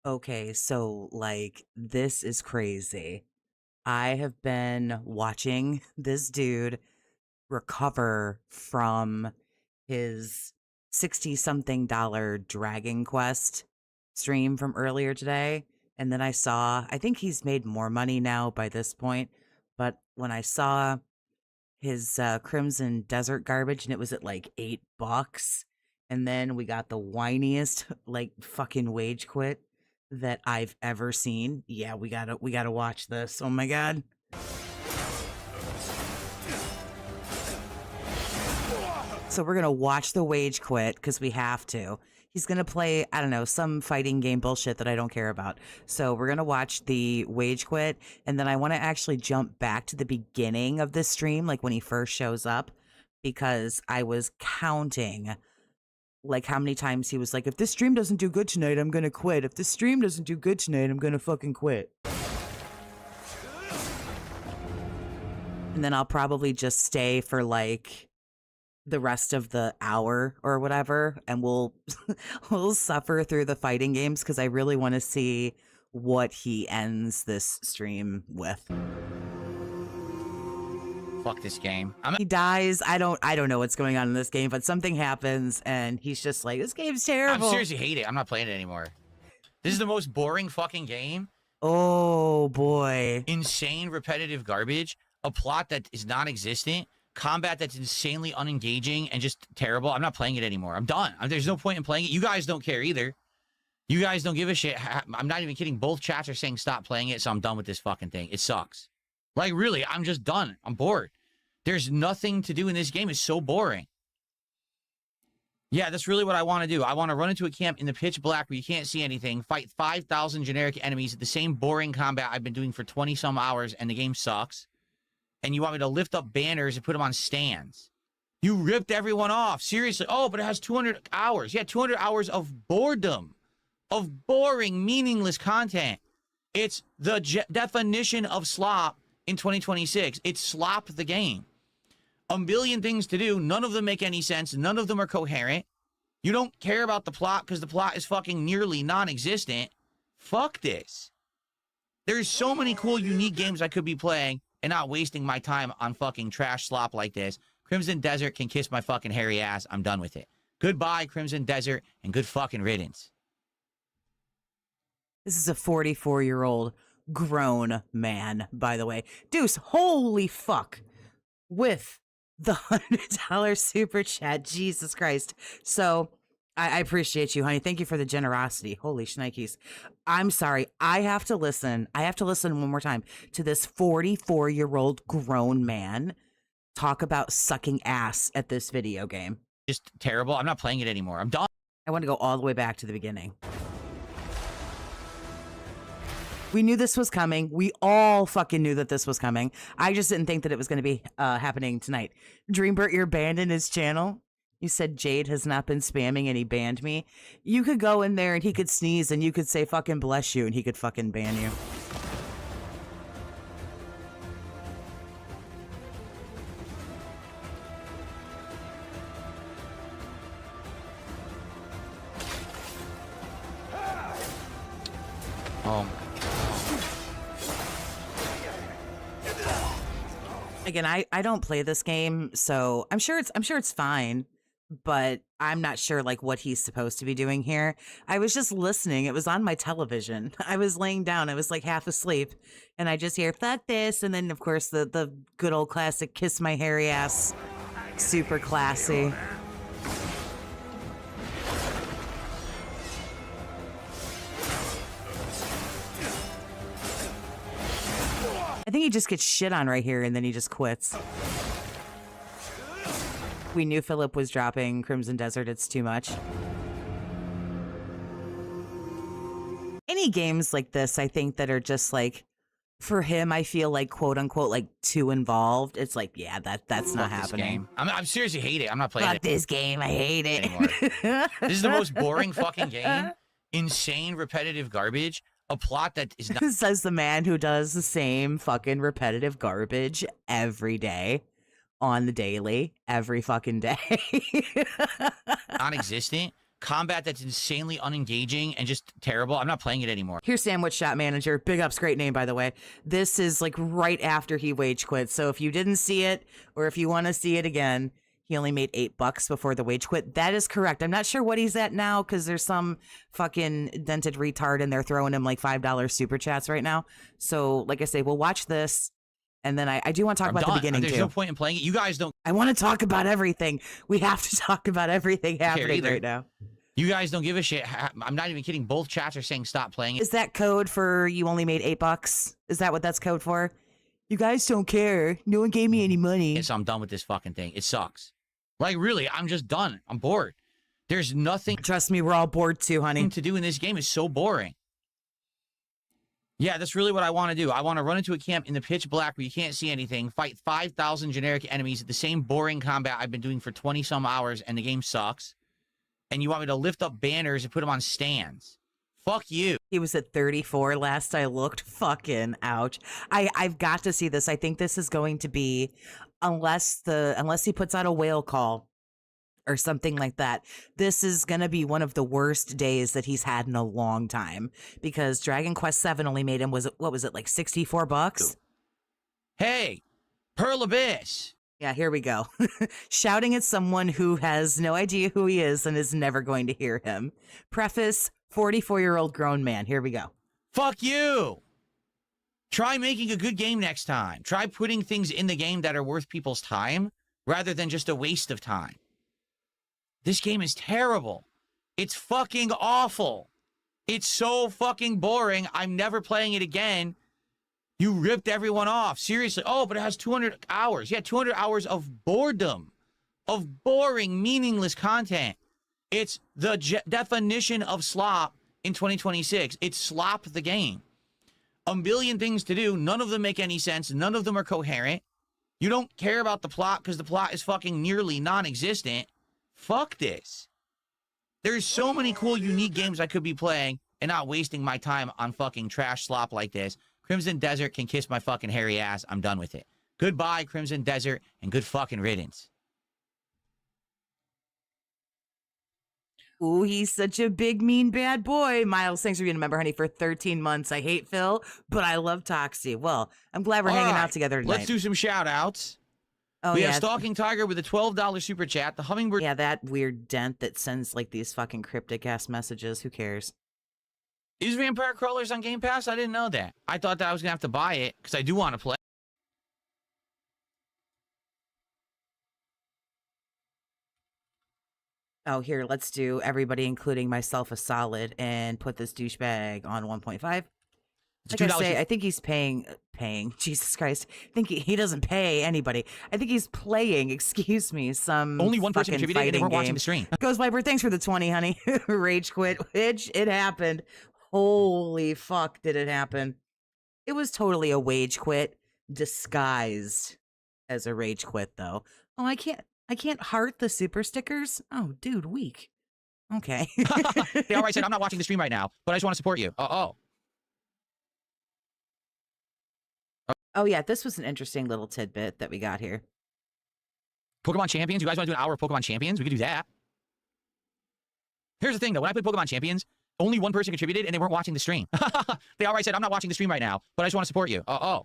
Okay, so like this is crazy. I have been watching this dude recover from his 60 something dollar Dragon Quest stream from earlier today. And then I think he's made more money now by this point. But when I saw his Crimson Desert garbage and it was at like $8. And then we got the whiniest like fucking wage quit that I've ever seen. Yeah, we gotta watch this. Oh my god. So we're gonna watch the wage quit because we have to. He's gonna play, I don't know, some fighting game bullshit that I don't care about. So we're gonna watch the wage quit, and then I want to actually jump back to the beginning of this stream, like when he first shows up, because I was counting like how many times he was like, if this stream doesn't do good tonight, I'm gonna quit. If this stream doesn't do good tonight, I'm gonna fucking quit. And then I'll probably just stay for like the rest of the hour or whatever, and we'll we'll suffer through the fighting games because I really want to see what he ends this stream with. Fuck this game. He dies. I don't know what's going on in this game, but something happens and he's just like, this game's terrible. I seriously hate it. I'm not playing it anymore. This is the most boring fucking game. Oh boy. Insane repetitive garbage. A plot that is non-existent. Combat that's insanely unengaging and just terrible. I'm not playing it anymore. I'm done. There's no point in playing it. You guys don't care either. You guys don't give a shit. I'm not even kidding. Both chats are saying stop playing it, so I'm done with this fucking thing. It sucks. Like, really, I'm just done. I'm bored. There's nothing to do in this game. It's so boring. Yeah, that's really what I want to do. I want to run into a camp in the pitch black where you can't see anything, fight 5,000 generic enemies at the same boring combat I've been doing for 20-some hours, and the game sucks. And you want me to lift up banners and put them on stands. You ripped everyone off. Seriously. Oh, but it has 200 hours. Yeah, 200 hours of boredom. Of boring, meaningless content. It's the definition of slop in 2026. It's slop the game. A million things to do. None of them make any sense. None of them are coherent. You don't care about the plot because the plot is fucking nearly non-existent. Fuck this. There's so many cool, unique games I could be playing and not wasting my time on fucking trash slop like this. Crimson Desert can kiss my fucking hairy ass. I'm done with it. Goodbye, Crimson Desert, and good fucking riddance. This is a 44-year-old grown man, by the way. Deuce, holy fuck. With the $100 super chat. Jesus Christ. So I appreciate you, honey. Thank you for the generosity. Holy shnikes. I'm sorry. I have to listen one more time to this 44-year-old grown man talk about sucking ass at this video game. Just terrible. I'm not playing it anymore. I'm done. I want to go all the way back to the beginning. We knew this was coming. We all fucking knew that this was coming. I just didn't think that it was going to be happening tonight. Dreambert, you're banned in his channel. You said Jade has not been spamming and he banned me. You could go in there and he could sneeze and you could say fucking bless you and he could fucking ban you. Again, I don't play this game, so I'm sure it's fine, but I'm not sure like what he's supposed to be doing here. I was just listening. It was on my television. I was laying down. I was like half asleep, and I just hear fuck this, and then of course the good old classic kiss my hairy ass, super classy. I think he just gets shit on right here and then he just quits. We knew Philip was dropping Crimson Desert. It's too much. Any games like this, I think, that are just like, for him, I feel like, quote unquote, like too involved. It's like, yeah, that's not happening. I'm seriously hate it. I'm not playing it. This game. I hate it. Anymore. This is the most boring fucking game. Insane repetitive garbage. A plot that is not... Says the man who does the same fucking repetitive garbage every day on the daily, every fucking day. Non-existent. combat that's insanely unengaging and just terrible. I'm not playing it anymore. Here's Sandwich Shop Manager. Big ups, great name, by the way. This is like right after he wage quit. So if you didn't see it, or if you want to see it again, he only made $8 before the wage quit. That is correct. I'm not sure what he's at now because there's some fucking dented retard and they're throwing him like $5 super chats right now. So like I say, we'll watch this. And then I do want to talk about the beginning There's too. no point in playing it. You guys don't. I want to talk about everything. We have to talk about everything happening right now. You guys don't give a shit. I'm not even kidding. Both chats are saying stop playing it. Is that code for you only made $8? Is that what that's code for? You guys don't care. No one gave me any money. So I'm done with this fucking thing. It sucks. Like, really, I'm just done. I'm bored. There's nothing. Trust me, we're all bored too, honey. To do in this game is so boring. Yeah, that's really what I want to do. I want to run into a camp in the pitch black where you can't see anything, fight 5,000 generic enemies at the same boring combat I've been doing for 20-some hours, and the game sucks. And you want me to lift up banners and put them on stands. Fuck you. He was at 34 last I looked. Fucking ouch. I've got to see this. I think this is going to be, unless he puts out a whale call or something like that, this is going to be one of the worst days that he's had in a long time, because Dragon Quest VII only made him, what was it, like $64? Hey, Pearl Abyss. Yeah, here we go. Shouting at someone who has no idea who he is and is never going to hear him. Preface, 44-year-old grown man. Here we go. Fuck you. Try making a good game next time. Try putting things in the game that are worth people's time rather than just a waste of time. This game is terrible. It's fucking awful. It's so fucking boring. I'm never playing it again. You ripped everyone off. Seriously. Oh, but it has 200 hours. Yeah, 200 hours of boredom. Of boring, meaningless content. It's the definition of slop in 2026. It's slop the game. A million things to do. None of them make any sense. None of them are coherent. You don't care about the plot because the plot is fucking nearly non-existent. Fuck this. There's so many cool, unique games I could be playing and not wasting my time on fucking trash slop like this. Crimson Desert can kiss my fucking hairy ass. I'm done with it. Goodbye, Crimson Desert, and good fucking riddance. Ooh, he's such a big, mean, bad boy. Miles, thanks for being a member, honey, for 13 months. I hate Phil, but I love Toxie. Well, I'm glad we're hanging out together tonight. Let's do some shout-outs. Oh, we have Stalking Tiger with a $12 super chat. The Hummingbird. Yeah, that weird dent that sends like these fucking cryptic-ass messages. Who cares? Is Vampire Crawlers on Game Pass? I didn't know that. I thought that I was going to have to buy it because I do want to play. Oh, here, let's do everybody, including myself, a solid and put this douchebag on 1.5. Like I say, I think he's paying, Jesus Christ. I think he doesn't pay anybody. I think he's playing, excuse me, some only one person fucking contributed and they weren't game. watching the stream. Goes Viper, thanks for the 20, honey. Rage quit, which it happened. Holy fuck, did it happen. It was totally a wage quit disguised as a rage quit, though. Oh, I can't heart the super stickers? Oh, dude, weak. Okay. They already said, I'm not watching the stream right now, but I just want to support you. Oh, yeah, this was an interesting little tidbit that we got here. Pokemon Champions? You guys want to do an hour of Pokemon Champions? We could do that. Here's the thing, though. When I played Pokemon Champions, only one person contributed, and they weren't watching the stream. They already said, I'm not watching the stream right now, but I just want to support you. Are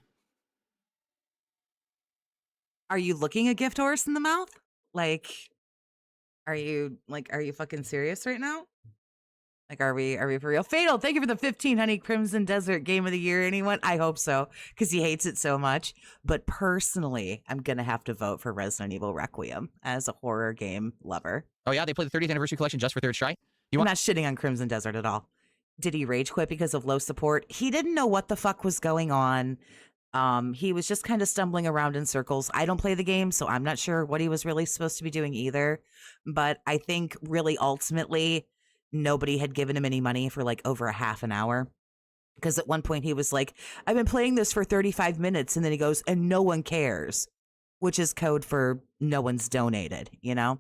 you looking a gift horse in the mouth? Like, are you fucking serious right now? Like, are we for real? Fatal, thank you for the 15, honey. Crimson Desert Game of the Year. Anyone? I hope so, because he hates it so much. But personally, I'm going to have to vote for Resident Evil Requiem as a horror game lover. Oh, yeah? They played the 30th Anniversary Collection just for Third Strike? I'm not shitting on Crimson Desert at all. Did he rage quit because of low support? He didn't know what the fuck was going on. He was just kind of stumbling around in circles. I don't play the game, so I'm not sure what he was really supposed to be doing either. But I think really ultimately, nobody had given him any money for like over a half an hour. Because at one point he was like, I've been playing this for 35 minutes. And then he goes, and no one cares, which is code for no one's donated, you know?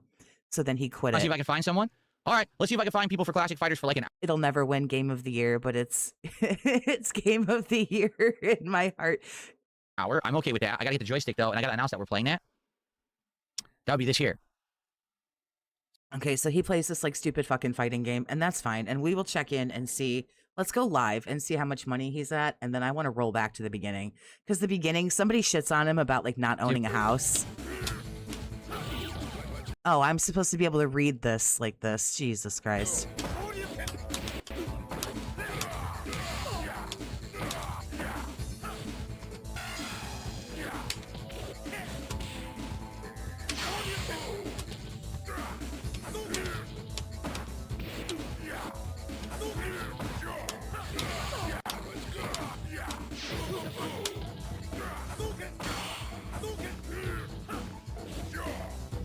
So then he quit. Let's see if I can find someone. All right, let's see if I can find people for Classic Fighters for like an hour. It'll never win Game of the Year, but it's it's Game of the Year in my heart. I'm okay with that. I gotta get the joystick though, and I gotta announce that we're playing that. That would be this year. Okay, so he plays this like stupid fucking fighting game, and that's fine. And we will check in and see. Let's go live and see how much money he's at, and then I want to roll back to the beginning because the beginning somebody shits on him about like not owning a house. Oh, I'm supposed to be able to read this like this. Jesus Christ.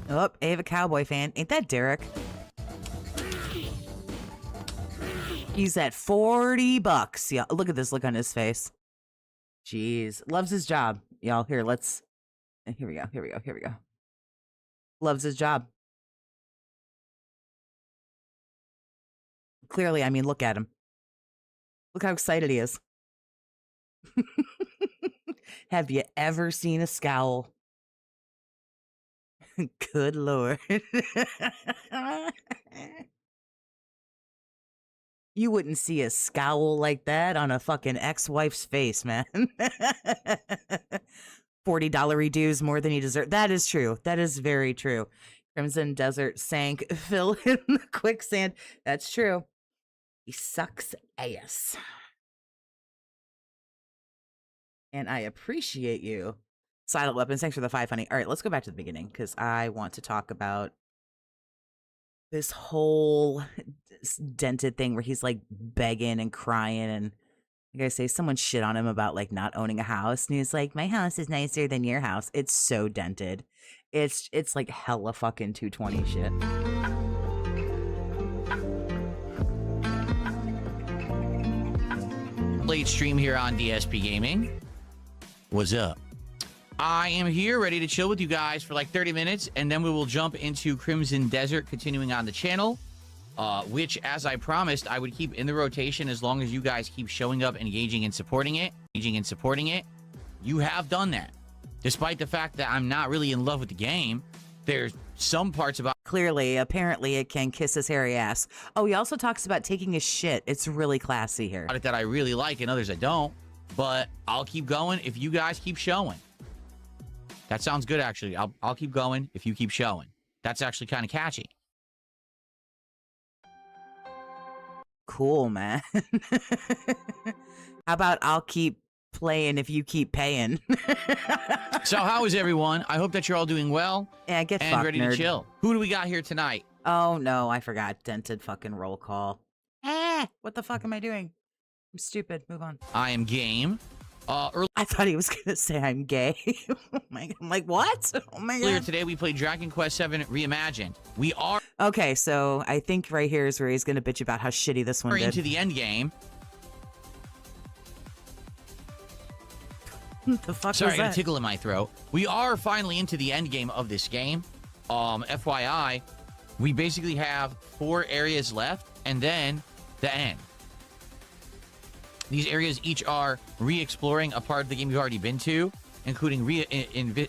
Oh, Ava Cowboy fan. Ain't that Derek? He's at $40. Yeah, look at this look on his face. Jeez. Loves his job. Y'all, here, let's... Here we go, here we go, here we go. Loves his job. Clearly, I mean, look at him. Look how excited he is. Have you ever seen a scowl? Good Lord. You wouldn't see a scowl like that on a fucking ex-wife's face, man. $40 dues more than you deserve. That is true. That is very true. Crimson Desert sank Phil in the quicksand. That's true. He sucks ass. And I appreciate you. Silent Weapons, thanks for the 5 honey. All right, let's go back to the beginning because I want to talk about this whole dented thing where he's like begging and crying, and like I say, someone shit on him about like not owning a house, and he's like, "My house is nicer than your house." It's so dented. It's like hella fucking 220 shit. Late stream here on DSP Gaming. What's up? I am here ready to chill with you guys for like 30 minutes, and then we will jump into Crimson Desert, continuing on the channel, which, as I promised, I would keep in the rotation as long as you guys keep showing up, engaging and supporting it. You have done that. Despite the fact that I'm not really in love with the game, there's some parts about... Clearly, apparently, it can kiss his hairy ass. Oh, he also talks about taking his shit. It's really classy here. ...that I really like and others I don't, but I'll keep going if you guys keep showing. That sounds good, actually. I'll keep going if you keep showing. That's actually kind of catchy. Cool, man. How about I'll keep playing if you keep paying? So how is everyone? I hope that you're all doing well. Yeah, get and fucked, ready nerd. to chill. Who do we got here tonight? Oh, no, I forgot. Dented fucking roll call. What the fuck am I doing? I'm stupid. Move on. I am game. I thought he was gonna say I'm gay. Oh my, I'm like, what? Oh my Earlier god. today, we played Dragon Quest VII Reimagined. We are Okay, so I think right here is where he's gonna bitch about how shitty this one did. into the end game. What the fuck Sorry, was I got a that? tickle in my throat. We are finally into the end game of this game. FYI, we basically have 4 areas left, and then the end. These areas each are re-exploring a part of the game you've already been to, including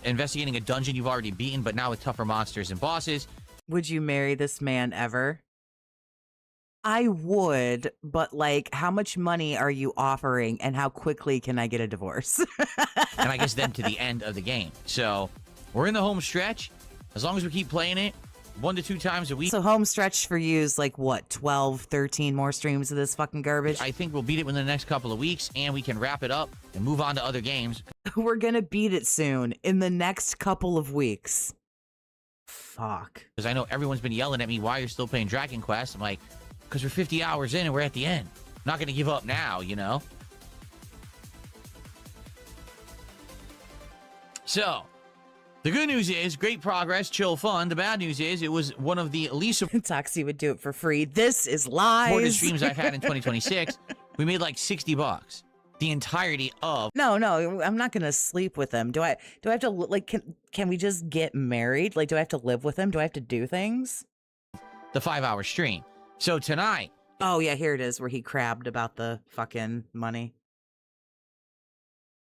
investigating a dungeon you've already beaten, but now with tougher monsters and bosses. Would you marry this man ever? I would, but like, how much money are you offering, and how quickly can I get a divorce? And I guess then to the end of the game. So we're in the home stretch. As long as we keep playing it 1 to 2 times a week. So home stretch for you is like, what, 12, 13 more streams of this fucking garbage? I think we'll beat it within the next couple of weeks, and we can wrap it up and move on to other games. We're gonna beat it soon, in the next couple of weeks. Fuck. Because I know everyone's been yelling at me why you're still playing Dragon Quest. I'm like, because we're 50 hours in and we're at the end. I'm not going to give up now, you know? So, the good news is great progress, chill fun. The bad news is it was one of the least Toxie would do it for free. This is lies. supported streams I've had in 2026. We made like $60. The entirety of No, I'm not gonna sleep with him. Do I have to, like, can we just get married? Like, do I have to live with him? Do I have to do things? the 5-hour stream. So tonight, Oh yeah, here it is where he crabbed about the fucking money.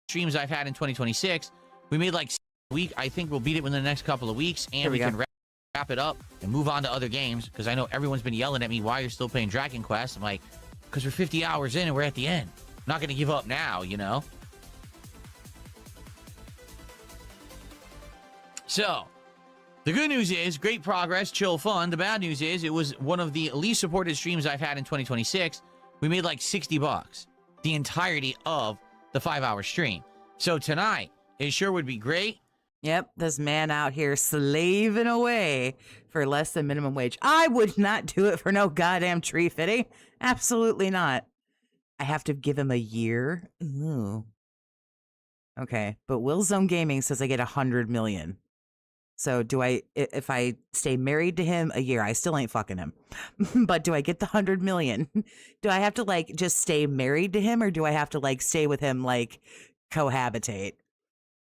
streams I've had in 2026, we made like a week. I think we'll beat it within the next couple of weeks, and Here we we can go. wrap wrap it up and move on to other games, because I know everyone's been yelling at me why you're still playing Dragon Quest. I'm like, because we're 50 hours in and we're at the end. I'm not going to give up now, you know? So, the good news is great progress, chill fun. The bad news is it was one of the least supported streams I've had in 2026. We made like $60, the entirety of the 5-hour stream. So tonight, it sure would be great. Yep, this man out here slaving away for less than minimum wage. I would not do it for no goddamn tree fitting. Absolutely not. I have to give him a year. Ooh. Okay, but Willzone Gaming says I get 100 million. So do I, if I stay married to him a year, I still ain't fucking him. But do I get the 100 million? Do I have to like just stay married to him, or do I have to like stay with him, like cohabitate?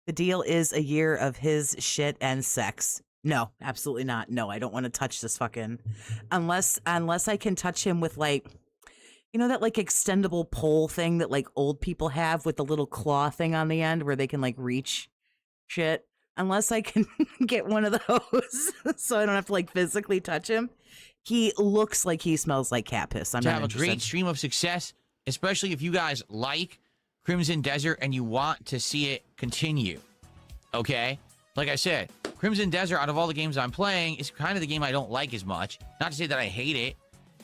The deal is a year of his shit and sex. No, absolutely not. No, I don't want to touch this fucking, unless I can touch him with like, you know, that like extendable pole thing that like old people have with the little claw thing on the end where they can like reach shit. Unless I can get one of those so I don't have to like physically touch him. He looks like he smells like cat piss. I'm to not have interested. A great stream of success, especially if you guys like Crimson Desert and you want to see it continue. Okay? Like I said, Crimson Desert, out of all the games I'm playing, is kind of the game I don't like as much. Not to say that I hate it,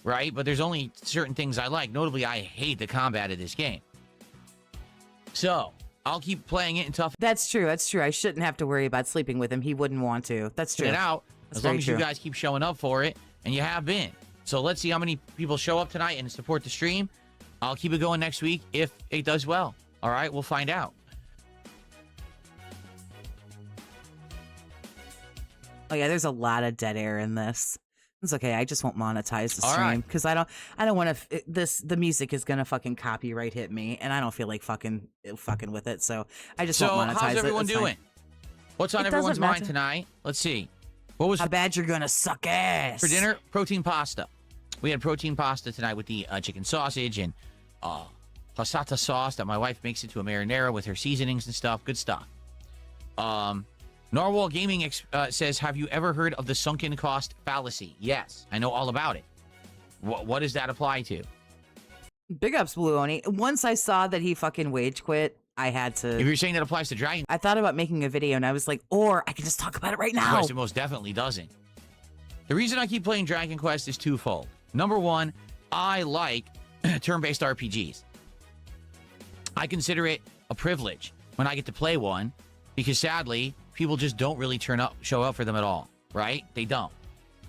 right? But there's only certain things I like. Notably, I hate the combat of this game. So, I'll keep playing it until That's true. That's true. I shouldn't have to worry about sleeping with him. He wouldn't want to. That's true. it out, That's as long very as true. you guys keep showing up for it, and you have been. So let's see how many people show up tonight and support the stream. I'll keep it going next week if it does well. All right, we'll find out. Oh yeah, there's a lot of dead air in this. It's okay. I just won't monetize the All stream right. because I don't want to. The music is gonna fucking copyright hit me, and I don't feel like fucking with it. So I just So won't monetize it. how's everyone It's doing? fine. What's on It everyone's doesn't mind matter. tonight? Let's see. What was How bad you're gonna suck ass for dinner? Protein pasta. We had protein pasta tonight with the chicken sausage and passata sauce that my wife makes into a marinara with her seasonings and stuff. Good stuff. Narwhal Gaming says, have you ever heard of the sunken cost fallacy? Yes, I know all about it. What does that apply to? Big ups, Blue Oni. Once I saw that he fucking wage quit, I had If to. you're saying that applies to Dragon I thought about making a video, and I was like, or I can just talk about it right now. Quest, it most definitely doesn't. The reason I keep playing Dragon Quest is twofold. Number one, I like turn-based RPGs. I consider it a privilege when I get to play one, because sadly, people just don't really show up for them at all, right? They don't.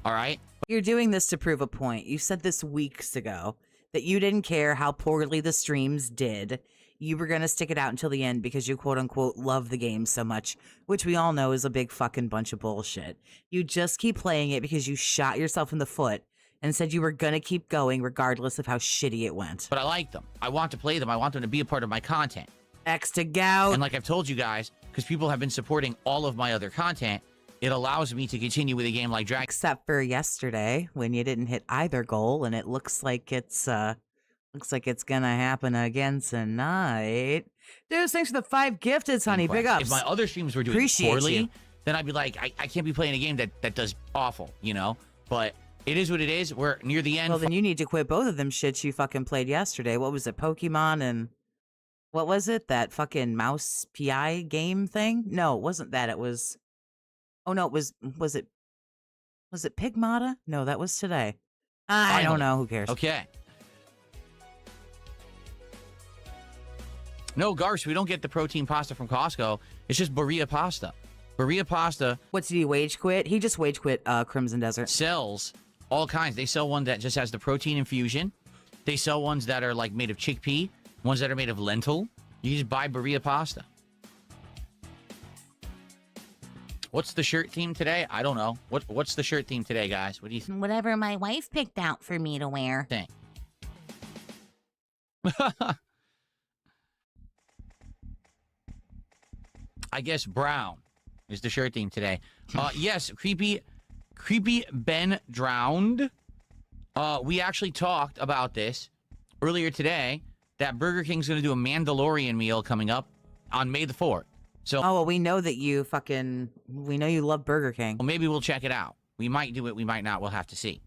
All right? You're doing this to prove a point. You said this weeks ago that you didn't care how poorly the streams did. You were going to stick it out until the end because you quote unquote love the game so much, which we all know is a big fucking bunch of bullshit. You just keep playing it because you shot yourself in the foot and said you were going to keep going regardless of how shitty it went. But I like them. I want to play them. I want them to be a part of my content. X to gout. And like I've told you guys, because people have been supporting all of my other content, it allows me to continue with a game like Dragon. Except for yesterday when you didn't hit either goal, and it looks like it's gonna happen again tonight. Dude, thanks for the 5 gifteds, honey. Big ups. If my other streams were doing Appreciate poorly, you. then I'd be like, I can't be playing a game that does awful, you know? But it is what it is. We're near the end. Well, then you need to quit both of them shits you fucking played yesterday. What was it, Pokemon and what was it? That fucking mouse PI game thing? No, it wasn't that. It was. Oh no, it was it Pigmata? No, that was today. I don't know. Who cares? Okay. No, Garce, we don't get the protein pasta from Costco. It's just burrito pasta. Burrito pasta What's he wage quit? He just wage quit Crimson Desert. sells all kinds. They sell one that just has the protein infusion. They sell ones that are like made of chickpea, ones that are made of lentil. You just buy burrito pasta. What's the shirt theme today? I don't know. What's the shirt theme today, guys? What do you Whatever my wife picked out for me to wear. think? I guess brown is the shirt theme today. Yes, creepy Ben drowned. We actually talked about this earlier today, that Burger King's going to do a Mandalorian meal coming up on May the 4th. So Oh, well, we know that you love Burger King. maybe we'll check it out. We might do it. We might not. We'll have to see.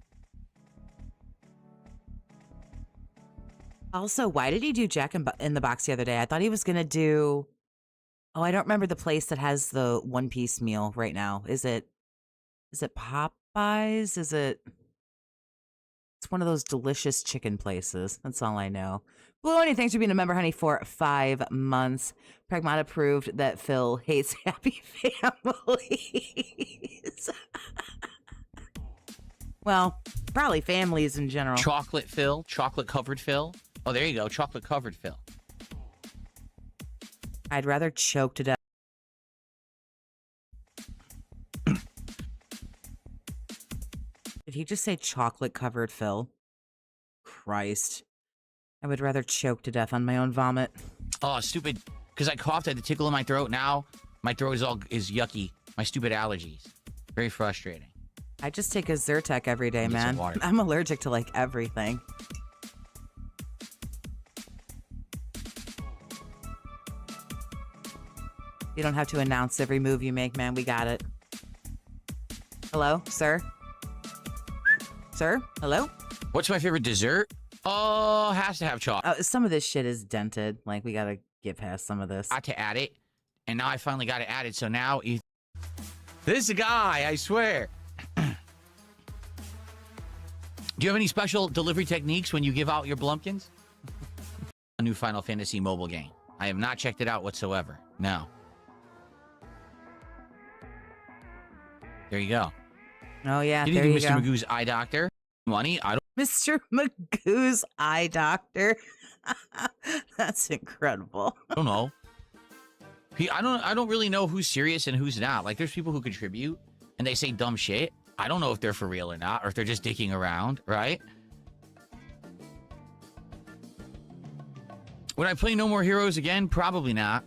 Also, why did he do Jack in the Box the other day? I thought he was going to do... Oh, I don't remember the place that has the one-piece meal right now. Is it Popeyes? It's one of those delicious chicken places. That's all I know. Baloney, thanks for being a member, honey, for 5 months. Pragmata proved that Phil hates happy families. Well, probably families in general. Chocolate Phil. Chocolate covered Phil. Oh, there you go. Chocolate covered Phil. I'd rather choke to death. Did he just say chocolate covered Phil? Christ. I would rather choke to death on my own vomit. Oh, stupid. Because I coughed, I had the tickle in my throat. Now my throat is yucky. My stupid allergies. Very frustrating. I just take a Zyrtec every day, Get some man. water. I'm allergic to like everything. You don't have to announce every move you make, man. We got it. Hello, sir? Sir? Hello? What's my favorite dessert? Oh, has to have chocolate. Some of this shit is dented. Like, we gotta get past some of this. I had to add it, and now I finally got it added. So now this guy, I swear. Do you have any special delivery techniques when you give out your Blumpkins? A new Final Fantasy mobile game. I have not checked it out whatsoever. No. There you go. Oh, yeah, Did there you you do go. Mr. Magoo's eye doctor? Money? I don't. Mr. Magoo's eye doctor. That's incredible. know. I don't really know who's serious and who's not. Like, there's people who contribute and they say dumb shit. I don't know if they're for real or not, or if they're just dicking around, right? Would I play No More Heroes again? Probably not.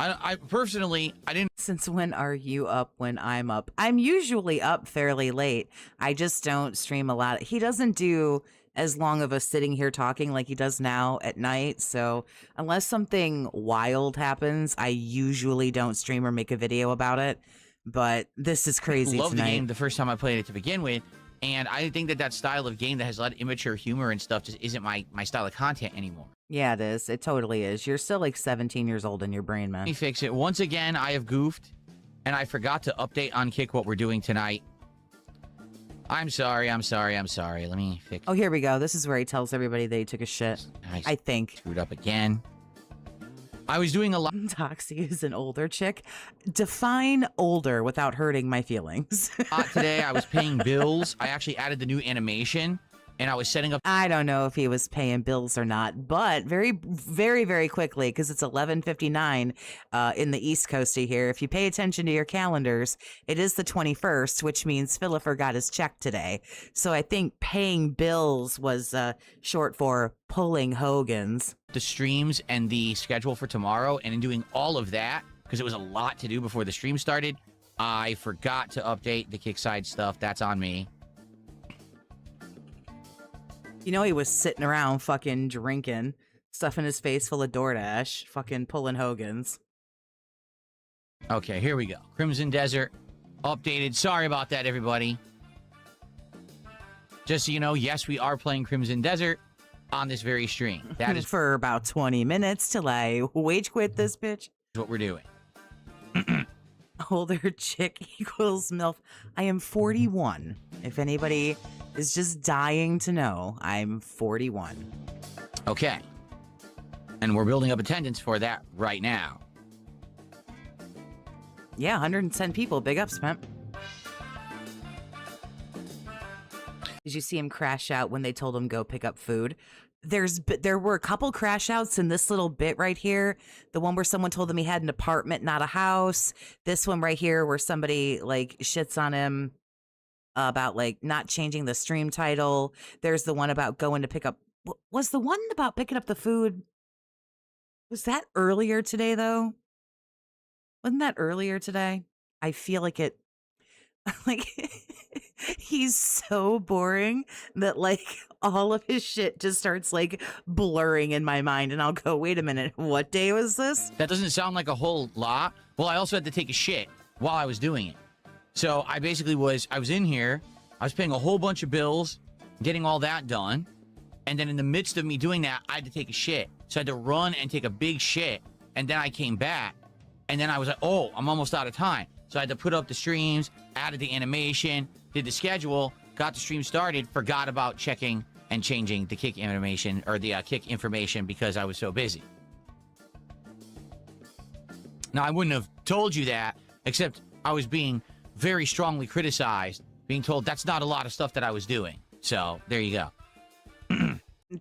I personally, I didn't. Since when are you up when I'm up? I'm usually up fairly late. I just don't stream a lot. He doesn't do as long of a sitting here talking like he does now at night. So unless something wild happens, I usually don't stream or make a video about it. But this is crazy Love tonight. the game the first time I played it to begin with. And I think that style of game that has a lot of immature humor and stuff just isn't my style of content anymore. Yeah, it is. It totally is. You're still like 17 years old in your brain, man. Let me fix it. Once again, I have goofed, and I forgot to update on Kick what we're doing tonight. I'm sorry. Let me fix Oh, here we go. This is where he tells everybody that he took a shit. I think. Screwed up again. I was doing a lot. Toxie is an older chick. Define older without hurting my feelings. Today. I was paying bills. I actually added the new animation, and I was setting up. I don't know if he was paying bills or not, but very, very, very quickly, because it's 11:59 in the East Coast here. If you pay attention to your calendars, it is the 21st, which means Philip got his check today. So I think paying bills was short for pulling Hogan's. The streams and the schedule for tomorrow, and in doing all of that, because it was a lot to do before the stream started, I forgot to update the Kickside stuff. That's on me. You know, he was sitting around fucking drinking, stuffing his face full of DoorDash, fucking pulling Hogan's. Okay, here we go. Crimson Desert updated. Sorry about that, everybody. Just so you know, yes, we are playing Crimson Desert on this very stream. That is for about 20 minutes till I wage quit this bitch. what we're doing. Older chick equals MILF. I am 41. If anybody is just dying to know, I'm 41. Okay. And we're building up attendance for that right now. Yeah, 110 people. Big ups, man. Did you see him crash out when they told him go pick up food? There were a couple crash outs in this little bit right here. The one where someone told him he had an apartment, not a house. This one right here where somebody like shits on him about like not changing the stream title. There's the one about going to pick up. Was the one about picking up the food? Was that earlier today though? Wasn't that earlier today? I feel like it. Like he's so boring that like all of his shit just starts like blurring in my mind, and I'll go, wait a minute, what day was this? That doesn't sound like a whole lot. Well, I also had to take a shit while I was doing it. So I basically I was in here, I was paying a whole bunch of bills, getting all that done. And then in the midst of me doing that, I had to take a shit. So I had to run and take a big shit. And then I came back. And then I was like, oh, I'm almost out of time. So I had to put up the streams, added the animation, did the schedule, got the stream started, forgot about checking and changing the kick animation or the kick information because I was so busy. Now, I wouldn't have told you that, except I was being very strongly criticized, being told that's not a lot of stuff that I was doing. So there you go.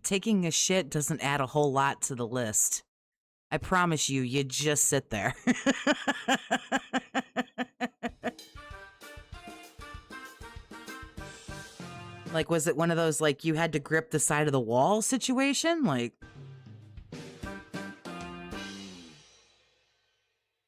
Taking a shit doesn't add a whole lot to the list. I promise you, you just sit there. Like, was it one of those, like, you had to grip the side of the wall situation? Like,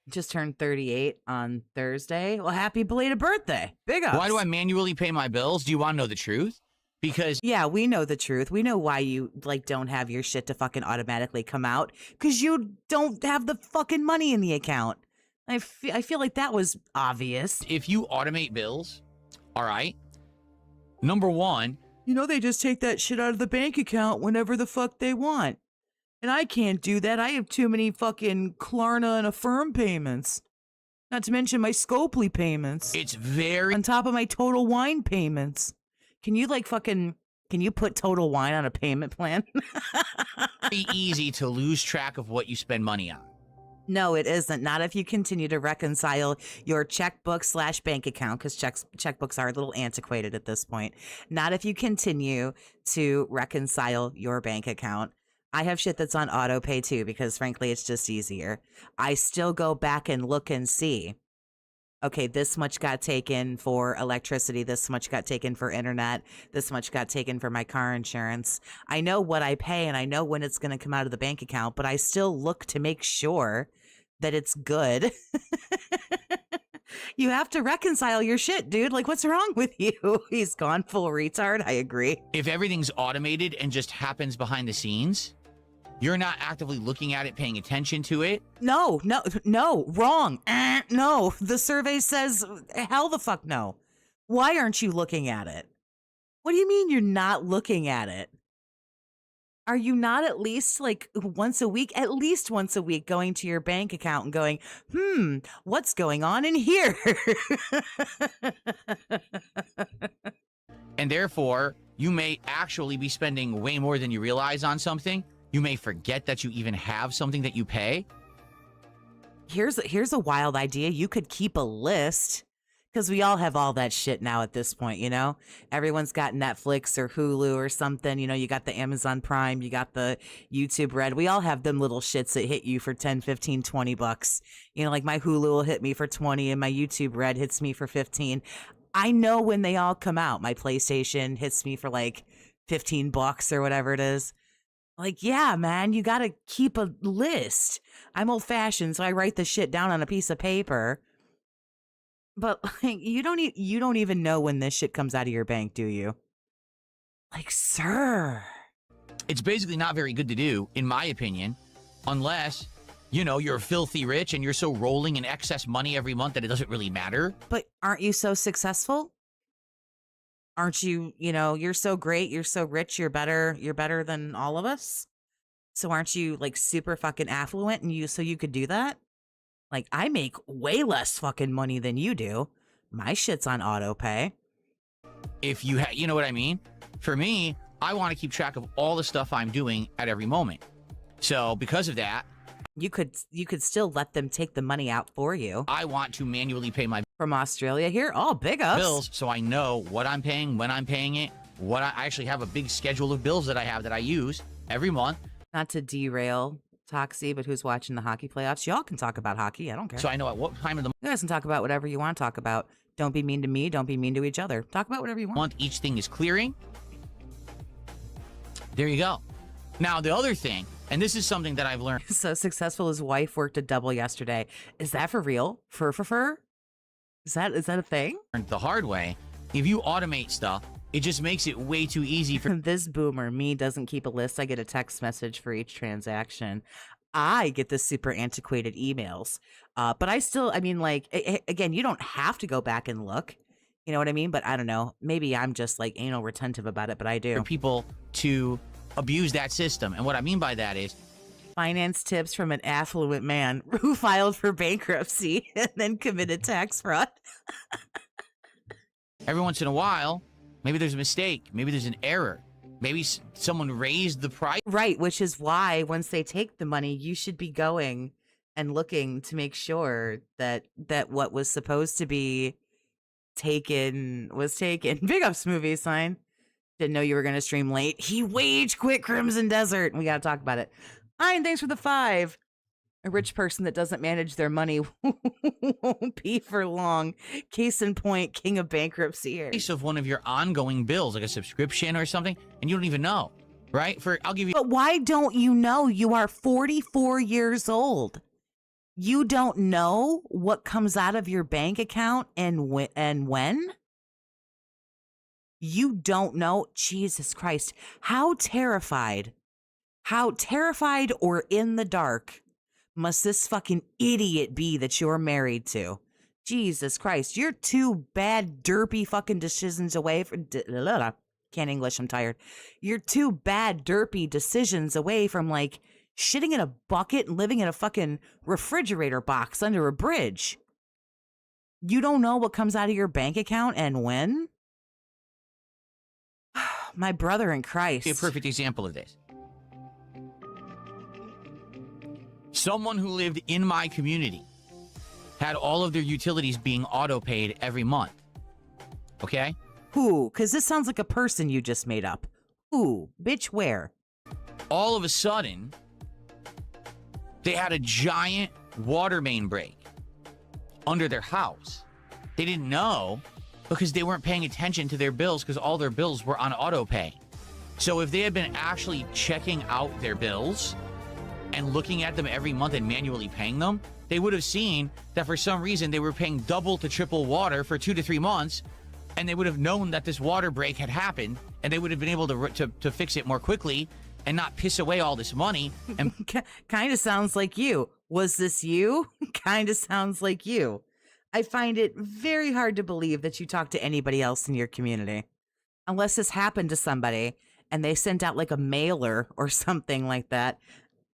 just turned 38 on Thursday. Well, happy belated birthday. Big ups. Why do I manually pay my bills? Do you want to know the truth? Because yeah, we know the truth. We know why you, like, don't have your shit to fucking automatically come out. Because you don't have the fucking money in the account. I feel like that was obvious. if you automate bills, all right, number one, You know, they just take that shit out of the bank account whenever the fuck they want. And I can't do that. I have too many fucking Klarna and Affirm payments. Not to mention my Scopely payments. it's very On top of my Total Wine payments. Can you, like, can you put Total Wine on a payment plan? easy to lose track of what you spend money on. No, it isn't. Not if you continue to reconcile your checkbook / bank account, because checkbooks are a little antiquated at this point. Not if you continue to reconcile your bank account. I have shit that's on auto pay too, because frankly, it's just easier. I still go back and look and see. Okay, this much got taken for electricity. This much got taken for internet. This much got taken for my car insurance. I know what I pay and I know when it's going to come out of the bank account, but I still look to make sure that it's good. You have to reconcile your shit, dude. Like, what's wrong with you? He's gone full retard. I agree. If everything's automated and just happens behind the scenes, you're not actively looking at it, paying attention to it. No, wrong. No, the survey says hell the fuck no. Why aren't you looking at it? What do you mean you're not looking at it? Are you not at least like once a week, going to your bank account and going, what's going on in here? And therefore, you may actually be spending way more than you realize on something. You may forget that you even have something that you pay. Here's a wild idea. You could keep a list, because we all have all that shit now at this point, you know? Everyone's got Netflix or Hulu or something. You know, you got the Amazon Prime, you got the YouTube Red. We all have them little shits that hit you for 10, 15, 20 bucks. You know, like my Hulu will hit me for 20 and my YouTube Red hits me for 15. I know when they all come out. My PlayStation hits me for like 15 bucks or whatever it is. Like, yeah, man, you got to keep a list. I'm old fashioned, so I write the shit down on a piece of paper. But like, you don't even know when this shit comes out of your bank, do you? Like, sir. It's basically not very good to do, in my opinion, unless, you know, you're filthy rich and you're so rolling in excess money every month that it doesn't really matter. But aren't you so successful? Aren't you, you know, you're so great, you're so rich, you're better than all of us? So aren't you like super fucking affluent and so you could do that? Like, I make way less fucking money than you do. My shit's on auto pay. If you you know what I mean? For me, I want to keep track of all the stuff I'm doing at every moment. So because of that, You could still let them take the money out for you. I want to manually pay my From Australia here? Oh, big ups. bills so I know what I'm paying, when I'm paying it, what I actually have a big schedule of bills that I have that I use every month. Not to derail Toxie, but who's watching the hockey playoffs? Y'all can talk about hockey. I don't care. So I know at what time of the You guys can talk about whatever you want to talk about. Don't be mean to me. Don't be mean to each other. Talk about whatever you want. month each thing is clearing. There you go. Now, the other thing, and this is something that I've learned. So successful, his wife worked a double yesterday. Is that for real? Fur? Is that a thing? The hard way, if you automate stuff, it just makes it way too easy for This boomer, me, doesn't keep a list. I get a text message for each transaction. I get the super antiquated emails. But I mean, like, again, you don't have to go back and look. You know what I mean? But I don't know. Maybe I'm just like anal retentive about it, but I For do. people to abuse that system. And what I mean by that is Finance tips from an affluent man who filed for bankruptcy and then committed tax fraud. every once in a while, maybe there's a mistake, maybe there's an error, maybe someone raised the price. Right, which is why once they take the money, you should be going and looking to make sure that what was supposed to be taken was taken. Big ups movie sign. Didn't know you were going to stream late. He wage quit Crimson Desert. We got to talk about it. Ian, thanks for the 5. A rich person that doesn't manage their money won't be for long. Case in point, king of bankruptcy here. Of one of your ongoing bills, like a subscription or something, and you don't even know, right? I'll give you. But why don't you know? You are 44 years old. You don't know what comes out of your bank account and when? You don't know? Jesus Christ. How terrified or in the dark must this fucking idiot be that you're married to? Jesus Christ. You're 2 bad, derpy fucking decisions away from... Can't English, I'm tired. You're 2 bad, derpy decisions away from, like, shitting in a bucket and living in a fucking refrigerator box under a bridge. You don't know what comes out of your bank account and when? My brother in Christ. A perfect example of this. Someone who lived in my community had all of their utilities being auto-paid every month. Okay? Who? Because this sounds like a person you just made up. Who? Bitch, where? All of a sudden, they had a giant water main break under their house. They didn't know because they weren't paying attention to their bills because all their bills were on auto pay. So if they had been actually checking out their bills and looking at them every month and manually paying them, they would have seen that for some reason they were paying double to triple water for 2 to 3 months, and they would have known that this water break had happened, and they would have been able to fix it more quickly and not piss away all this money. And kind of sounds like you. Was this you? Kind of sounds like you. I find it very hard to believe that you talk to anybody else in your community. Unless this happened to somebody and they sent out like a mailer or something like that.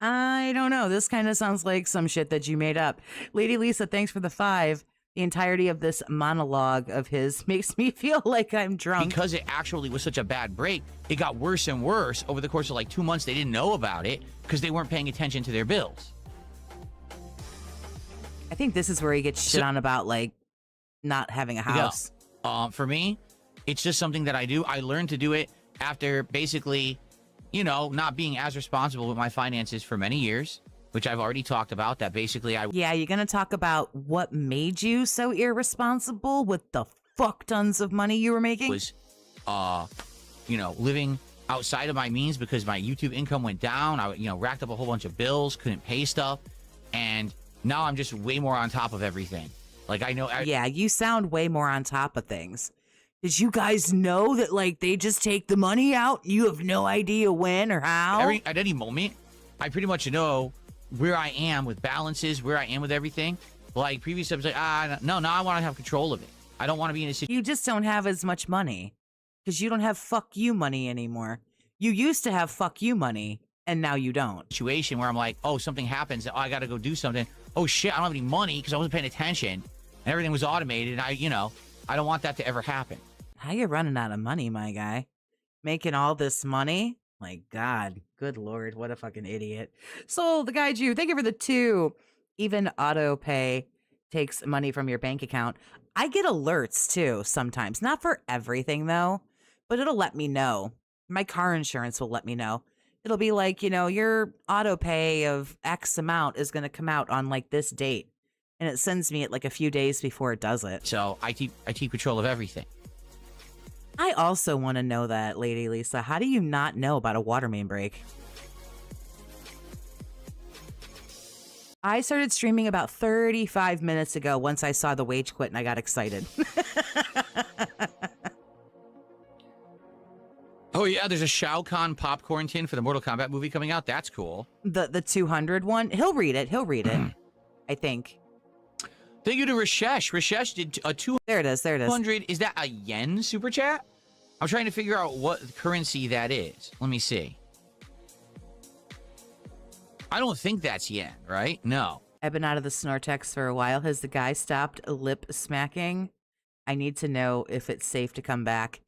I don't know. This kind of sounds like some shit that you made up. Lady Lisa, thanks for the 5. The entirety of this monologue of his makes me feel like I'm drunk. Because it actually was such a bad break, it got worse and worse over the course of like 2 months. They didn't know about it because they weren't paying attention to their bills. I think this is where he gets shit on about like not having a house. For me, it's just something that I do. I learned to do it after basically, you know, not being as responsible with my finances for many years, which I've already talked about. That basically Yeah, you're going to talk about what made you so irresponsible with the fuck tons of money you were making? Was, you know, living outside of my means because my YouTube income went down. I, you know, racked up a whole bunch of bills, couldn't pay stuff. And now I'm just way more on top of everything. Like, I know. Yeah, you sound way more on top of things. Did you guys know that, like, they just take the money out? You have no idea when or how? At any moment, I pretty much know where I am with balances, where I am with everything. Like, previous episodes, no, now I want to have control of it. I don't want to be in a situation. You just don't have as much money because you don't have fuck you money anymore. You used to have fuck you money, and now you don't. Situation where I'm like, oh, something happens. Oh, I got to go do something. Oh, shit, I don't have any money because I wasn't paying attention. And everything was automated. And I don't want that to ever happen. How you running out of money, my guy? Making all this money? My God, good Lord, what a fucking idiot. So the guy Jew, thank you for the 2. Even auto pay takes money from your bank account. I get alerts too sometimes, not for everything though, but it'll let me know. My car insurance will let me know. It'll be like, you know, your auto pay of X amount is going to come out on like this date. And it sends me it like a few days before it does it. So I keep control of everything. I also want to know that, Lady Lisa. How do you not know about a water main break? I started streaming about 35 minutes ago once I saw the wage quit and I got excited. Oh yeah, there's a Shao Kahn popcorn tin for the Mortal Kombat movie coming out. That's cool. The 200 one. He'll read it. He'll read it. I think. Thank you to Rashesh. Rashesh did a 200. There it is. There it is. Is that a yen super chat? I'm trying to figure out what currency that is. Let me see. I don't think that's yen, right? No. I've been out of the Snortex for a while. Has the guy stopped lip smacking? I need to know if it's safe to come back.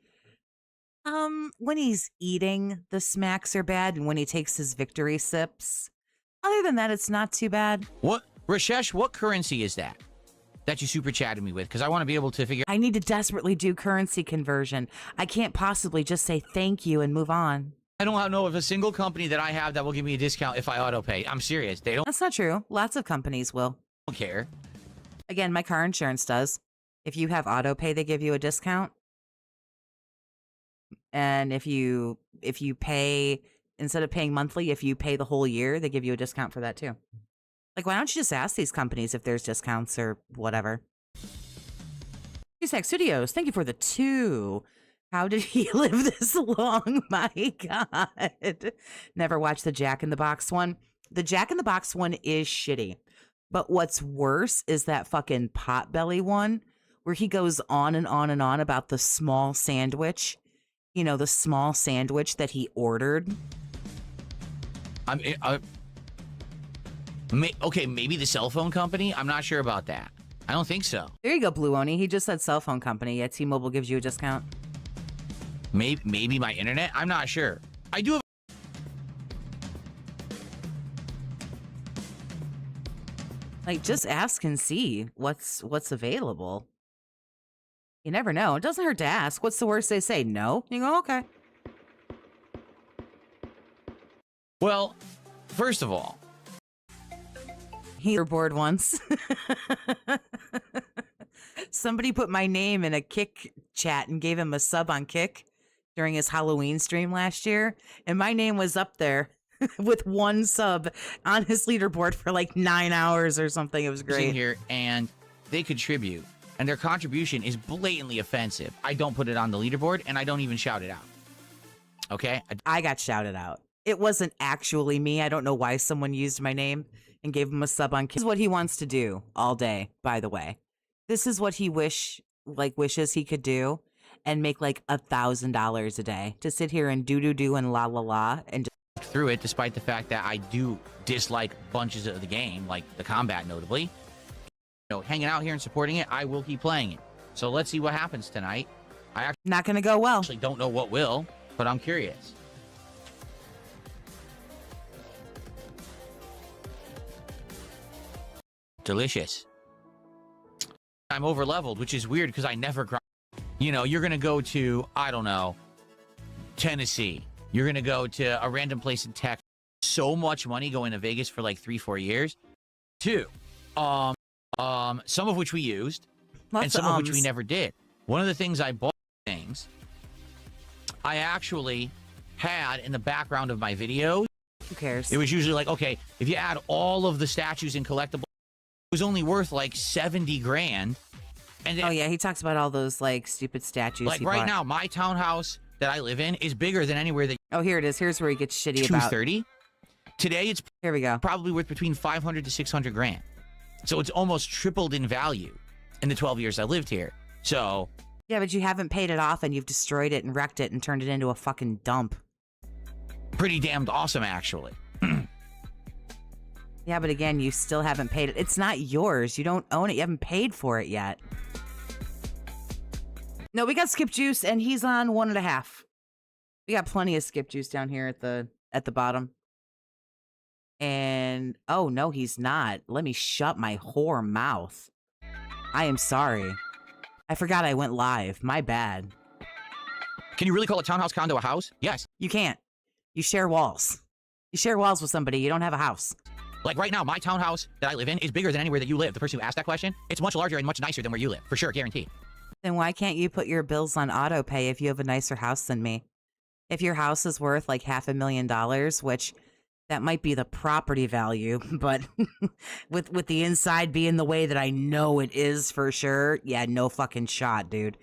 When he's eating, the smacks are bad, and when he takes his victory sips. Other than that, it's not too bad. What, Rashesh, what currency is that you super chatted me with? Because I want to be able to figure. I need to desperately do currency conversion. I can't possibly just say thank you and move on. I don't know of a single company that I have that will give me a discount if I auto pay. I'm serious. They don't That's not true. Lots of companies will. care. Again, my car insurance does. If you have auto pay, they give you a discount. And if you pay, instead of paying monthly, if you pay the whole year, they give you a discount for that too. Like, why don't you just ask these companies if there's discounts or whatever? Cusack Studios, thank you for the 2. How did he live this long? My God. Never watched the Jack in the Box one. The Jack in the Box one is shitty. But what's worse is that fucking Potbelly one where he goes on and on and on about the small sandwich. You know, the small sandwich that he ordered. Okay, maybe the cell phone company? I'm not sure about that. I don't think so. There you go, Blue Oni. He just said cell phone company. Yeah, T-Mobile gives you a discount. Maybe my internet? I'm not sure. I do have. Like, just ask and see what's available. You never know. It doesn't hurt to ask. What's the worst they say? No? You go, okay. Well, first of all, He was bored once. Somebody put my name in a Kick chat and gave him a sub on Kick during his Halloween stream last year. And my name was up there with one sub on his leaderboard for like 9 hours or something. It was great. Here and they contribute, and their contribution is blatantly offensive. I don't put it on the leaderboard, and I don't even shout it out. Okay? I got shouted out. It wasn't actually me. I don't know why someone used my name and gave him a sub on Kick. This is what he wants to do all day, by the way. This is what he wishes he could do and make like $1,000 a day to sit here and do and la and just through it, despite the fact that I do dislike bunches of the game, like the combat notably. You know, hanging out here and supporting it, I will keep playing it. So let's see what happens tonight. I not going to go well. actually don't know what will, but I'm curious. Delicious. I'm over leveled, which is weird because I never grind. You know, you're going to go to, I don't know, Tennessee. You're going to go to a random place in Texas. So much money going to Vegas for like 3-4 years. 2, some of which we used, and some of which we never did. One of the things I bought I actually had in the background of my videos. Who cares? It was usually like, okay, if you add all of the statues and collectibles, it was only worth like 70 grand. And oh yeah, he talks about all those like stupid statues. Like right now, my townhouse that I live in is bigger than anywhere that. Oh, here it is. Here's where he gets shitty about. 230. Today, it's here we go. Probably worth between 500 to 600 grand. So it's almost tripled in value in the 12 years I lived here. So yeah, but you haven't paid it off, and you've destroyed it and wrecked it and turned it into a fucking dump. Pretty damned awesome, actually. Yeah, but again, you still haven't paid it. It's not yours. You don't own it. You haven't paid for it yet. No, we got skip juice, and he's on 1.5. We got plenty of skip juice down here at the bottom. And oh no, he's not. Let me shut my whore mouth. I am sorry. I forgot I went live. My bad. Can you really call a townhouse condo a house? Yes. You can't. You share walls. You share walls with somebody. You don't have a house. Like right now, my townhouse that I live in is bigger than anywhere that you live. The person who asked that question, it's much larger and much nicer than where you live. For sure, guaranteed. Then why can't you put your bills on auto pay if you have a nicer house than me? If your house is worth like $500,000, which that might be the property value, but with the inside being the way that I know it is for sure, yeah, no fucking shot, dude.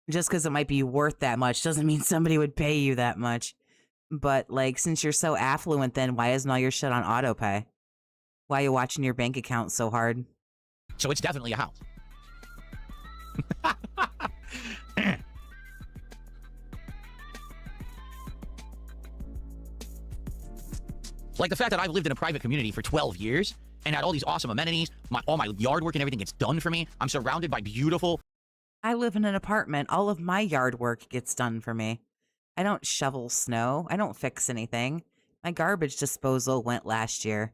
Just because it might be worth that much doesn't mean somebody would pay you that much. But, like, since you're so affluent, then why isn't all your shit on auto pay? Why are you watching your bank account so hard? So it's definitely a house. Like the fact that I've lived in a private community for 12 years and had all these awesome amenities, all my yard work and everything gets done for me. I'm surrounded by beautiful... I live in an apartment. All of my yard work gets done for me. I don't shovel snow. I don't fix anything. My garbage disposal went last year.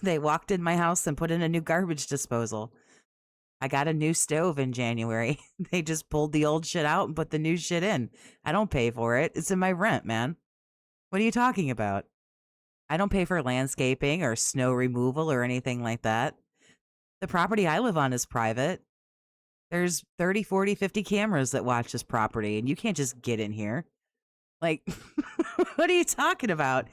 They walked in my house and put in a new garbage disposal. I got a new stove in January. They just pulled the old shit out and put the new shit in. I don't pay for it. It's in my rent, man. What are you talking about? I don't pay for landscaping or snow removal or anything like that. The property I live on is private. There's 30, 40, 50 cameras that watch this property, and you can't just get in here. Like, what are you talking about?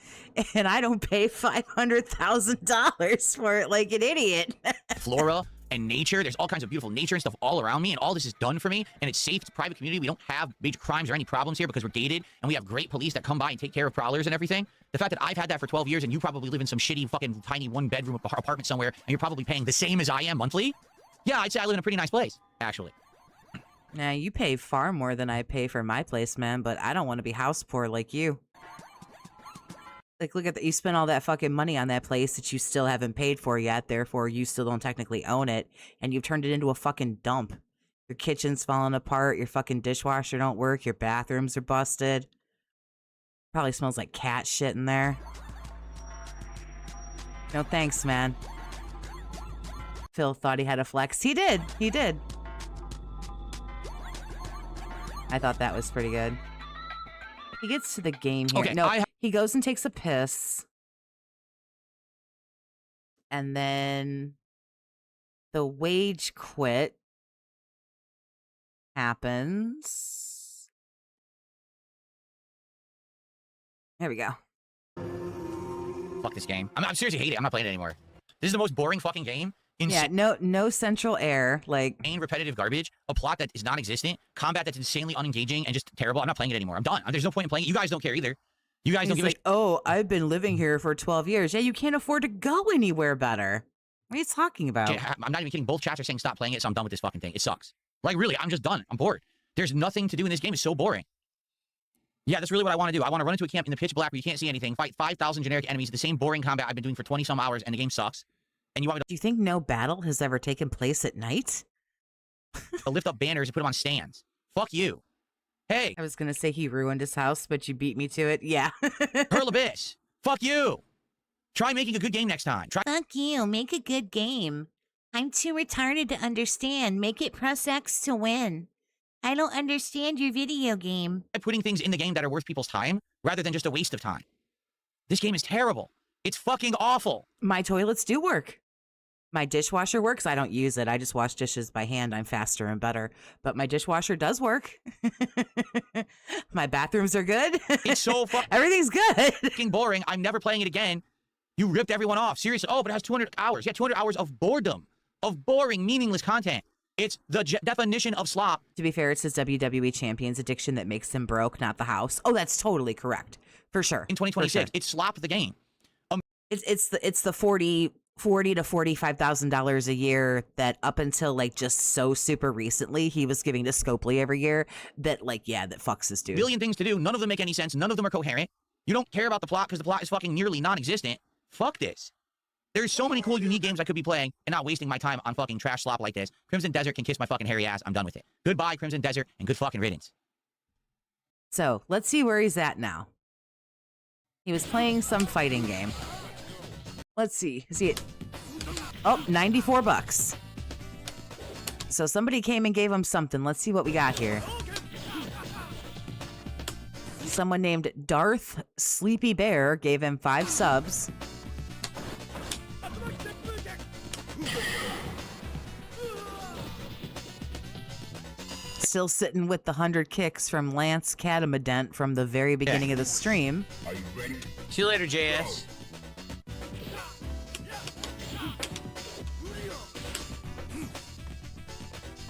And I don't pay $500,000 for it like an idiot. Flora and nature. There's all kinds of beautiful nature and stuff all around me, and all this is done for me, and it's safe. It's a private community. We don't have major crimes or any problems here because we're gated, and we have great police that come by and take care of prowlers and everything. The fact that I've had that for 12 years, and you probably live in some shitty fucking tiny one-bedroom apartment somewhere, and you're probably paying the same as I am monthly, yeah, I'd say I live in a pretty nice place, actually. Nah, you pay far more than I pay for my place, man, but I don't want to be house poor like you. Like, look at that. You spent all that fucking money on that place that you still haven't paid for yet, therefore you still don't technically own it, and you've turned it into a fucking dump. Your kitchen's falling apart, your fucking dishwasher don't work, your bathrooms are busted. Probably smells like cat shit in there. No thanks, man. Phil thought he had a flex. He did. He did. I thought that was pretty good. He gets to the game here. Okay, no, he goes and takes a piss. And then the wage quit happens. There we go. Fuck this game. I'm seriously hate it. I'm not playing it anymore. This is the most boring fucking game. Yeah, no central air, like repetitive garbage, a plot that is non-existent, combat that's insanely unengaging and just terrible. I'm not playing it anymore. I'm done. There's no point in playing it. You guys don't care either. You guys don't give a shit. Oh, I've been living here for 12 years. Yeah, you can't afford to go anywhere better. What are you talking about? I'm not even kidding. Both chats are saying stop playing it, so I'm done with this fucking thing. It sucks. Like, really, I'm just done. I'm bored. There's nothing to do in this game. It's so boring. Yeah, that's really what I want to do. I want to run into a camp in the pitch black where you can't see anything, fight 5,000 generic enemies, the same boring combat I've been doing for 20-some hours, and the game sucks. And you want me Do you think no battle has ever taken place at night? to lift up banners and put them on stands? Fuck you. Hey. I was going to say he ruined his house, but you beat me to it. Yeah. Hurl Abyss. Fuck you. Try making a good game next time. Fuck you. Make a good game. I'm too retarded to understand. Make it press X to win. I don't understand your video game. Putting things in the game that are worth people's time rather than just a waste of time. This game is terrible. It's fucking awful. My toilets do work. My dishwasher works. I don't use it. I just wash dishes by hand. I'm faster and better. But my dishwasher does work. My bathrooms are good. It's so everything's good. Fucking boring. I'm never playing it again. You ripped everyone off. Seriously. Oh, but it has 200 hours. Yeah, 200 hours of boredom. Of boring, meaningless content. It's the definition of slop. To be fair, it's his WWE Champion's addiction that makes him broke, not the house. Oh, that's totally correct. For sure. In 2026, sure. It's slop the game. It's the $40,000 to $45,000 a year that up until like just so super recently he was giving to Scopely every year that like that fucks this dude. Billion things to do. None of them make any sense. None of them are coherent. You don't care about the plot because the plot is fucking nearly non-existent. Fuck this. There's so many cool, unique games I could be playing and not wasting my time on fucking trash slop like this. Crimson Desert can kiss my fucking hairy ass. I'm done with it. Goodbye, Crimson Desert, and good fucking riddance. So let's see where he's at now. He was playing some fighting game. Let's see. Is he at... Oh, $94. So somebody came and gave him something. Let's see what we got here. Someone named Darth Sleepy Bear gave him 5 subs. Still sitting with the 100 kicks from Lance Catamadent from the very beginning of the stream. Are you ready? See you later, JS.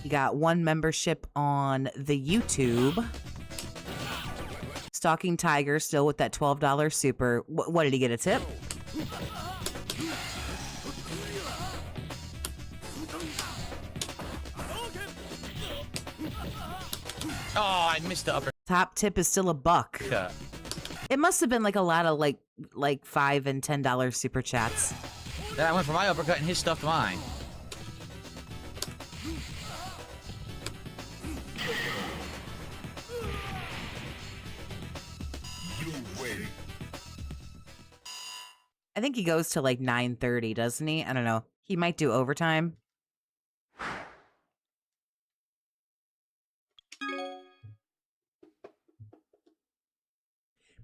He You got 1 membership on the YouTube. Stalking Tiger still with that $12 super. What did he get, a tip? Oh, I missed the upper. Top tip is still $1. Yeah. It must have been like a lot of like $5 and $10 super chats. Then I went for my uppercut and his stuffed mine. I think he goes to like 9:30, doesn't he? I don't know. He might do overtime.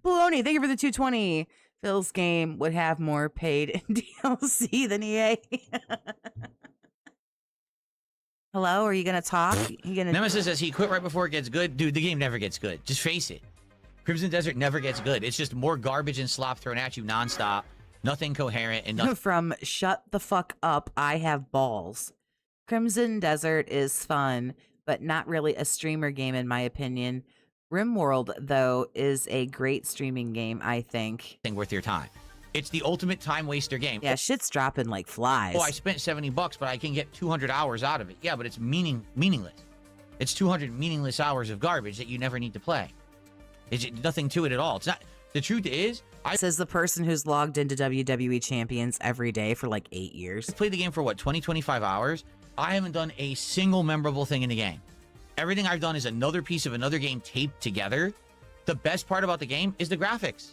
Baloney, thank you for the 220. Phil's game would have more paid in DLC than EA. Hello, are you gonna talk? You gonna Nemesis says he quit right before it gets good. Dude, the game never gets good. Just face it. Crimson Desert never gets good. It's just more garbage and slop thrown at you nonstop. Nothing coherent and nothing. From shut the fuck up, I have balls. Crimson Desert is fun, but not really a streamer game in my opinion. RimWorld, though, is a great streaming game, I think. Worth your time. It's the ultimate time waster game. Yeah, shit's dropping like flies. Oh, I spent $70, but I can get 200 hours out of it. Yeah, but it's meaningless. It's 200 meaningless hours of garbage that you never need to play. It's nothing to it at all. It's not. The truth is, says the person who's logged into WWE Champions every day for like 8 years. I played the game for what, 20, 25 hours? I haven't done a single memorable thing in the game. Everything I've done is another piece of another game taped together. The best part about the game is the graphics.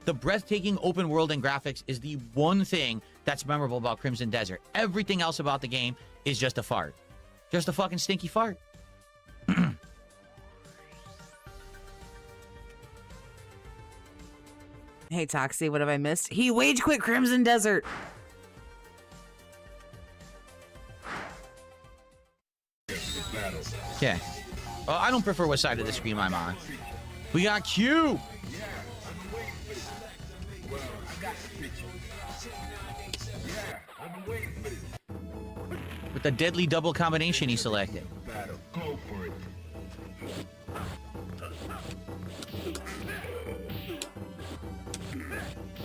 The breathtaking open world and graphics is the one thing that's memorable about Crimson Desert. Everything else about the game is just a fart. Just a fucking stinky fart. Hey, Toxie, what have I missed? He wage quit Crimson Desert. Okay. Well, I don't prefer what side of the screen I'm on. We got Q. With the deadly double combination he selected.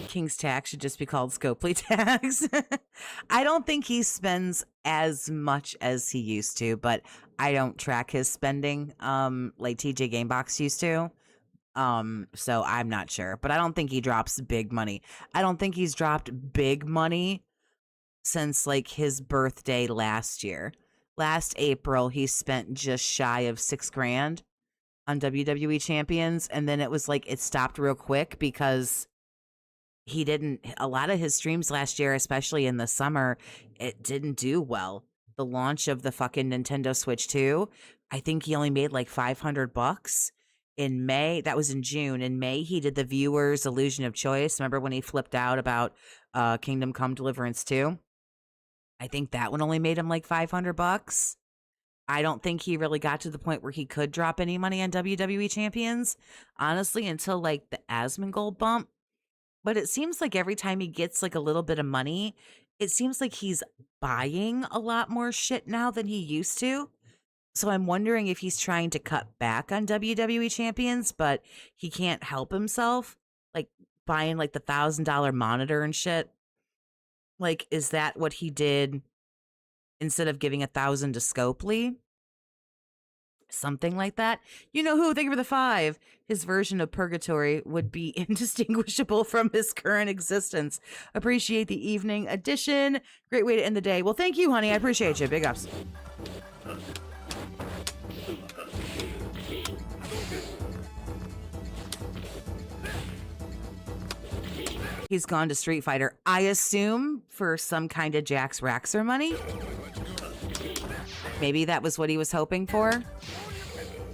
King's tax should just be called Scopely tax. I don't think he spends as much as he used to, but I don't track his spending like TJ Gamebox used to. So I'm not sure, but I don't think he drops big money. I don't think he's dropped big money since like his birthday last year. Last April, he spent just shy of $6,000 on WWE Champions, and then it was like it stopped real quick because he didn't. A lot of his streams last year, especially in the summer, it didn't do well. The launch of the fucking Nintendo Switch 2, I think he only made like $500 in May. That was in June. In May, he did the viewers illusion of choice. Remember when he flipped out about Kingdom Come Deliverance 2? I think that one only made him like $500. I don't think he really got to the point where he could drop any money on WWE Champions, honestly, until like the Asmongold bump. But it seems like every time he gets like a little bit of money, it seems like he's buying a lot more shit now than he used to. So I'm wondering if he's trying to cut back on WWE Champions, but he can't help himself, like buying like the $1,000 monitor and shit. Like, is that what he did instead of giving 1,000 to Scopely? Something like that. You know who? Thank you for the 5. His version of purgatory would be indistinguishable from his current existence. Appreciate the evening edition. Great way to end the day. Well, thank you, honey. I appreciate you. Big ups. He's gone to Street Fighter, I assume, for some kind of Jax Raxer money. Maybe that was what he was hoping for.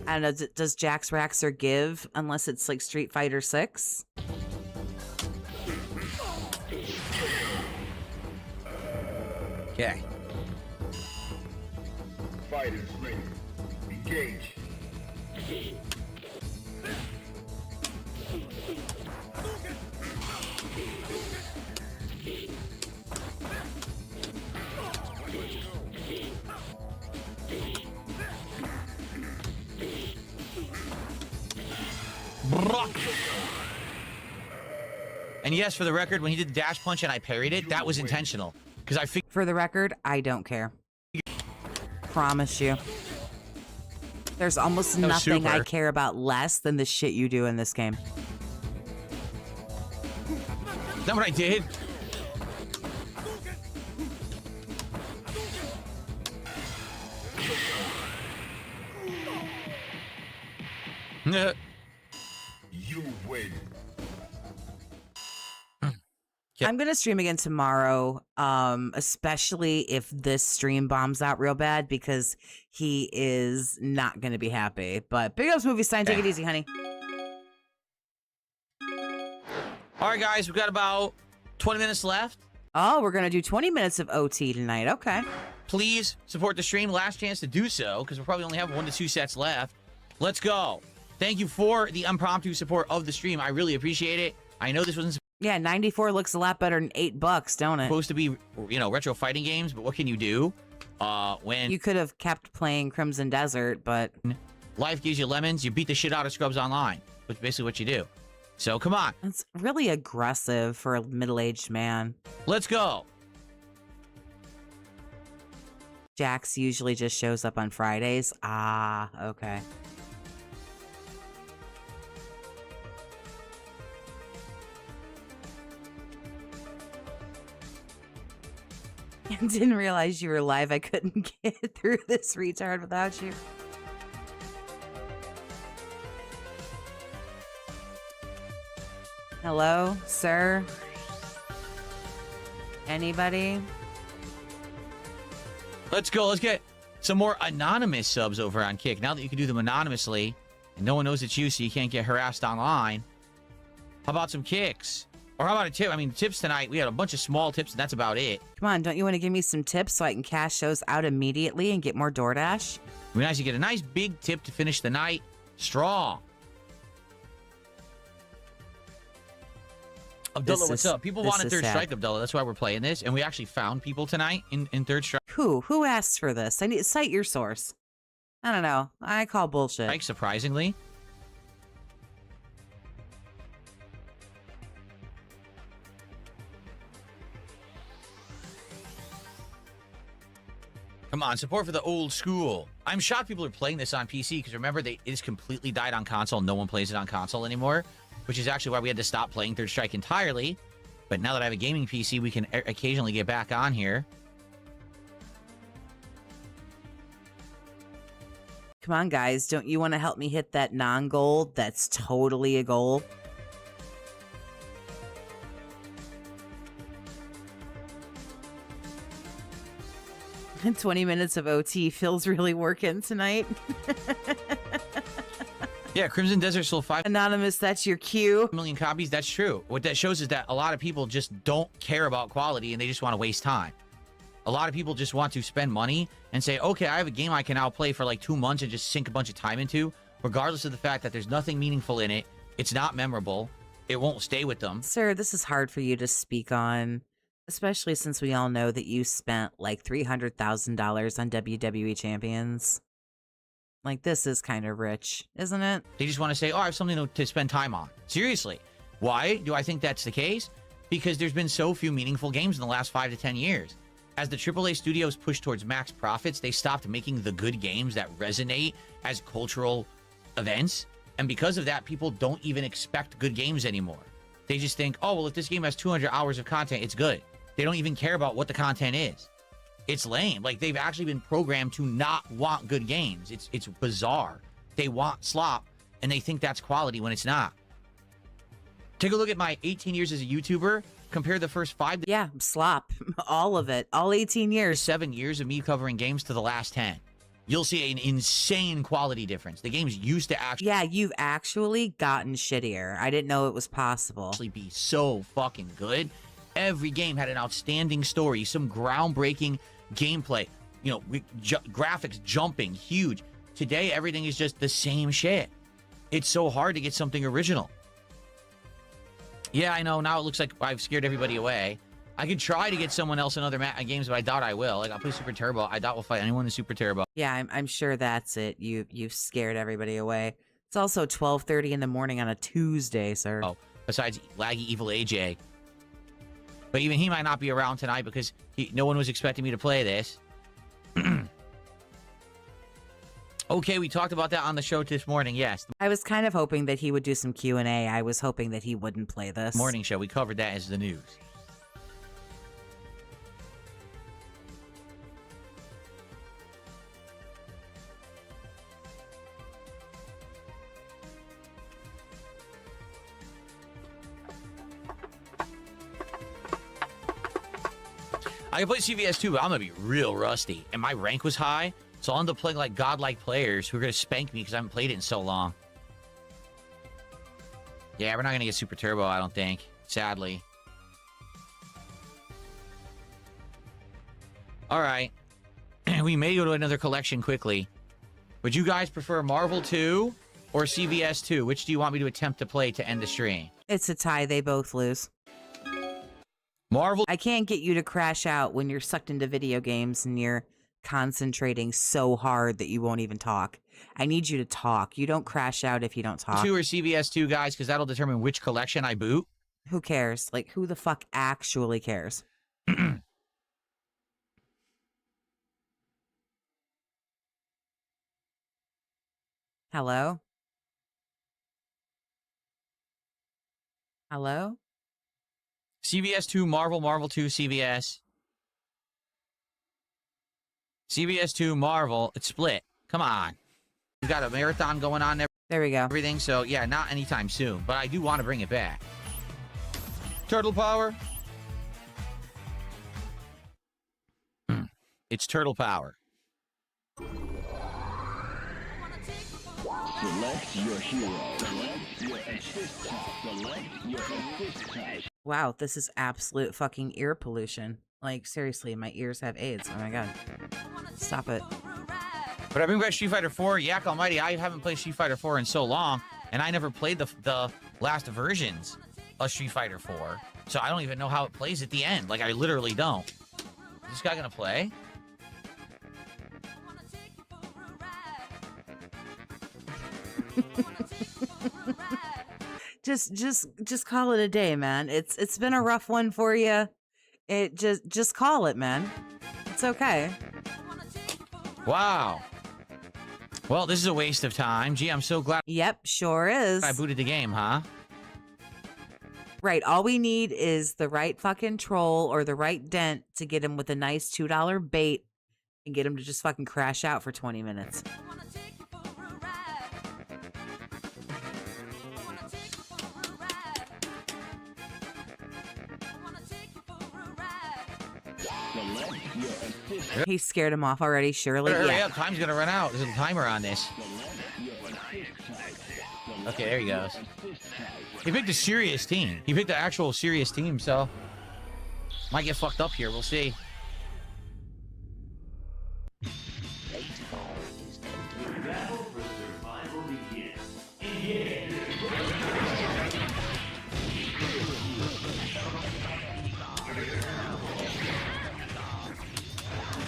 I don't know. Does Jax Raxer give unless it's like Street Fighter 6? Okay. Fighters ready. Engage. And yes, for the record, when he did the dash punch and I parried it, that was intentional. Because I figured... For the record, I don't care. Promise you. There's almost That was nothing I super. care about less than the shit you do in this game. Is that what I did? You win. Yeah. I'm gonna stream again tomorrow, especially if this stream bombs out real bad because he is not gonna be happy. But big ups movie sign, take it easy, honey. All right, guys, we've got about 20 minutes left. Oh, we're gonna do 20 minutes of OT tonight. Okay. Please support the stream. Last chance to do so, because we'll probably only have 1 to 2 sets left. Let's go. Thank you for the impromptu support of the stream. I really appreciate it. I know this wasn't Yeah, 94 looks a lot better than $8, don't it? supposed to be, retro fighting games, but what can you do? When You could have kept playing Crimson Desert, but life gives you lemons, you beat the shit out of Scrubs Online, which is basically what you do. So come on, it's really aggressive for a middle-aged man. let's go. Jax usually just shows up on Fridays. Ah, okay. I didn't realize you were live. I couldn't get through this retard without you. Hello, sir? Anybody? Let's go. Let's get some more anonymous subs over on Kick. Now that you can do them anonymously and no one knows it's you, so you can't get harassed online. How about some kicks? Or how about a tip? I mean, tips tonight, we had a bunch of small tips, and that's about it. Come on, don't you want to give me some tips so I can cash those out immediately and get more DoorDash? It'd be nice to get a nice big tip to finish the night strong. Abdullah, what's up? People wanted Third Strike, Abdullah. That's why we're playing this. And we actually found people tonight in Third Strike. Who asked for this? I need to cite your source. I don't know. I call bullshit. Surprisingly. Come on, support for the old school. I'm shocked people are playing this on PC because remember, it is completely died on console. No one plays it on console anymore, which is actually why we had to stop playing Third Strike entirely. But now that I have a gaming PC, we can occasionally get back on here. Come on, guys. Don't you want to help me hit that non-goal? That's totally a goal. And 20 minutes of OT feels really working tonight. Yeah, Crimson Desert sold 5 Anonymous, that's your cue. million copies. That's true. What that shows is that a lot of people just don't care about quality and they just want to waste time. A lot of people just want to spend money and say, okay, I have a game I can now play for like 2 months and just sink a bunch of time into, regardless of the fact that there's nothing meaningful in it. It's not memorable. It won't stay with them. Sir, this is hard for you to speak on, especially since we all know that you spent like $300,000 on WWE champions. Like, this is kind of rich, isn't it? They just want to say, oh, I have something to spend time on. Seriously. Why do I think that's the case? Because there's been so few meaningful games in the last 5 to 10 years. As the AAA studios push towards max profits, they stopped making the good games that resonate as cultural events. And because of that, people don't even expect good games anymore. They just think, oh, well, if this game has 200 hours of content, it's good. They don't even care about what the content is. It's lame. Like, they've actually been programmed to not want good games. It's bizarre. They want slop, and they think that's quality when it's not. Take a look at my 18 years as a YouTuber. Compare the first 5 to Yeah, slop. All of it. All 18 years. 7 years of me covering games to the last 10. You'll see an insane quality difference. The games used to Yeah, you've actually gotten shittier. I didn't know it was possible. actually be so fucking good. Every game had an outstanding story, some groundbreaking gameplay, graphics jumping, huge. Today, everything is just the same shit. It's so hard to get something original. Yeah, I know. Now it looks like I've scared everybody away. I could try to get someone else in other games, but I doubt I will. Like, I'll play Super Turbo. I doubt we'll fight anyone in Super Turbo. Yeah, I'm sure that's it. You've scared everybody away. It's also 12:30 in the morning on a Tuesday, sir. Oh, besides laggy evil AJ. But even he might not be around tonight because no one was expecting me to play this. Okay, we talked about that on the show this morning. Yes, I was kind of hoping that he would do some Q&A. I was hoping that he wouldn't play this. morning show. We covered that as the news. I can play CVS too, but I'm gonna be real rusty. And my rank was high, so I'll end up playing like godlike players who are gonna spank me because I haven't played it in so long. Yeah, we're not gonna get Super Turbo, I don't think. Sadly. Alright. We may go to another collection quickly. Would you guys prefer Marvel 2 or CVS 2? Which do you want me to attempt to play to end the stream? It's a tie. They both lose. Marvel. I can't get you to crash out when you're sucked into video games and you're concentrating so hard that you won't even talk. I need you to talk. You don't crash out if you don't talk. 2 or CVS 2, guys, because that'll determine which collection I boot. Who cares? Like, who the fuck actually cares? Hello? Hello? CVS 2, Marvel 2, CVS. CVS 2, Marvel. It's split. Come on. We got a marathon going on There we go. everything, so yeah, not anytime soon. But I do want to bring it back. Turtle power. It's turtle power. Select your hero. Select your assist type. Select your assist type. Wow, this is absolute fucking ear pollution. Like, seriously, my ears have AIDS. Oh my god. Stop it. But I bring back Street Fighter 4. Yak Almighty, I haven't played Street Fighter 4 in so long, and I never played the last versions of Street Fighter 4. So I don't even know how it plays at the end. Like, I literally don't. Is this guy gonna play? Just call it a day, man. It's been a rough one for you. It just call it, man. It's okay. Wow. Well, this is a waste of time. Gee, I'm so glad Yep, sure is. I booted the game, huh? Right, all we need is the right fucking troll or the right dent to get him with a nice $2 bait and get him to just fucking crash out for 20 minutes. Select your assist. He scared him off already, surely. Hurry Yeah. up, time's gonna run out. There's a timer on this. Select your assist type. Select Okay, there he goes. your assist type. He picked a serious team. He picked the actual serious team, so might get fucked up here. We'll see.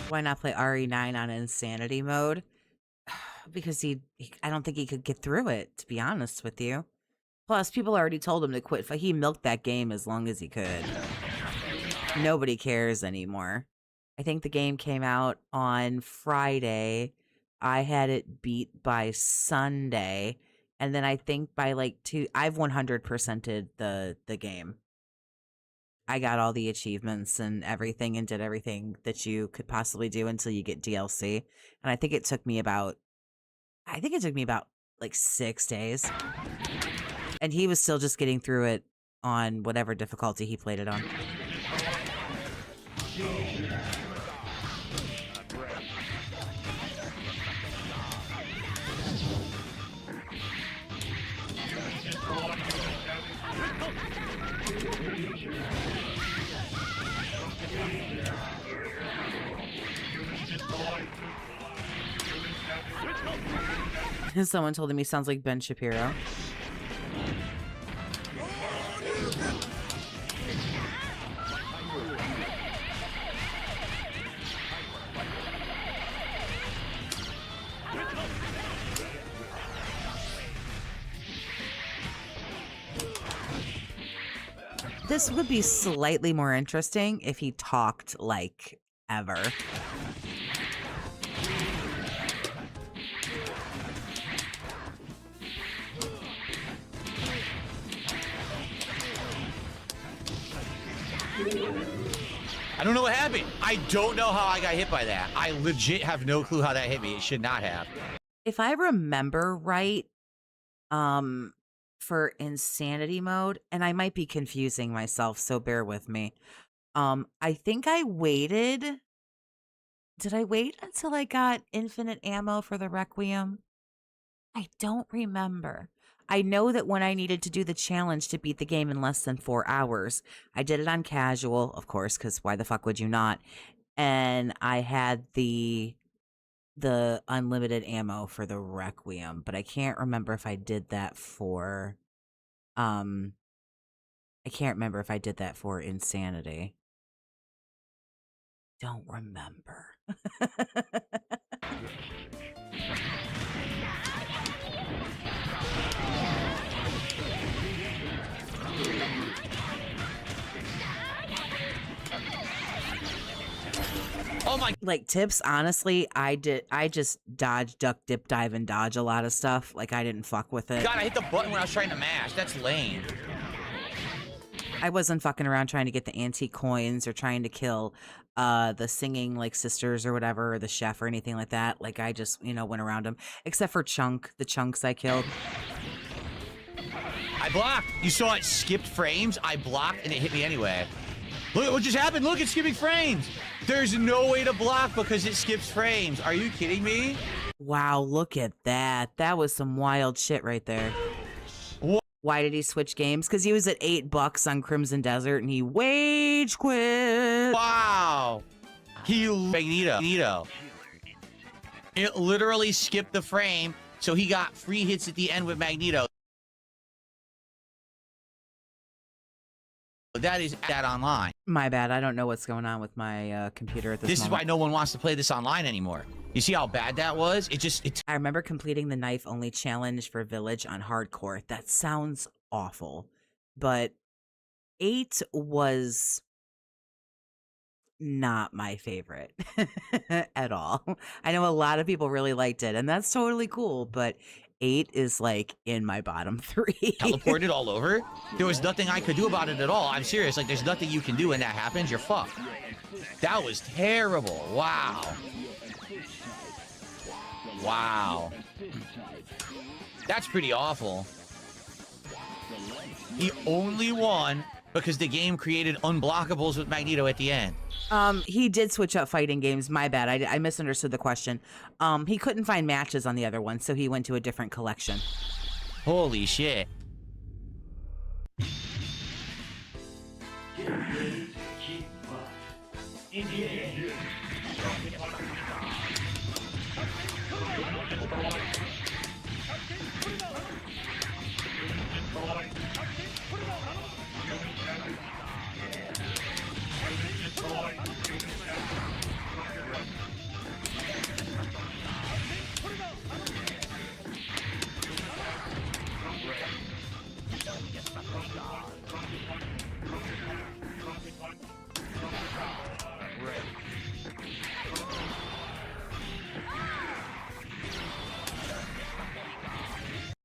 Why not play RE9 on insanity mode? Because I don't think he could get through it, to be honest with you. Plus, people already told him to quit. He milked that game as long as he could. Nobody cares anymore. I think the game came out on Friday. I had it beat by Sunday. And then I think by like I've 100%ed the game. I got all the achievements and everything and did everything that you could possibly do until you get DLC. And I think it took me about like 6 days. And he was still just getting through it on whatever difficulty he played it on. Someone told him he sounds like Ben Shapiro. This would be slightly more interesting if he talked like ever. I don't know what happened. I don't know how I got hit by that. I legit have no clue how that hit me. It should not have. If I remember right, for insanity mode, and I might be confusing myself, so bear with me. I think I waited. Did I wait until I got infinite ammo for the Requiem? I don't remember. I know that when I needed to do the challenge to beat the game in less than 4 hours, I did it on casual, of course, because why the fuck would you not? And I had the unlimited ammo for the Requiem, but I can't remember if I did that for I can't remember if I did that for Insanity. Don't remember. Oh my. Like tips, honestly, I just dodge, duck, dip, dive, and dodge a lot of stuff. Like I didn't fuck with it. God, I hit the button when I was trying to mash. That's lame. I wasn't fucking around trying to get the antique coins or trying to kill the singing like sisters or whatever, or the chef or anything like that. Like I just, went around them. Except for the chunks I killed. I blocked. You saw it skipped frames. I blocked and it hit me anyway. Look what just happened. Look, it's skipping frames. There's no way to block because it skips frames. Are you kidding me? Wow, look at that. That was some wild shit right there. What? Why did he switch games? Because he was at $8 on Crimson Desert and he wage quit. Wow. Magneto. It literally skipped the frame, so he got free hits at the end with Magneto. That is that online. My bad. I don't know what's going on with my computer at this This is moment. why no one wants to play this online anymore. You see how bad that was? I remember completing the knife only challenge for Village on hardcore. That sounds awful. But 8 was not my favorite at all. I know a lot of people really liked it, and that's totally cool, but 8 is like in my bottom 3. teleported all over. There was nothing I could do about it at all. I'm serious. Like, there's nothing you can do when that happens. You're fucked. That was terrible. Wow. Wow. That's pretty awful. He only won because the game created unblockables with Magneto at the end. He did switch up fighting games. My bad. I misunderstood the question. He couldn't find matches on the other one, so he went to a different collection. Holy shit.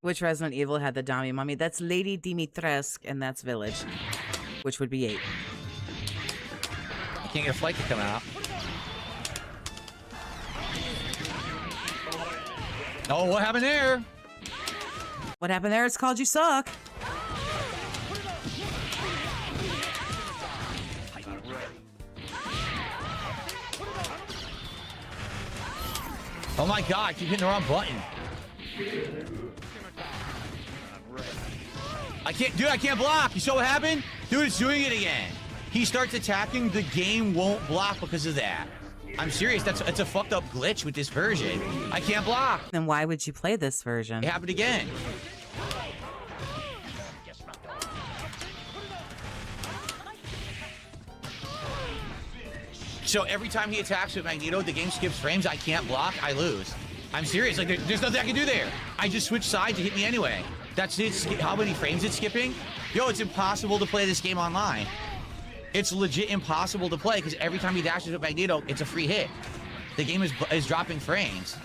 Which Resident Evil had the Dami Mummy? That's Lady Dimitrescu, and that's Village, which would be 8. I can't get a flight to come out. Oh, what happened there? What happened there? It's called You Suck. Oh my god, I keep hitting the wrong button. I can't block. You saw what happened? Dude, it's doing it again. He starts attacking, the game won't block because of that. I'm serious, it's a fucked up glitch with this version. I can't block. Then why would you play this version? It happened again. So every time he attacks with Magneto, the game skips frames. I can't block. I lose. I'm serious. Like there's nothing I can do there. I just switch sides. It hit me anyway. That's it. How many frames it's skipping? Yo, it's impossible to play this game online. It's legit impossible to play because every time he dashes with Magneto, it's a free hit. The game is dropping frames.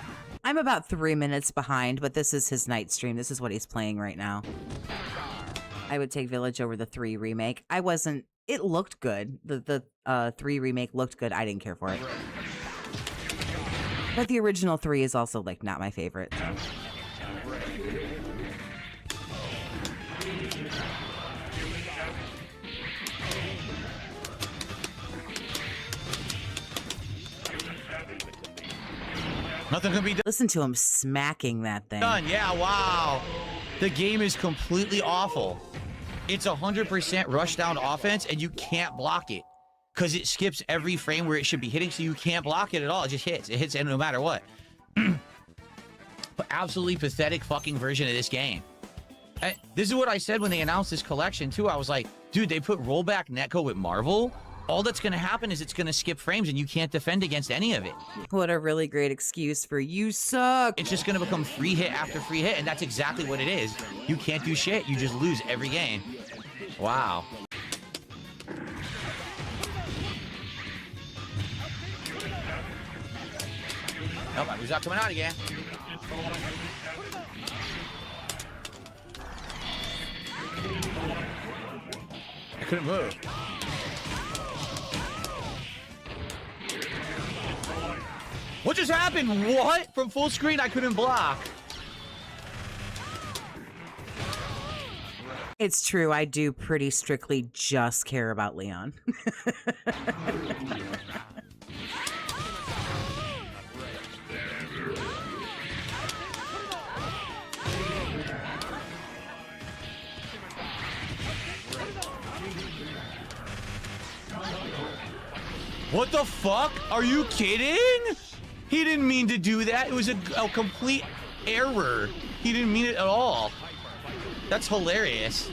I'm about 3 minutes behind, but this is his night stream. This is what he's playing right now. I would take Village over the 3 remake. I wasn't... It looked good. The 3 remake looked good. I didn't care for it. But the original 3 is also, like, not my favorite. So. Nothing can be done. Listen to him smacking that thing. Yeah, wow. The game is completely awful. It's 100% rushdown offense, and you can't block it because it skips every frame where it should be hitting, so you can't block it at all. It just hits. It hits no matter what. But absolutely pathetic fucking version of this game. And this is what I said when they announced this collection, too. I was like, dude, they put rollback netcode with Marvel? All that's going to happen is it's going to skip frames, and you can't defend against any of it. What a really great excuse for you suck. It's just going to become free hit after free hit, and that's exactly what it is. You can't do shit. You just lose every game. Wow. Nope, who's not coming out again? I couldn't move. What just happened? What? From full screen, I couldn't block. It's true. I do pretty strictly just care about Leon. What the fuck? Are you kidding? He didn't mean to do that. It was a complete error. He didn't mean it at all. That's hilarious.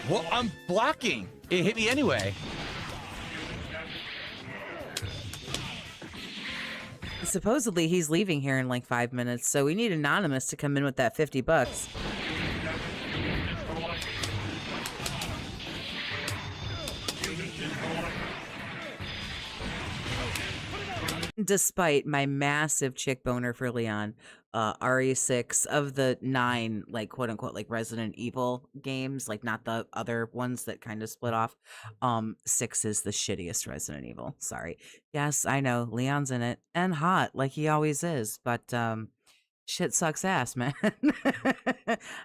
Well, I'm blocking. It hit me anyway. Supposedly he's leaving here in like 5 minutes, so we need Anonymous to come in with that $50. Despite my massive chick boner for Leon, RE6 of the 9, like quote unquote, like Resident Evil games, like not the other ones that kind of split off, 6 is the shittiest Resident Evil. Sorry. Yes, I know Leon's in it and hot like he always is, but shit sucks ass, man.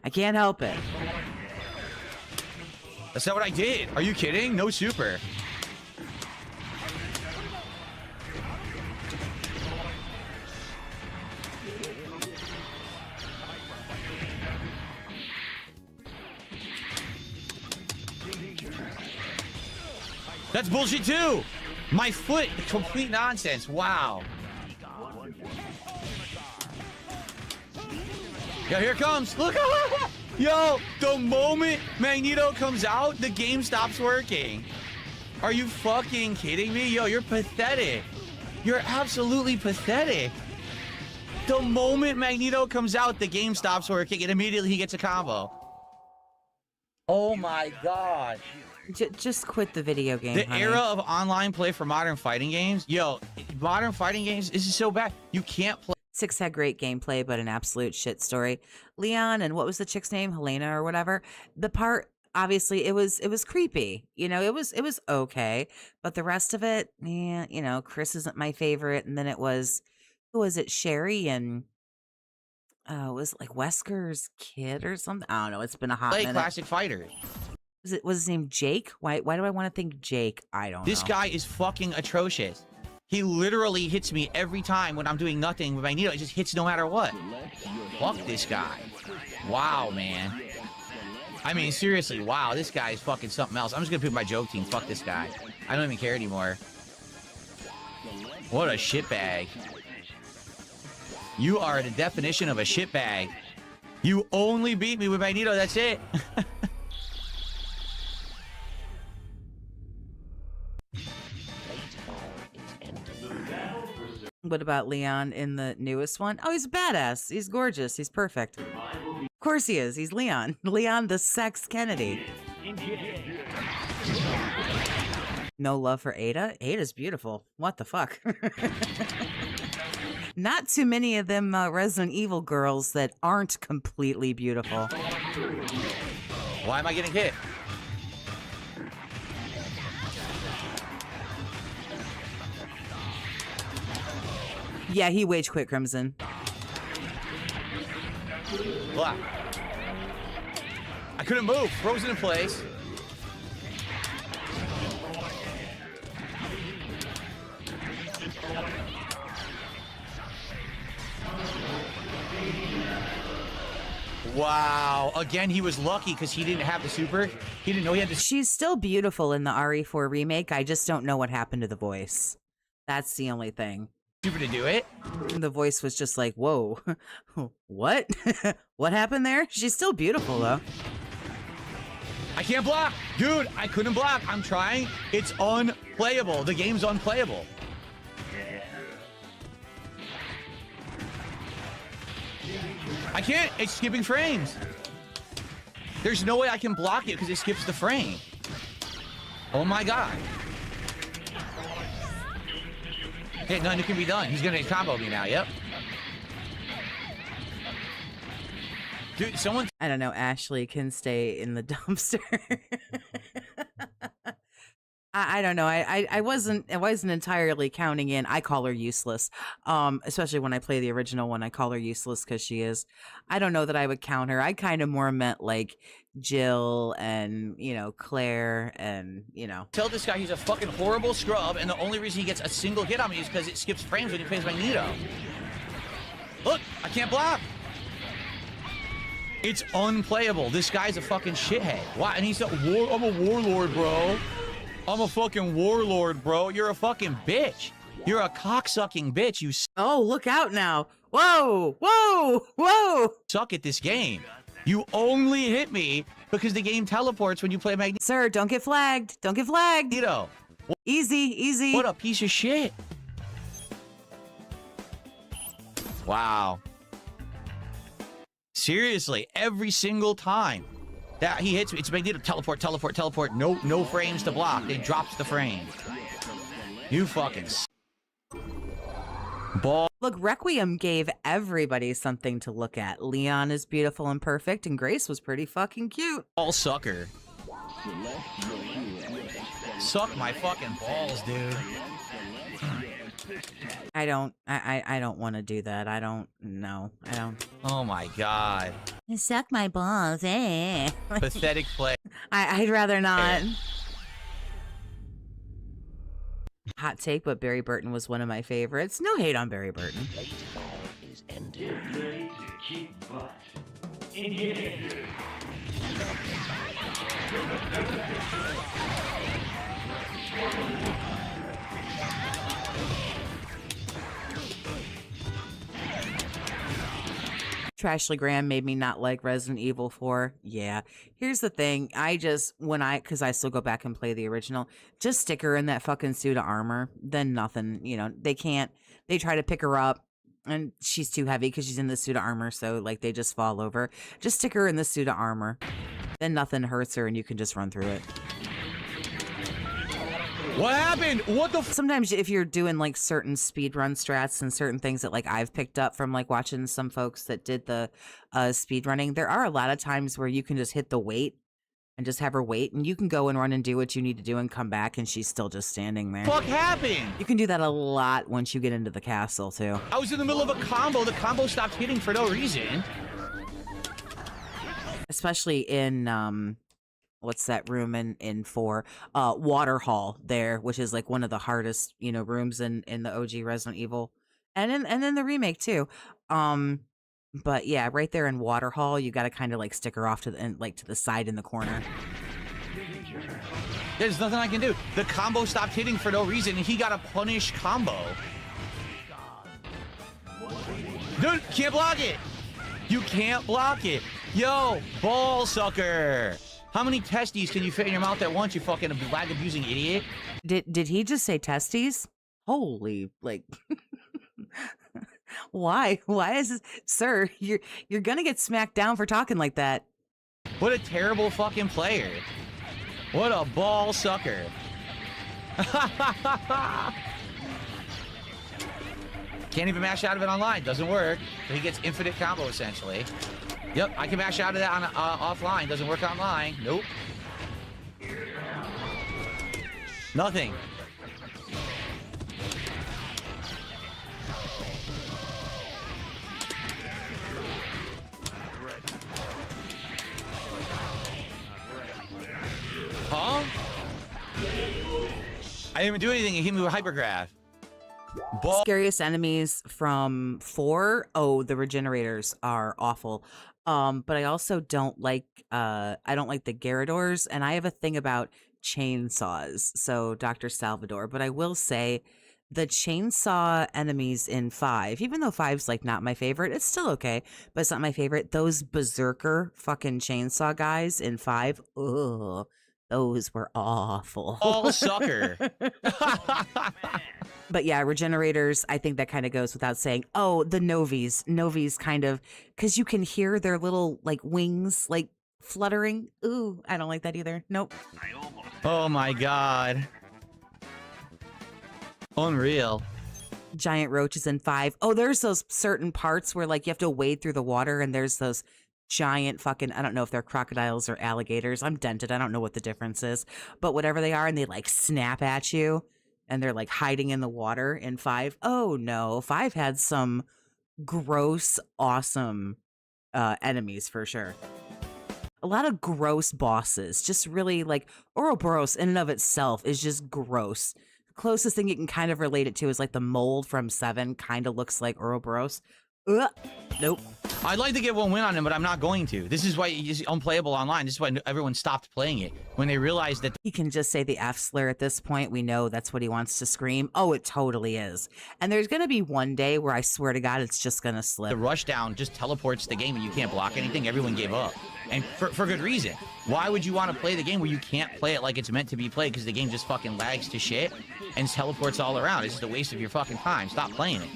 I can't help it. That's not what I did. Are you kidding? No super. That's bullshit too. My foot, complete nonsense. Wow. Yo, here it comes. Look. Yo, the moment Magneto comes out, the game stops working. Are you fucking kidding me? Yo, you're pathetic. You're absolutely pathetic. The moment Magneto comes out, the game stops working, and immediately he gets a combo. Oh my god. Just quit the video game, The honey. era of online play for modern fighting games. Yo, modern fighting games, this is so bad. You can't play. 6 had great gameplay, but an absolute shit story. Leon and what was the chick's name? Helena or whatever. The part, obviously, it was creepy. You know, it was okay. But the rest of it, yeah, you know, Chris isn't my favorite. And then it was, who was it? Sherry and it was like Wesker's kid or something. I don't know. It's been a hot Play minute. classic fighters. Was his name Jake? Why do I want to think Jake? I don't know. This guy is fucking atrocious. He literally hits me every time when I'm doing nothing with Magneto. It just hits no matter what. Fuck this guy. Wow, man. I mean, seriously, wow. This guy is fucking something else. I'm just gonna pick my joke team. Fuck this guy. I don't even care anymore. What a shitbag. You are the definition of a shitbag. You only beat me with Magneto. That's it. What about Leon in the newest one? Oh, he's a badass. He's gorgeous. He's perfect. Of course he is. He's Leon. Leon the Sex Kennedy. No love for Ada? Ada's beautiful. What the fuck? Not too many of them Resident Evil girls that aren't completely beautiful. Why am I getting hit? Yeah, he wage quit, Crimson. Blah. I couldn't move. Frozen in place. Wow. Again, he was lucky because he didn't have the super. He didn't know he had the She's still beautiful in the RE4 remake. I just don't know what happened to the voice. That's the only thing. super to do it. The voice was just like, whoa, what? What happened there? She's still beautiful, though. I can't block. Dude, I couldn't block. I'm trying. It's unplayable. The game's unplayable. I can't. It's skipping frames. There's no way I can block it because it skips the frame. Oh my god. Okay, nothing can be done. He's gonna combo me now. Yep. Dude, someone. I don't know. Ashley can stay in the dumpster. I don't know. I wasn't entirely counting in. I call her useless. Especially when I play the original one, I call her useless because she is. I don't know that I would count her. I kind of more meant like Jill and, you know, Claire and, you know. Tell this guy he's a fucking horrible scrub, and the only reason he gets a single hit on me is because it skips frames when he plays Magneto. Look, I can't block. It's unplayable. This guy's a fucking shithead. Why? And he's I'm a warlord, bro. I'm a fucking warlord, bro. You're a fucking bitch. You're a cocksucking bitch. You Oh, look out now. Whoa, whoa, whoa. suck at this game. You only hit me because the game teleports when you play Magneto. Sir, don't get flagged. Don't get flagged. Easy, easy. What a piece of shit. Wow. Seriously, every single time that he hits me, it's Magneto. Teleport, teleport, teleport. No frames to block. It drops the frame. You fucking ball. Look, Requiem gave everybody something to look at. Leon is beautiful and perfect, and Grace was pretty fucking cute. Ball sucker. Suck my fucking balls, dude. I don't want to do that. I don't. Oh my god. Suck my balls, eh? Pathetic play. I'd rather not. Hot take, but Barry Burton was one of my favorites. No hate on Barry Burton. Is ended. Ready to kick butt. Engage. Trashley Graham made me not like Resident Evil 4. Yeah. Here's the thing. Because I still go back and play the original, just stick her in that fucking suit of armor. Then nothing, they try to pick her up and she's too heavy because she's in the suit of armor. So like they just fall over. Just stick her in the suit of armor. Then nothing hurts her and you can just run through it. What happened? What the Sometimes if you're doing like certain speedrun strats and certain things that like I've picked up from like watching some folks that did the speedrunning, there are a lot of times where you can just hit the wait and just have her wait and you can go and run and do what you need to do and come back and she's still just standing there. fuck happened? You can do that a lot once you get into the castle too. I was in the middle of a combo. The combo stopped hitting for no reason. Especially in what's that room in 4? Water Hall there, which is like one of the hardest, rooms in the OG Resident Evil. And then the remake too. But yeah, right there in Water Hall, you got to kind of like stick her off to the side in the corner. There's nothing I can do. The combo stopped hitting for no reason, and he got a punish combo. Dude, can't block it. You can't block it. Yo, ball sucker. How many testes can you fit in your mouth at once, you fucking lag abusing idiot? Did he just say testes? Holy, like Why? Why is this, sir? You're gonna get smacked down for talking like that. What a terrible fucking player. What a ball sucker. Can't even mash out of it online. Doesn't work. He gets infinite combo essentially. Yep, I can mash out of that on offline. Doesn't work online. Nope. Nothing. Huh? I didn't even do anything. He hit me with hypergraph. Ball. Scariest enemies from 4. Oh, the regenerators are awful. But I also don't like I don't like the Garradors, and I have a thing about chainsaws. So Dr. Salvador, but I will say the chainsaw enemies in 5, even though 5's like not my favorite, it's still okay, but it's not my favorite. Those berserker fucking chainsaw guys in 5, ugh, those were awful. Ball sucker. But yeah, regenerators, I think that kind of goes without saying. Oh, the Novies. Novies kind of, because you can hear their little like wings like fluttering. Ooh, I don't like that either. Nope. Oh my god. Unreal. Giant roaches in 5. Oh, there's those certain parts where like you have to wade through the water and there's those giant fucking, I don't know if they're crocodiles or alligators. I'm dented. I don't know what the difference is, but whatever they are, and they like snap at you and they're like hiding in the water in 5. Oh no, 5 had some gross, awesome enemies for sure. A lot of gross bosses, just really like Ouroboros in and of itself is just gross. The closest thing you can kind of relate it to is like the mold from 7 kind of looks like Ouroboros. Ugh. Nope. I'd like to get one win on him, but I'm not going to. This is why it's unplayable online. This is why everyone stopped playing it when they realized that He can just say the F slur at this point. We know that's what he wants to scream. Oh, it totally is. And there's going to be one day where I swear to God, it's just going to slip. the rush down just teleports the game and you can't block anything. Everyone gave up. And for good reason. Why would you want to play the game where you can't play it like it's meant to be played because the game just fucking lags to shit and teleports all around? It's just a waste of your fucking time. Stop playing it.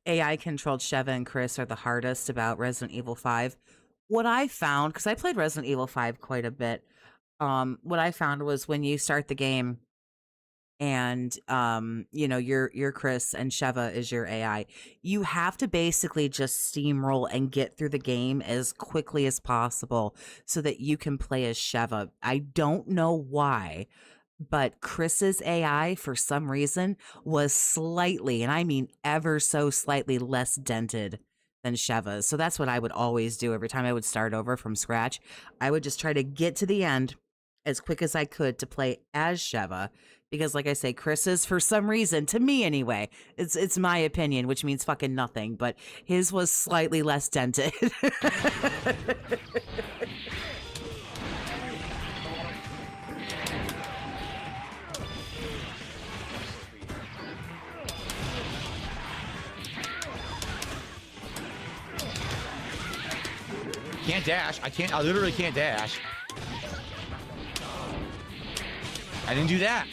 AI controlled Sheva and Chris are the hardest about Resident Evil 5. What I found, because I played Resident Evil 5 quite a bit, what I found was when you start the game and you know, you're Chris and Sheva is your AI, you have to basically just steamroll and get through the game as quickly as possible so that you can play as Sheva. I don't know why, but Chris's AI, for some reason, was slightly, and I mean ever so slightly, less dented than Sheva's. So that's what I would always do every time I would start over from scratch. I would just try to get to the end as quick as I could to play as Sheva. Because like I say, Chris's, for some reason, to me anyway, it's my opinion, which means fucking nothing, but his was slightly less dented. Can't dash. I literally can't dash. I didn't do that.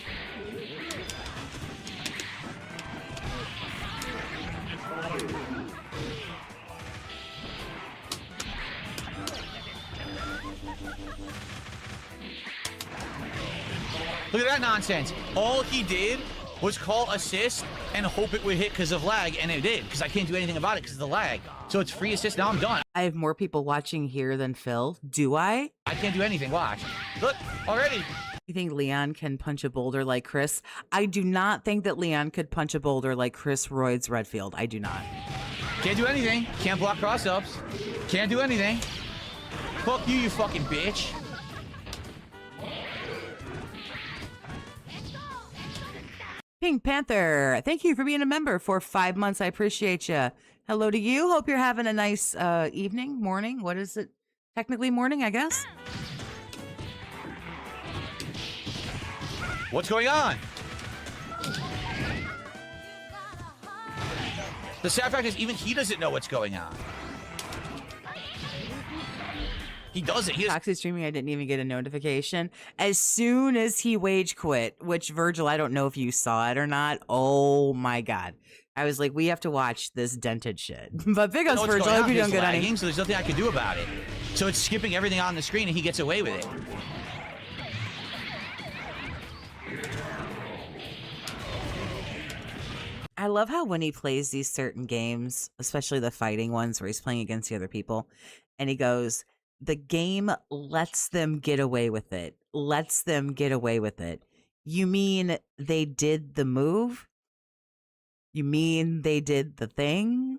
Look at that nonsense. All he did was call assist and hope it would hit because of lag, and it did, because I can't do anything about it because of the lag. So it's free assist, now I'm done. I have more people watching here than Phil. Do I? I can't do anything, watch. Look, already. You think Leon can punch a boulder like Chris? I do not think that Leon could punch a boulder like Chris Royds Redfield. I do not. Can't do anything. Can't block cross-ups. Can't do anything. Fuck you, you fucking bitch. Pink Panther, thank you for being a member for 5 months. I appreciate you. Hello to you. Hope you're having a nice evening, morning. What is it? Technically morning, I guess. What's going on? The sad fact is, even he doesn't know what's going on. He doesn't. He doesn't. Toxic streaming, I didn't even get a notification. As soon as he wage quit, which Virgil, I don't know if you saw it or not. Oh my God. I was like, we have to watch this dented shit. But big ups, Virgil. I hope you're doing good, honey. So there's nothing I can do about it. So it's skipping everything on the screen and he gets away with it. I love how when he plays these certain games, especially the fighting ones where he's playing against the other people, and he goes, the game lets them get away with it. Lets them get away with it. You mean they did the move? You mean they did the thing?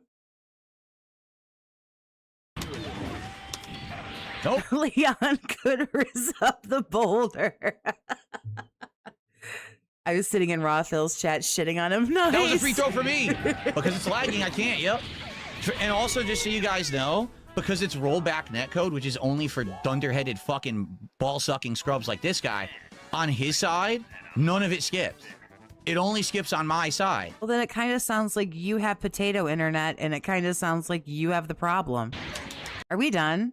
Nope. Leon could raise up the boulder. I was sitting in Raw Phil's chat shitting on him. Nice. That was a free throw for me. Because it's lagging, I can't, yep. And also, just so you guys know, because it's rollback netcode, which is only for dunderheaded fucking ball-sucking scrubs like this guy, on his side, none of it skips. It only skips on my side. Well, then it kind of sounds like you have potato internet, and it kind of sounds like you have the problem. Are we done?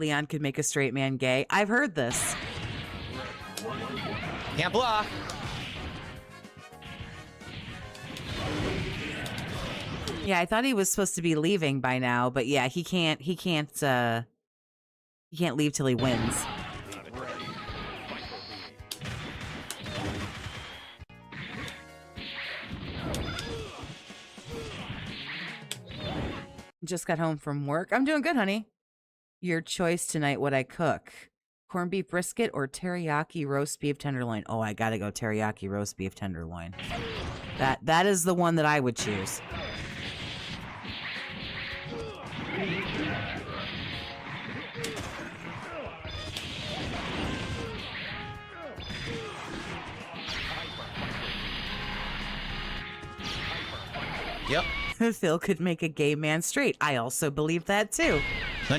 Leon could make a straight man gay. I've heard this. Can't block. Yeah, I thought he was supposed to be leaving by now, but yeah, he can't leave till he wins. Just got home from work. I'm doing good, honey. Your choice tonight, what I cook. Corned beef brisket or teriyaki roast beef tenderloin. Oh, I gotta go teriyaki roast beef tenderloin. That is the one that I would choose. Yep. Phil could make a gay man straight. I also believe that too.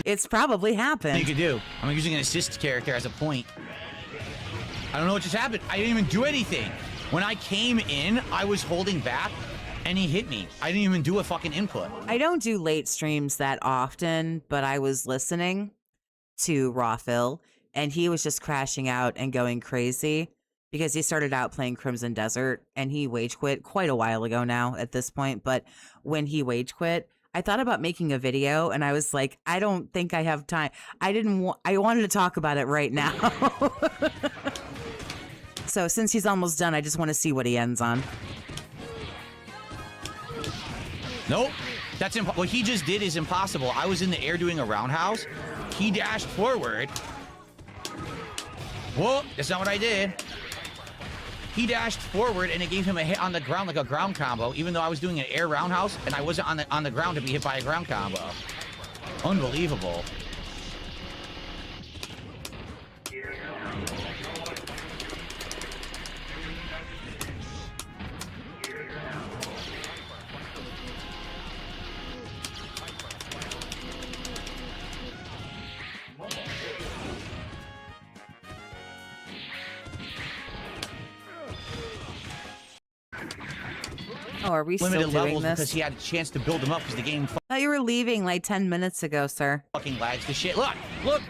It's probably happened. You could do. I'm using an assist character as a point. I don't know what just happened. I didn't even do anything. When I came in, I was holding back and he hit me. I didn't even do a fucking input. I don't do late streams that often, but I was listening to Raw Phil and he was just crashing out and going crazy because he started out playing Crimson Desert and he wage quit quite a while ago now at this point. But when he wage quit, I thought about making a video and I was like, I don't think I have time. I wanted to talk about it right now. So since he's almost done, I just want to see what he ends on. Nope. That's what he just did is impossible. I was in the air doing a roundhouse. He dashed forward. Whoa, that's not what I did. He dashed forward and it gave him a hit on the ground like a ground combo, even though I was doing an air roundhouse and I wasn't on the ground to be hit by a ground combo. Unbelievable. Oh, are we Limited still doing levels this? because he had a chance to build them up because the game I thought you were leaving like 10 minutes ago, sir. fucking lags to shit. Look.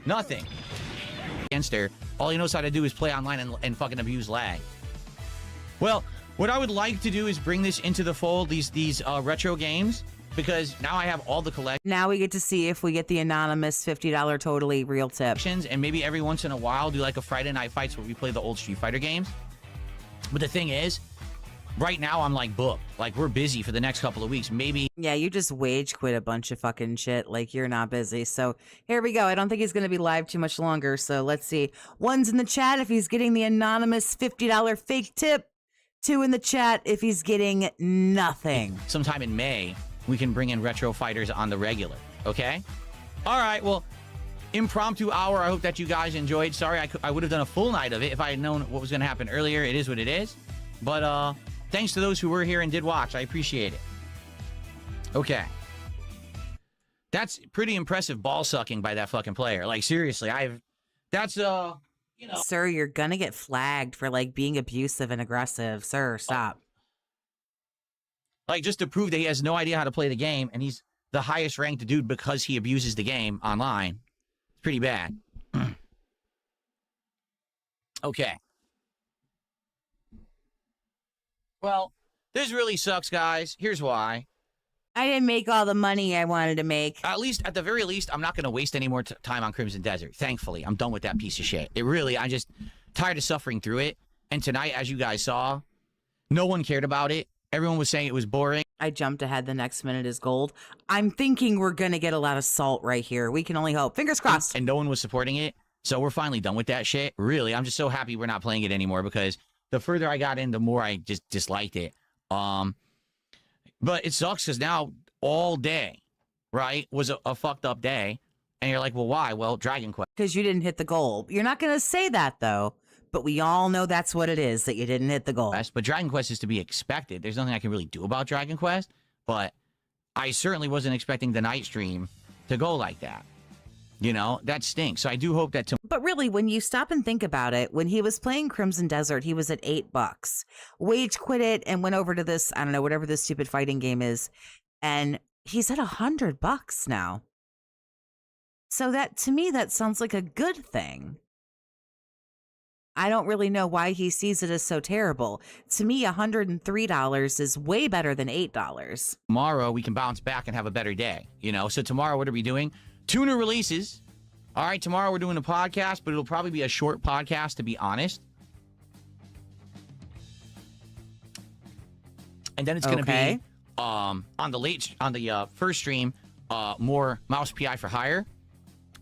Nothing. Against her. All he knows how to do is play online and fucking abuse lag. Well, what I would like to do is bring this into the fold, these retro games, because now I have all the collections Now we get to see if we get the anonymous $50 totally real tip. and maybe every once in a while do like a Friday Night Fights where we play the old Street Fighter games. But the thing is, right now I'm like booked. Like we're busy for the next couple of weeks. Maybe Yeah, you just wage quit a bunch of fucking shit. Like you're not busy. So here we go. I don't think he's going to be live too much longer. So let's see. One's in the chat if he's getting the anonymous $50 fake tip. 2 in the chat if he's getting nothing. Sometime in May, we can bring in retro fighters on the regular. Okay? All right. Well, impromptu hour. I hope that you guys enjoyed. Sorry, I would have done a full night of it if I had known what was going to happen earlier. It is what it is. But thanks to those who were here and did watch. I appreciate it. Okay. That's pretty impressive ball sucking by that fucking player. Like, seriously, that's, you know. Sir, you're gonna get flagged for, like, being abusive and aggressive. Sir, stop. Like, just to prove that he has no idea how to play the game, and he's the highest ranked dude because he abuses the game online. It's pretty bad. Okay. Well, this really sucks, guys. Here's why. I didn't make all the money I wanted to make. At the very least, I'm not going to waste any more time on Crimson Desert. Thankfully, I'm done with that piece of shit. I'm just tired of suffering through it. And tonight, as you guys saw, no one cared about it. Everyone was saying it was boring. I jumped ahead. The next minute is gold. I'm thinking we're going to get a lot of salt right here. We can only hope. Fingers crossed. And no one was supporting it. So we're finally done with that shit. Really, I'm just so happy we're not playing it anymore because the further I got in, the more I just disliked it. But it sucks because now all day, right, was a fucked up day. And you're like, well, why? Well, Dragon Quest. Because you didn't hit the goal. You're not going to say that, though. But we all know that's what it is, that you didn't hit the goal. But Dragon Quest is to be expected. There's nothing I can really do about Dragon Quest. But I certainly wasn't expecting the night stream to go like that. You know, that stinks. So I do hope that But really, when you stop and think about it, when he was playing Crimson Desert, he was at $8. Wage quit it and went over to this, I don't know, whatever this stupid fighting game is. And he's at $100 now. So that, to me, that sounds like a good thing. I don't really know why he sees it as so terrible. To me, $103 is way better than $8. tomorrow we can bounce back and have a better day. You know, so tomorrow, what are we doing? 2 new releases. All right, tomorrow we're doing a podcast, but it'll probably be a short podcast, to be honest. And then it's going to be on the first stream, more Mouse PI for hire,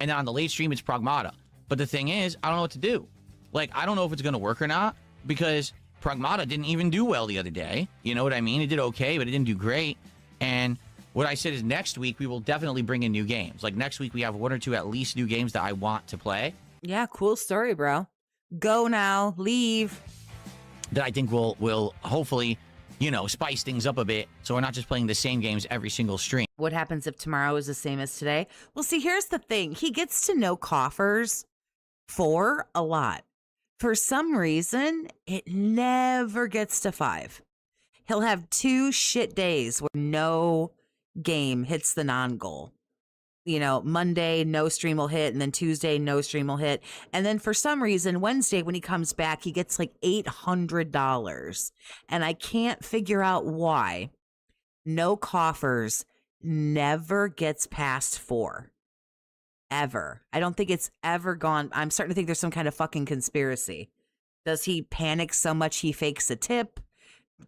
and then on the late stream it's Pragmata. But the thing is, I don't know what to do. Like, I don't know if it's going to work or not because Pragmata didn't even do well the other day. You know what I mean? It did okay, but it didn't do great. And what I said is next week we will definitely bring in new games. Like next week we have 1 or 2 at least new games that I want to play. Yeah, cool story, bro. Go now, leave. That I think will hopefully, you know, spice things up a bit so we're not just playing the same games every single stream. What happens if tomorrow is the same as today? Well, see, here's the thing. He gets to know coffers for a lot. For some reason, it never gets to 5. He'll have 2 shit days where no game hits the non-goal. You know, Monday, no stream will hit, and then Tuesday, no stream will hit. And then for some reason, Wednesday, when he comes back, he gets like $800. And I can't figure out why no coffers never gets past 4. Ever. I don't think it's ever gone. I'm starting to think there's some kind of fucking conspiracy. Does he panic so much he fakes a tip?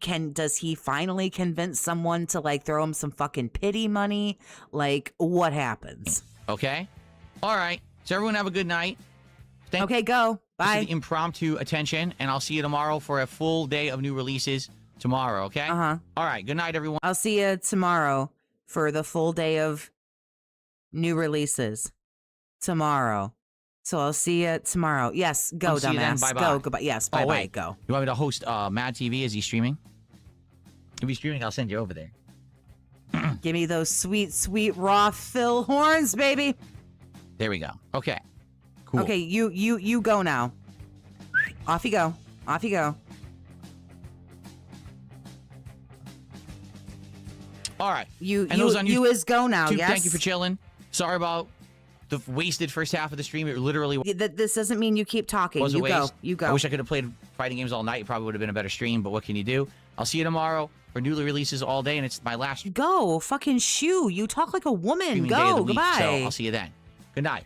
Does he finally convince someone to like throw him some fucking pity money? Like, what happens? Okay. All right. So everyone have a good night. Okay, go. Bye. For the impromptu attention, and I'll see you tomorrow for a full day of new releases tomorrow, okay? Uh-huh. All right. Good night, everyone. I'll see you tomorrow for the full day of new releases. Tomorrow. So I'll see you tomorrow. Yes, go, I'll see you then. dumbass. Bye-bye. Go, goodbye. Yes, bye-bye, wait. go. You want me to host Mad TV? Is he streaming? If he's streaming, I'll send you over there. Give me those sweet, sweet raw Phil horns, baby. There we go. Okay. Cool. Okay, you go now. Off you go. Off you go. All right. You And those on you is go now, YouTube, yes? Thank you for chilling. Sorry about the wasted first half of the stream. It literally This doesn't mean you keep talking. was a You waste. go. You go. I wish I could have played fighting games all night. It probably would have been a better stream, but what can you do? I'll see you tomorrow for newly releases all day, and it's my last Go. Fucking shoo. You talk like a woman. streaming day of Go. the week, Goodbye. so I'll see you then. Good night.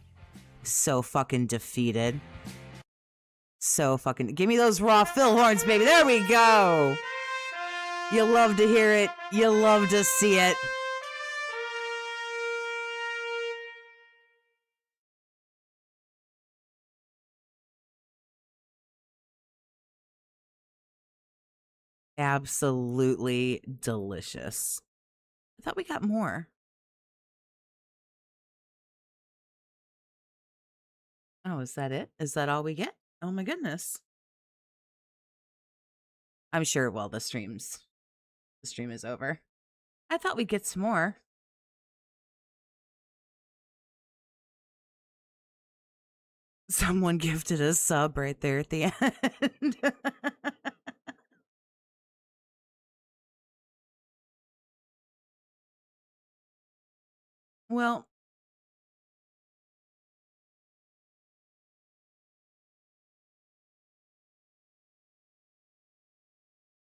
So fucking defeated. So fucking. Give me those raw Phil horns, baby. There we go. You love to hear it. You love to see it. Absolutely delicious. I thought we got more. Oh, is that it? Is that all we get? Oh my goodness. I'm sure, well, the stream is over. I thought we'd get some more. Someone gifted a sub right there at the end. Well,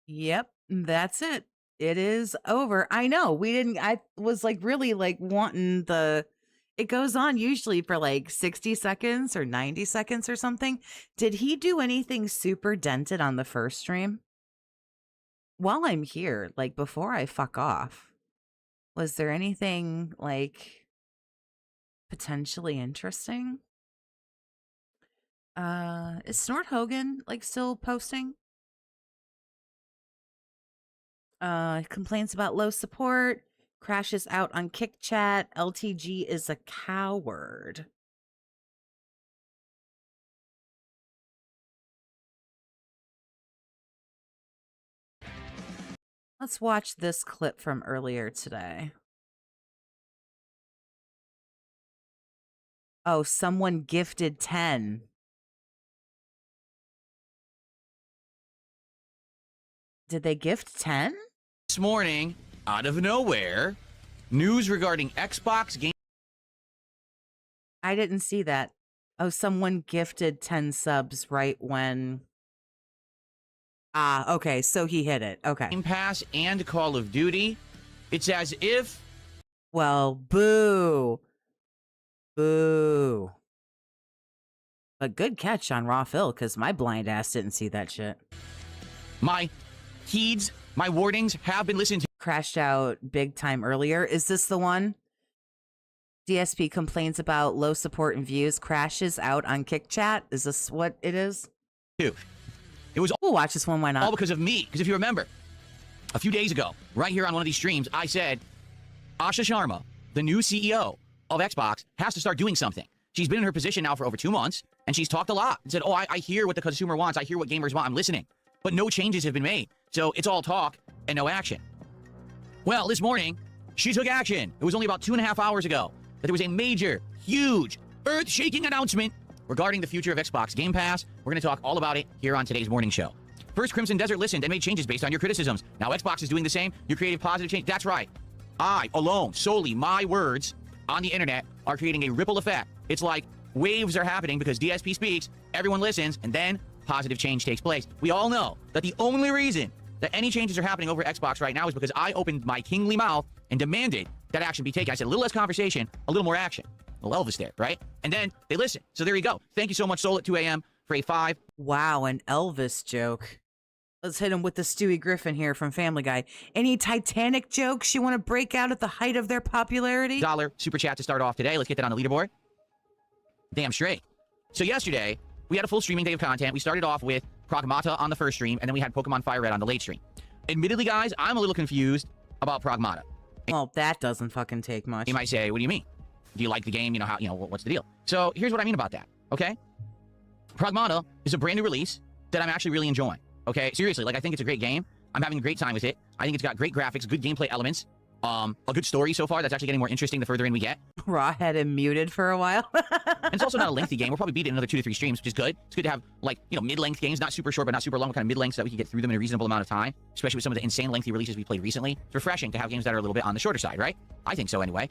yep, that's it. It is over. I know. I was like really like wanting it goes on usually for like 60 seconds or 90 seconds or something. Did he do anything super dented on the first stream? While I'm here, like before I fuck off, was there anything like potentially interesting? Is Snort Hogan like still posting? Complains about low support, crashes out on Kick Chat. LTG is a coward. Let's watch this clip from earlier today. Oh, someone gifted 10. Did they gift 10? This morning, out of nowhere, news regarding Xbox Game I didn't see that. Oh, someone gifted 10 subs right when... Ah, okay, so he hit it. Okay. Pass and Call of Duty. It's as if... Well, boo. Boo. But good catch on Raw Phil, because my blind ass didn't see that shit. My heeds, my warnings have been listened to. Crashed out big time earlier. Is this the one? DSP complains about low support and views, crashes out on Kick Chat. Is this what it is? It was We'll watch this one. Why not? all because of me. Because if you remember, a few days ago, right here on one of these streams, I said, Asha Sharma, the new CEO of Xbox, has to start doing something. She's been in her position now for over 2 months, and she's talked a lot and said, oh, I hear what the consumer wants. I hear what gamers want. I'm listening. But no changes have been made. So it's all talk and no action. Well, this morning, she took action. It was only about 2.5 hours ago that there was a major, huge, earth-shaking announcement regarding the future of Xbox Game Pass. We're going to talk all about it here on today's morning show. First, Crimson Desert listened and made changes based on your criticisms. Now Xbox is doing the same. You created positive change. That's right. I, alone, solely, my words on the internet are creating a ripple effect. It's like waves are happening because DSP speaks, everyone listens, and then positive change takes place. We all know that the only reason that any changes are happening over Xbox right now is because I opened my kingly mouth and demanded that action be taken. I said a little less conversation, a little more action. A little Elvis there, right? And then they listen. So there you go. Thank you so much, Soul at 2 a.m. for a 5. Wow, an Elvis joke. Let's hit him with the Stewie Griffin here from Family Guy. Any Titanic jokes you want to break out at the height of their popularity? $1 super chat to start off today. Let's get that on the leaderboard. Damn straight. So yesterday, we had a full streaming day of content. We started off with Pragmata on the first stream, and then we had Pokemon Fire Red on the late stream. Admittedly, guys, I'm a little confused about Pragmata. Well, that doesn't fucking take much. You might say, what do you mean? Do you like the game? You know, what's the deal? So here's what I mean about that, okay? Pragmata is a brand new release that I'm actually really enjoying, okay? Seriously, like, I think it's a great game. I'm having a great time with it. I think it's got great graphics, good gameplay elements, a good story so far that's actually getting more interesting the further in we get. Raw had him muted for a while. And it's also not a lengthy game. We'll probably beat it in another 2 to 3 streams, which is good. It's good to have, like, mid-length games, not super short, but not super long, kind of mid-length, so that we can get through them in a reasonable amount of time, especially with some of the insane lengthy releases we played recently. It's refreshing to have games that are a little bit on the shorter side, right? I think so anyway.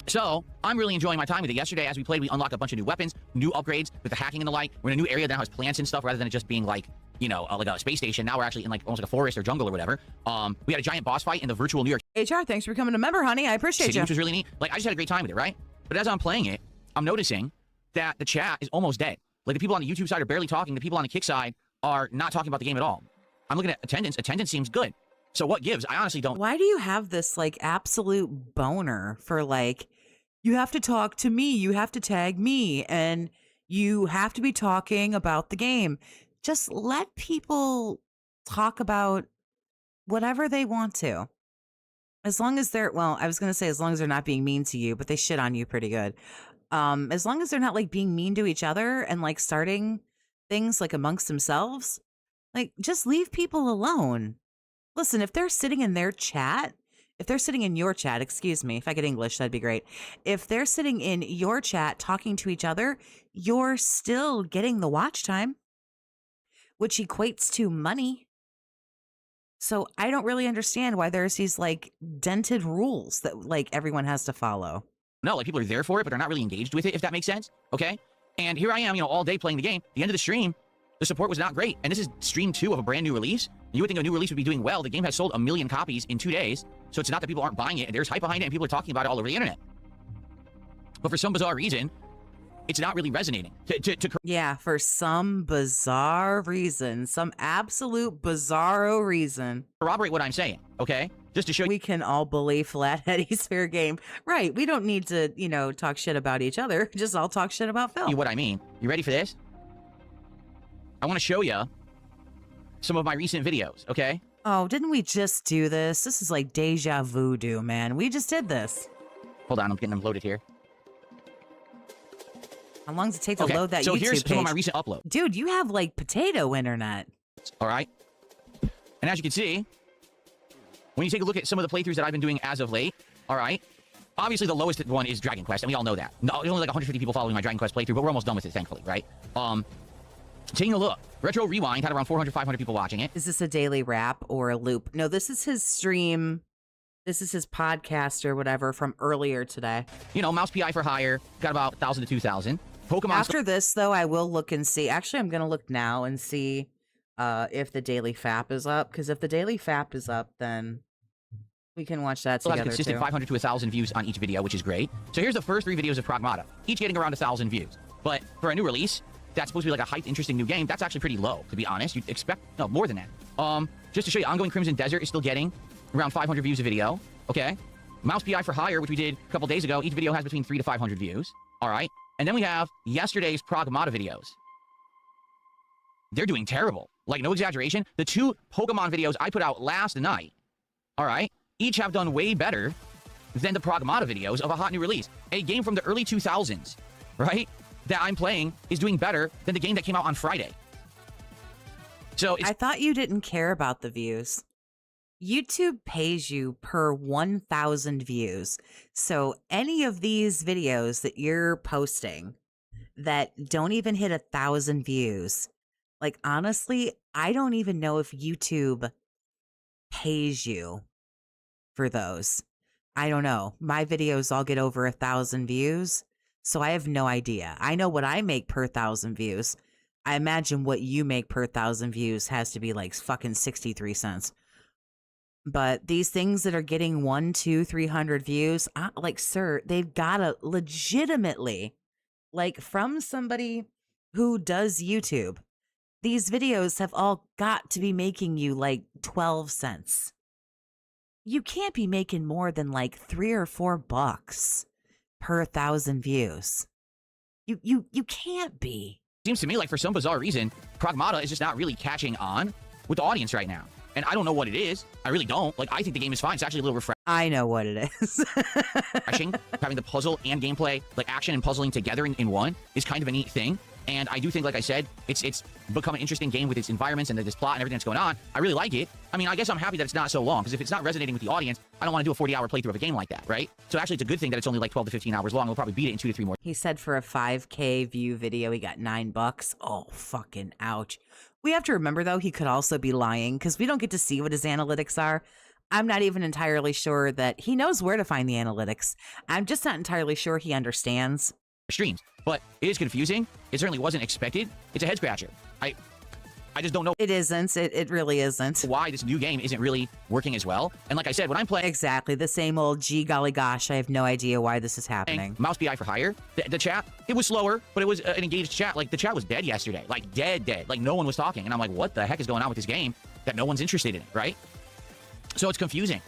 So, I'm really enjoying my time with it. Yesterday, as we played, we unlocked a bunch of new weapons, new upgrades with the hacking and the like. We're in a new area that now has plants and stuff rather than it just being like, like a space station. Now we're actually in like almost like a forest or jungle or whatever. We had a giant boss fight in the virtual New York HR, thanks for becoming a member, honey. I appreciate City, you. which was really neat. Like, I just had a great time with it, right? But as I'm playing it, I'm noticing that the chat is almost dead. Like, the people on the YouTube side are barely talking. The people on the Kick side are not talking about the game at all. I'm looking at attendance. Attendance seems good. So what gives? I honestly don't. Why do you have this, like, absolute boner for, like, you have to talk to me, you have to tag me, and you have to be talking about the game? Just let people talk about whatever they want to. As long as they're, well, I was going to say as long as they're not being mean to you, but they shit on you pretty good. As long as they're not like being mean to each other and like starting things like amongst themselves, like just leave people alone. Listen, if they're sitting in their chat, if they're sitting in your chat, excuse me, if I could English, that'd be great. If they're sitting in your chat talking to each other, you're still getting the watch time, which equates to money. So I don't really understand why there's these like dented rules that like everyone has to follow. No, like people are there for it, but they're not really engaged with it, if that makes sense. Okay. And here I am, you know, all day playing the game. The end of the stream, the support was not great. And this is stream 2 of a brand new release. You would think a new release would be doing well. The game has sold 1 million copies in 2 days. So it's not that people aren't buying it. There's hype behind it and people are talking about it all over the internet. But for some bizarre reason, it's not really resonating. Yeah, for some bizarre reason, some absolute bizarro reason. Corroborate what I'm saying, okay? Just to show you. We can all believe Flat Eddie's fair game. Right, we don't need to, you know, talk shit about each other. Just all talk shit about Phil. What I mean. You ready for this? I want to show you some of my recent videos, okay? Oh, didn't we just do this? This is like deja voodoo, man. We just did this. Hold on, I'm getting them loaded here. How long does it take to Okay, load that so YouTube here's page? some of my recent uploads. Dude, you have like potato internet. All right. And as you can see, when you take a look at some of the playthroughs that I've been doing as of late, all right, obviously the lowest one is Dragon Quest, and we all know that. No, there's only like 150 people following my Dragon Quest playthrough, but we're almost done with it, thankfully, right? Taking a look, Retro Rewind had around 400, 500 people watching it. Is this a daily wrap or a loop? No, this is his stream. This is his podcast or whatever from earlier today. You know, Mouse PI for Hire got about 1,000 to 2,000. Pokemon. After this, though, I will look and see. Actually, I'm going to look now and see if the daily FAP is up. Because if the daily FAP is up, then we can watch that Still has together, a consistent too. 500 to 1,000 views on each video, which is great. So here's the first 3 videos of Pragmata, each getting around 1,000 views. But for a new release, that's supposed to be like a hyped, interesting new game. That's actually pretty low, to be honest. You'd expect, no, more than that. Just to show you, Ongoing Crimson Desert is still getting around 500 views a video, okay? Mouse PI for Hire, which we did a couple days ago, each video has between 300 to 500 views, all right? And then we have yesterday's Pragmata videos. They're doing terrible. Like, no exaggeration. The 2 Pokemon videos I put out last night, all right, each have done way better than the Pragmata videos of a hot new release. A game from the early 2000s, right, that I'm playing is doing better than the game that came out on Friday. So it's... I thought you didn't care about the views. YouTube pays you per 1,000 views. So any of these videos that you're posting that don't even hit 1,000 views, like honestly, I don't even know if YouTube pays you for those. I don't know. My videos all get over 1,000 views, so I have no idea. I know what I make per 1,000 views. I imagine what you make per 1,000 views has to be like fucking 63 cents. But these things that are getting 100, 200, 300 views, like, sir, they've got to legitimately, like, from somebody who does YouTube, these videos have all got to be making you like 12 cents. You can't be making more than like $3 or $4 per 1,000 views. You can't be. Seems to me like for some bizarre reason, Pragmata is just not really catching on with the audience right now. And I don't know what it is. I really don't. Like, I think the game is fine. It's actually a little I know what it is. refreshing. Having the puzzle and gameplay, like action and puzzling together in one is kind of a neat thing. And I do think, like I said, it's become an interesting game with its environments and this plot and everything that's going on. I really like it. I mean, I guess I'm happy that it's not so long, because if it's not resonating with the audience, I don't want to do a 40-hour playthrough of a game like that, right? So actually, it's a good thing that it's only like 12 to 15 hours long. We'll probably beat it in 2 to 3 more. He said for a 5K view video, he got $9. Oh, fucking ouch. We have to remember, though, he could also be lying because we don't get to see what his analytics are. I'm not even entirely sure that he knows where to find the analytics. I'm just not entirely sure he understands. Streams, but it is confusing. It certainly wasn't expected. It's a head scratcher. I just don't know. It isn't. It really isn't. Why this new game isn't really working as well. And like I said, when I'm playing Exactly. The same old gee golly gosh, I have no idea why this is happening. Mouse PI for Hire, the chat, it was slower, but it was an engaged chat. Like, the chat was dead yesterday. Like, dead. Like, no one was talking. And I'm like, what the heck is going on with this game that no one's interested in it, right? So it's confusing.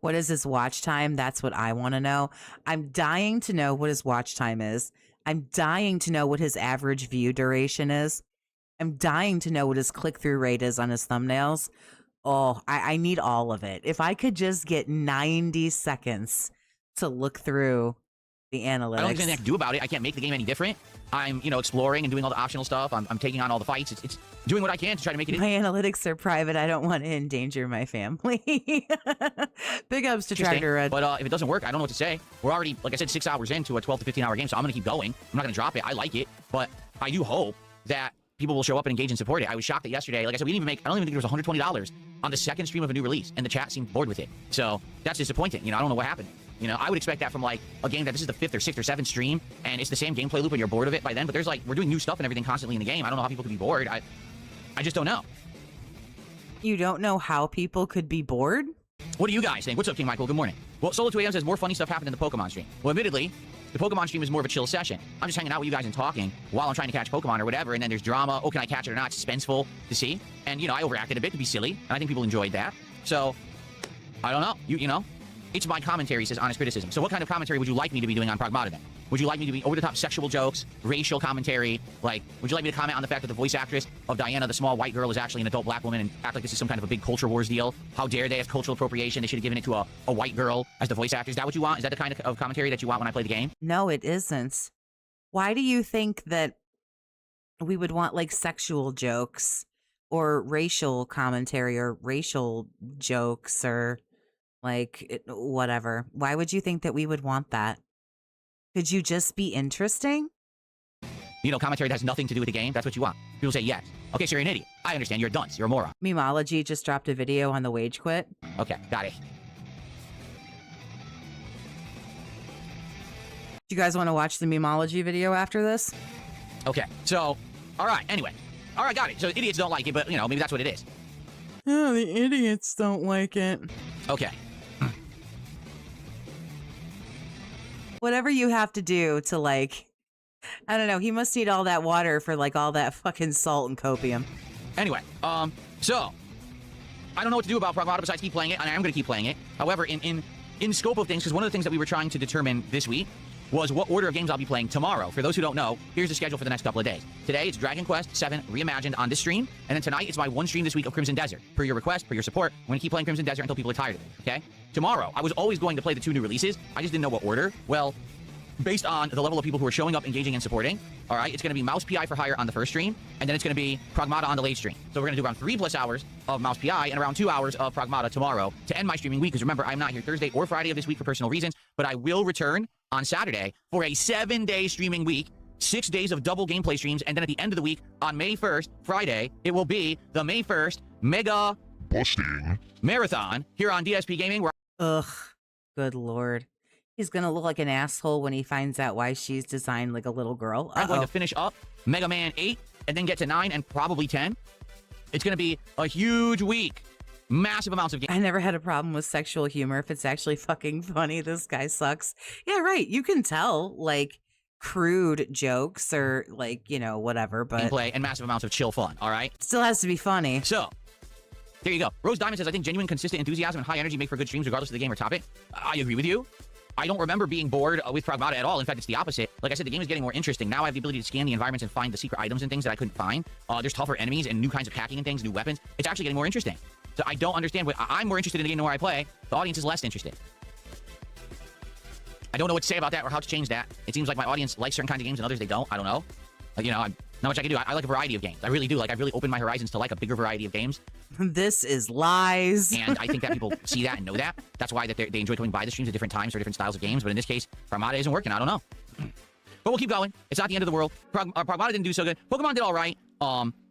What is his watch time? That's what I want to know. I'm dying to know what his watch time is. I'm dying to know what his average view duration is. I'm dying to know what his click-through rate is on his thumbnails. Oh, I need all of it. If I could just get 90 seconds to look through the analytics. I don't think there's anything I can do about it. I can't make the game any different. I'm, exploring and doing all the optional stuff. I'm taking on all the fights. It's doing what I can to try to make it. My analytics are private. I don't want to endanger my family. Big ups to Tractor Red. But if it doesn't work, I don't know what to say. We're already, like I said, 6 hours into a 12 to 15-hour game, so I'm going to keep going. I'm not going to drop it. I like it, but I do hope that people will show up and engage and support it. I was shocked that yesterday, like I said, I don't even think there was $120 on the second stream of a new release, and the chat seemed bored with it. So that's disappointing. I don't know what happened. I would expect that from like a game that this is the 5th or 6th or 7th stream, and it's the same gameplay loop and you're bored of it by then. But there's we're doing new stuff and everything constantly in the game. I don't know how people could be bored. I just don't know. You don't know how people could be bored? What do you guys think? What's up, King Michael? Good morning. Well, Solo 2AM says more funny stuff happened in the Pokemon stream. Well, admittedly, the Pokemon stream is more of a chill session. I'm just hanging out with you guys and talking while I'm trying to catch Pokemon or whatever, and then there's drama. Oh, can I catch it or not? It's suspenseful to see. And, I overacted a bit to be silly, and I think people enjoyed that. So, I don't know. It's my commentary, says Honest Criticism. So what kind of commentary would you like me to be doing on Pragmata then? Would you like me to be over-the-top sexual jokes, racial commentary? Would you like me to comment on the fact that the voice actress of Diana, the small white girl, is actually an adult black woman and act like this is some kind of a big culture wars deal? How dare they have cultural appropriation? They should have given it to a white girl as the voice actor. Is that what you want? Is that the kind of commentary that you want when I play the game? No, it isn't. Why do you think that we would want sexual jokes or racial commentary or racial jokes or whatever? Why would you think that we would want that? Could you just be interesting? Commentary that has nothing to do with the game. That's what you want. People say yes. Okay, so you're an idiot. I understand. You're a dunce. You're a moron. Memology just dropped a video on the wage quit. Okay, got it. Do you guys want to watch the memology video after this? Okay, so, all right, anyway. All right, got it. So idiots don't like it, but, maybe that's what it is. Oh, the idiots don't like it. Okay. Whatever you have to do to I don't know, he must need all that water for all that fucking salt and copium. Anyway, so I don't know what to do about Pragmata besides keep playing it, and I am going to keep playing it. However, in scope of things, because one of the things that we were trying to determine this week was what order of games I'll be playing tomorrow. For those who don't know, here's the schedule for the next couple of days. Today, it's Dragon Quest VII Reimagined on this stream, and then tonight, it's my one stream this week of Crimson Desert. Per your request, per your support, I'm going to keep playing Crimson Desert until people are tired of it, okay? Tomorrow, I was always going to play the 2 new releases. I just didn't know what order. Well, based on the level of people who are showing up, engaging, and supporting, all right, it's going to be Mouse PI for Hire on the first stream, and then it's going to be Pragmata on the late stream. So we're going to do around 3+ hours of Mouse PI and around 2 hours of Pragmata tomorrow to end my streaming week, because remember, I'm not here Thursday or Friday of this week for personal reasons, but I will return on Saturday for a 7-day streaming week, 6 days of double gameplay streams, and then at the end of the week, on May 1st, Friday, it will be the May 1st Mega Busting Marathon here on DSP Gaming. Where Ugh, good lord. He's gonna look like an asshole when he finds out why she's designed like a little girl. I'm going to finish up Mega Man 8 and then get to 9 and probably 10. It's going to be a huge week. Massive amounts of games. I never had a problem with sexual humor if it's actually fucking funny. This guy sucks. Yeah, right. You can tell, crude jokes or, whatever, but... Gameplay and massive amounts of chill fun, all right? Still has to be funny. So, there you go. Rose Diamond says, I think genuine, consistent enthusiasm and high energy make for good streams regardless of the game or topic. I agree with you. I don't remember being bored with Pragmata at all. In fact, it's the opposite. Like I said, the game is getting more interesting. Now I have the ability to scan the environments and find the secret items and things that I couldn't find. There's tougher enemies and new kinds of hacking and things, new weapons. It's actually getting more interesting. So I don't understand what... I'm more interested in the game than where I play. The audience is less interested. I don't know what to say about that or how to change that. It seems like my audience likes certain kinds of games and others they don't. I don't know. Not much I can do. I like a variety of games. I really do. I've really opened my horizons to a bigger variety of games. This is lies. And I think that people see that and know that. That's why they enjoy coming by the streams at different times for different styles of games. But in this case, Pragmata isn't working. I don't know. But we'll keep going. It's not the end of the world. Pragmata didn't do so good. Pokemon did all right.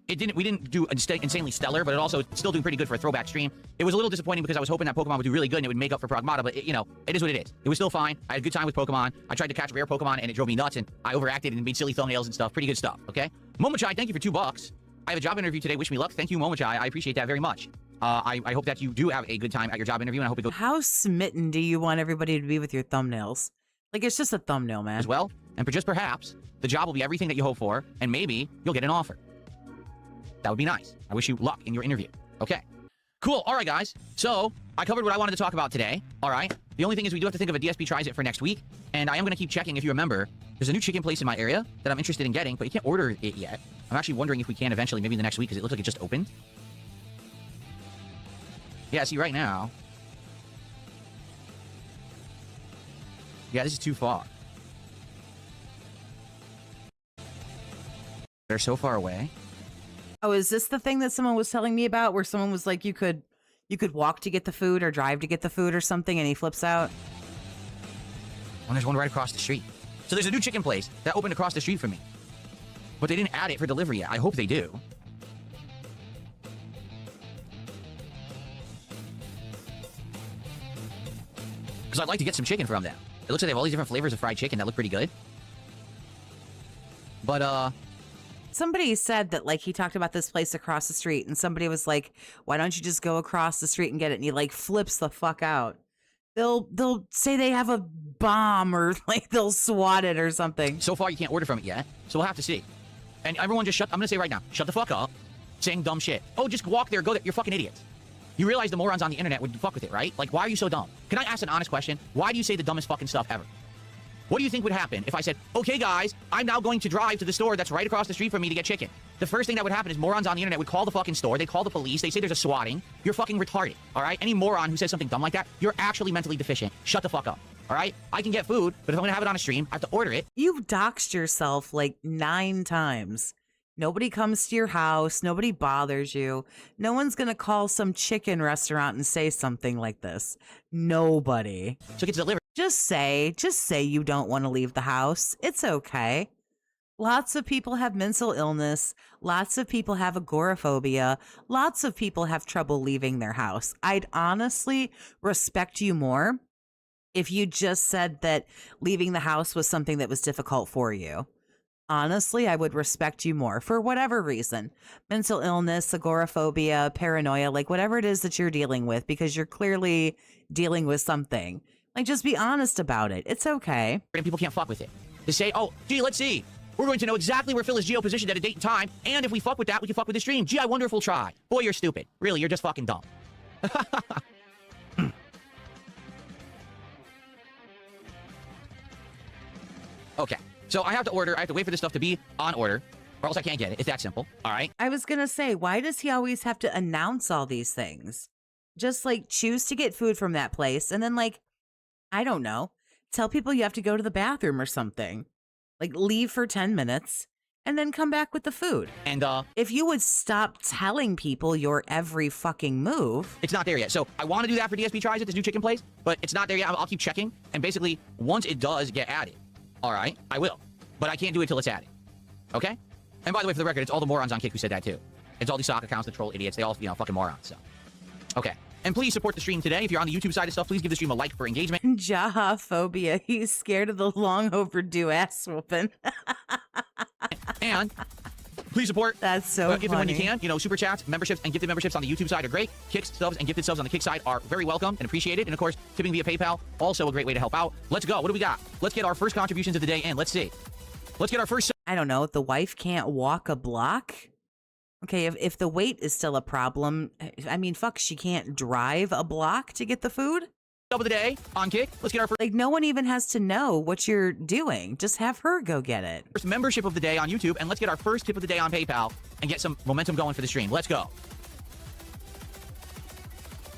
We didn't do insanely stellar, but it also still doing pretty good for a throwback stream. It was a little disappointing because I was hoping that Pokemon would do really good and it would make up for Pragmata, but it is what it is. It was still fine. I had a good time with Pokemon. I tried to catch rare Pokemon and it drove me nuts and I overacted and made silly thumbnails and stuff. Pretty good stuff, okay? Momochai, thank you for $2. I have a job interview today. Wish me luck. Thank you, Momochai. I appreciate that very much. I hope that you do have a good time at your job interview and I hope it goes How smitten do you want everybody to be with your thumbnails? It's just a thumbnail, man. as well. And just perhaps, the job will be everything that you hope for and maybe you'll get an offer. That would be nice. I wish you luck in your interview. Okay. Cool. All right, guys. So, I covered what I wanted to talk about today. All right. The only thing is we do have to think of a DSP Tries It for next week. And I am going to keep checking, if you remember, There's a new chicken place in my area that I'm interested in getting, but you can't order it yet. I'm actually wondering if we can eventually, maybe in the next week, because it looks like it just opened. Yeah, see, right now... Yeah, this is too far. They're so far away. Oh, is this the thing that someone was telling me about where someone was like, you could walk to get the food or drive to get the food or something, and he flips out? And there's one right across the street. So there's a new chicken place that opened across the street from me. But they didn't add it for delivery yet. I hope they do. Because I'd like to get some chicken from them. It looks like they have all these different flavors of fried chicken that look pretty good. But, Somebody said that, like, he talked about this place across the street, and somebody was like, why don't you just go across the street and get it? And he, like, flips the fuck out. They'll say they have a bomb, or, like, they'll SWAT it or something. so far you can't order from it yet. So we'll have to see. And everyone just I'm going to say right now, shut the fuck up saying dumb shit. Oh, just walk there, go there. You're fucking idiots. You realize the morons on the internet would fuck with it, right? Like, why are you so dumb? Can I ask an honest question? Why do you say the dumbest fucking stuff ever? What do you think would happen if I said, okay, guys, I'm now going to drive to the store that's right across the street from me to get chicken? The first thing that would happen is morons on the internet would call the fucking store. They'd call the police. They say there's a swatting. You're fucking retarded, all right? Any moron who says something dumb like that, you're actually mentally deficient. Shut the fuck up, all right? I can get food, but if I'm going to have it on a stream, I have to order it. You've doxed yourself like 9 times. Nobody comes to your house. Nobody bothers you. No one's going to call some chicken restaurant and say something like this. Nobody. So it gets delivered. Just say you don't want to leave the house. It's okay. Lots of people have mental illness. Lots of people have agoraphobia. Lots of people have trouble leaving their house. I'd honestly respect you more if you just said that leaving the house was something that was difficult for you. Honestly, I would respect you more for whatever reason. Mental illness, agoraphobia, paranoia, like whatever it is that you're dealing with, because you're clearly dealing with something. Like, just be honest about it. It's okay. And people can't fuck with it. To say, oh, gee, let's see. We're going to know exactly where Phil is geo-positioned at a date and time, and if we fuck with that, we can fuck with the stream. Gee, I wonder if we'll try. Boy, you're stupid. Really, you're just fucking dumb. Okay, so I have to order. I have to wait for this stuff to be on order, or else I can't get it. It's that simple, all right? I was going to say, why does he always have to announce all these things? Just, like, choose to get food from that place, and then, like, I don't know, tell people you have to go to the bathroom or something. Like, leave for 10 minutes and then come back with the food. And, if you would stop telling people your every fucking move. it's not there yet. So I want to do that for DSP Tries at this new chicken place, but it's not there yet. I'll keep checking. And basically, once it does get added, all right, I will. But I can't do it till it's added. Okay? And by the way, for the record, it's all the morons on Kick who said that too. It's all these stock accounts, the troll idiots. They all, fucking morons. So, okay. And please support the stream today. If you're on the YouTube side of stuff, please give the stream a like for engagement. Jaha phobia. He's scared of the long overdue ass whooping. And please support. That's so if and when you funny. can. Super chats, memberships, and gifted memberships on the YouTube side are great. Kicks, subs, and gifted subs on the Kick side are very welcome and appreciated. And of course, tipping via PayPal, also a great way to help out. Let's go. What do we got? Let's get our first contributions of the day in. Let's see. Let's get our first I don't know. The wife can't walk a block. Okay, if the weight is still a problem, I mean, fuck, she can't drive a block to get the food? sub of the day on Kick. Let's get our Like, no one even has to know what you're doing. Just have her go get it. first membership of the day on YouTube, and let's get our first tip of the day on PayPal and get some momentum going for the stream. Let's go.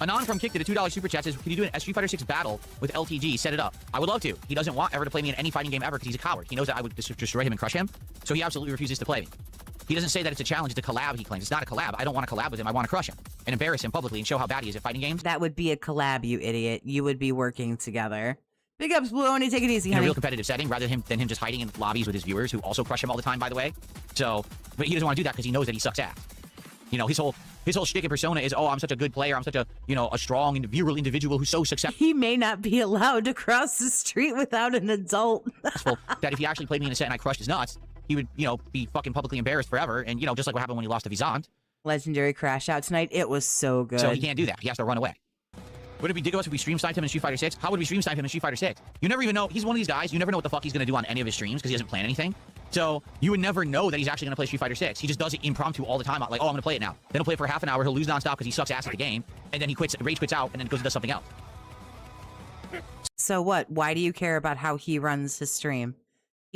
Anon from Kick did a $2 super chat says, can you do an Street Fighter 6 battle with LTG? Set it up. I would love to. He doesn't want ever to play me in any fighting game ever because he's a coward. He knows that I would destroy him and crush him, so he absolutely refuses to play me. He doesn't say that it's a challenge, it's a collab, he claims. It's not a collab. I don't want to collab with him. I want to crush him and embarrass him publicly and show how bad he is at fighting games. That would be a collab, you idiot. You would be working together. Big ups, Blue Oni. Take it easy, In a honey. real competitive setting, rather than him just hiding in lobbies with his viewers who also crush him all the time, by the way. So, but he doesn't want to do that because he knows that he sucks ass. You know, his whole shtick and persona is, oh, I'm such a good player. I'm such a, a strong and virile individual who's so successful He may not be allowed to cross the street without an adult. that if he actually played me in a set and I crushed his nuts, he would, be fucking publicly embarrassed forever. And, just like what happened when he lost to Vizant. Legendary crash out tonight. It was so good. So he can't do that. He has to run away. Would it be ridiculous if we stream sniped him in Street Fighter 6? How would we stream snipe him in Street Fighter 6? You never even know. He's one of these guys. You never know what the fuck he's going to do on any of his streams because he doesn't plan anything. So you would never know that he's actually going to play Street Fighter 6. He just does it impromptu all the time. Like, oh, I'm going to play it now. Then he'll play it for half an hour. He'll lose nonstop because he sucks ass at the game. And then he rage quits out, and then goes and does something else. So what? Why do you care about how he runs his stream?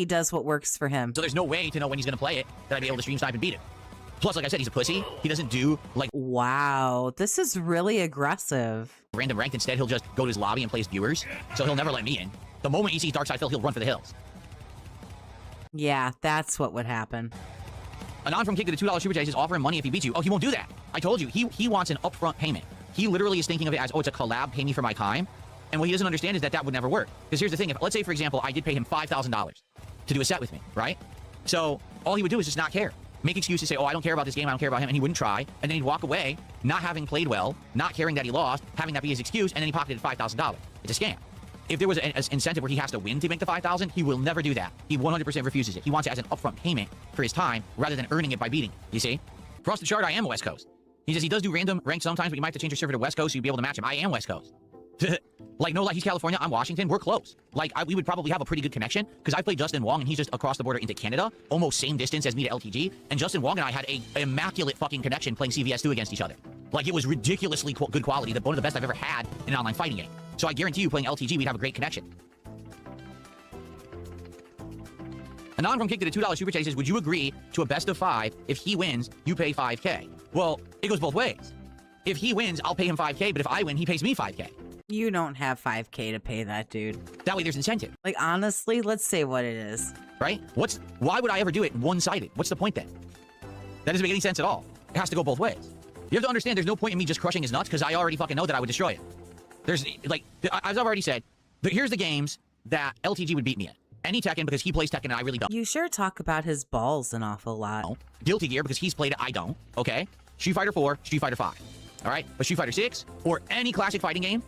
He does what works for him. So there's no way to know when he's going to play it that I'd be able to stream snipe and beat him. Plus, like I said, he's a pussy. He doesn't do, like, Wow, this is really aggressive. random ranked. Instead, he'll just go to his lobby and play his viewers. So he'll never let me in. The moment he sees Darkside Phil, he'll run for the hills. Yeah, that's what would happen. Anon from Kick to the $2 super chat says offer him money if he beats you. Oh, he won't do that. I told you. He wants an upfront payment. He literally is thinking of it as, oh, it's a collab, pay me for my time. And what he doesn't understand is that that would never work. Because here's the thing. If, let's say, for example, I did pay him $5,000 to do a set with me, right? So all he would do is just not care. Make excuses, say, oh, I don't care about this game, I don't care about him, and he wouldn't try. And then he'd walk away, not having played well, not caring that he lost, having that be his excuse, and then he pocketed $5,000. It's a scam. If there was an incentive where he has to win to make the $5,000, he will never do that. He 100% refuses it. He wants it as an upfront payment for his time rather than earning it by beating. You see? Across the chart, I am West Coast. He says he does do random ranks sometimes, but you might have to change your server to West Coast so you'd be able to match him. I am West Coast. Like, no, like, he's California, I'm Washington, we're close. Like, we would probably have a pretty good connection, because I played Justin Wong, and he's just across the border into Canada, almost same distance as me to LTG, and Justin Wong and I had a immaculate fucking connection playing CVS2 against each other. Like, it was ridiculously good quality, one of the best I've ever had in an online fighting game. So I guarantee you, playing LTG, we'd have a great connection. Anon from Kick to the $2 super chat says, would you agree to a best of 5 if he wins, you pay 5K? Well, it goes both ways. If he wins, I'll pay him 5K, but if I win, he pays me 5K. You don't have 5K to pay that dude. That way there's incentive. Like, honestly, let's say what it is. Right? Why would I ever do it one-sided? What's the point then? That doesn't make any sense at all. It has to go both ways. You have to understand there's no point in me just crushing his nuts because I already fucking know that I would destroy it. There's, like, as I've already said, here's the games that LTG would beat me in. Any Tekken because he plays Tekken and I really don't. You sure talk about his balls an awful lot. Guilty Gear because he's played it, I don't. Okay? Street Fighter 4, Street Fighter 5. All right? But Street Fighter 6 or any classic fighting game,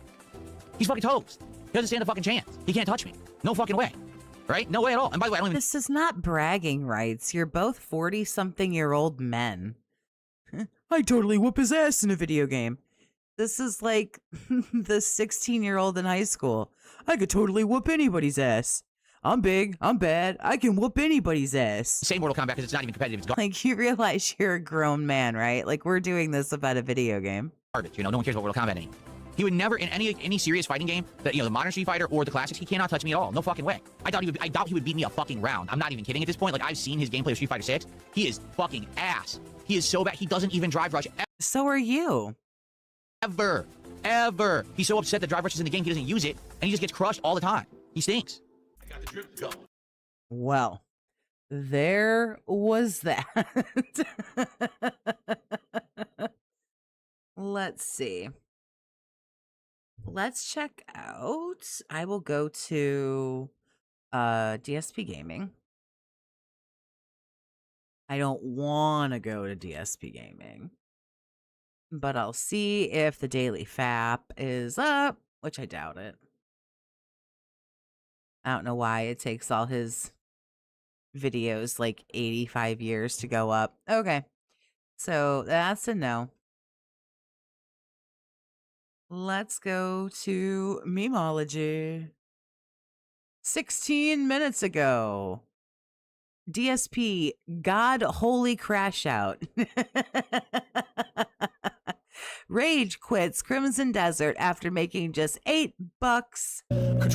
he's fucking toast. He doesn't stand a fucking chance. He can't touch me. No fucking way. Right? No way at all. And by the way, I don't even... This is not bragging rights. You're both 40-something-year-old men. I totally whoop his ass in a video game. This is like the 16-year-old in high school. I could totally whoop anybody's ass. I'm big, I'm bad, I can whoop anybody's ass. Say Mortal Kombat because it's not even competitive. It's Like, you realize you're a grown man, right? Like, we're doing this about a video game. garbage. You know, no one cares about Mortal Kombat anymore. He would never, in any serious fighting game, that, you know, the modern Street Fighter or the classics, he cannot touch me at all. No fucking way. I doubt he would beat me a fucking round. I'm not even kidding at this point. Like, I've seen his gameplay of Street Fighter 6. He is fucking ass. He is so bad. He doesn't even drive rush So are you. ever. Ever. He's so upset that drive rush is in the game, he doesn't use it, and he just gets crushed all the time. He stinks. I got the drip going. Well, there was that. Let's see. Let's check out. I will go to DSP Gaming. I don't want to go to DSP Gaming, but I'll see if the daily FAP is up, which I doubt it. I don't know why it takes all his videos like 85 years to go up. Okay, so that's a no. Let's go to Memology. 16 minutes ago. DSP, God Holy Crash Out. Rage quits Crimson Desert after making just $8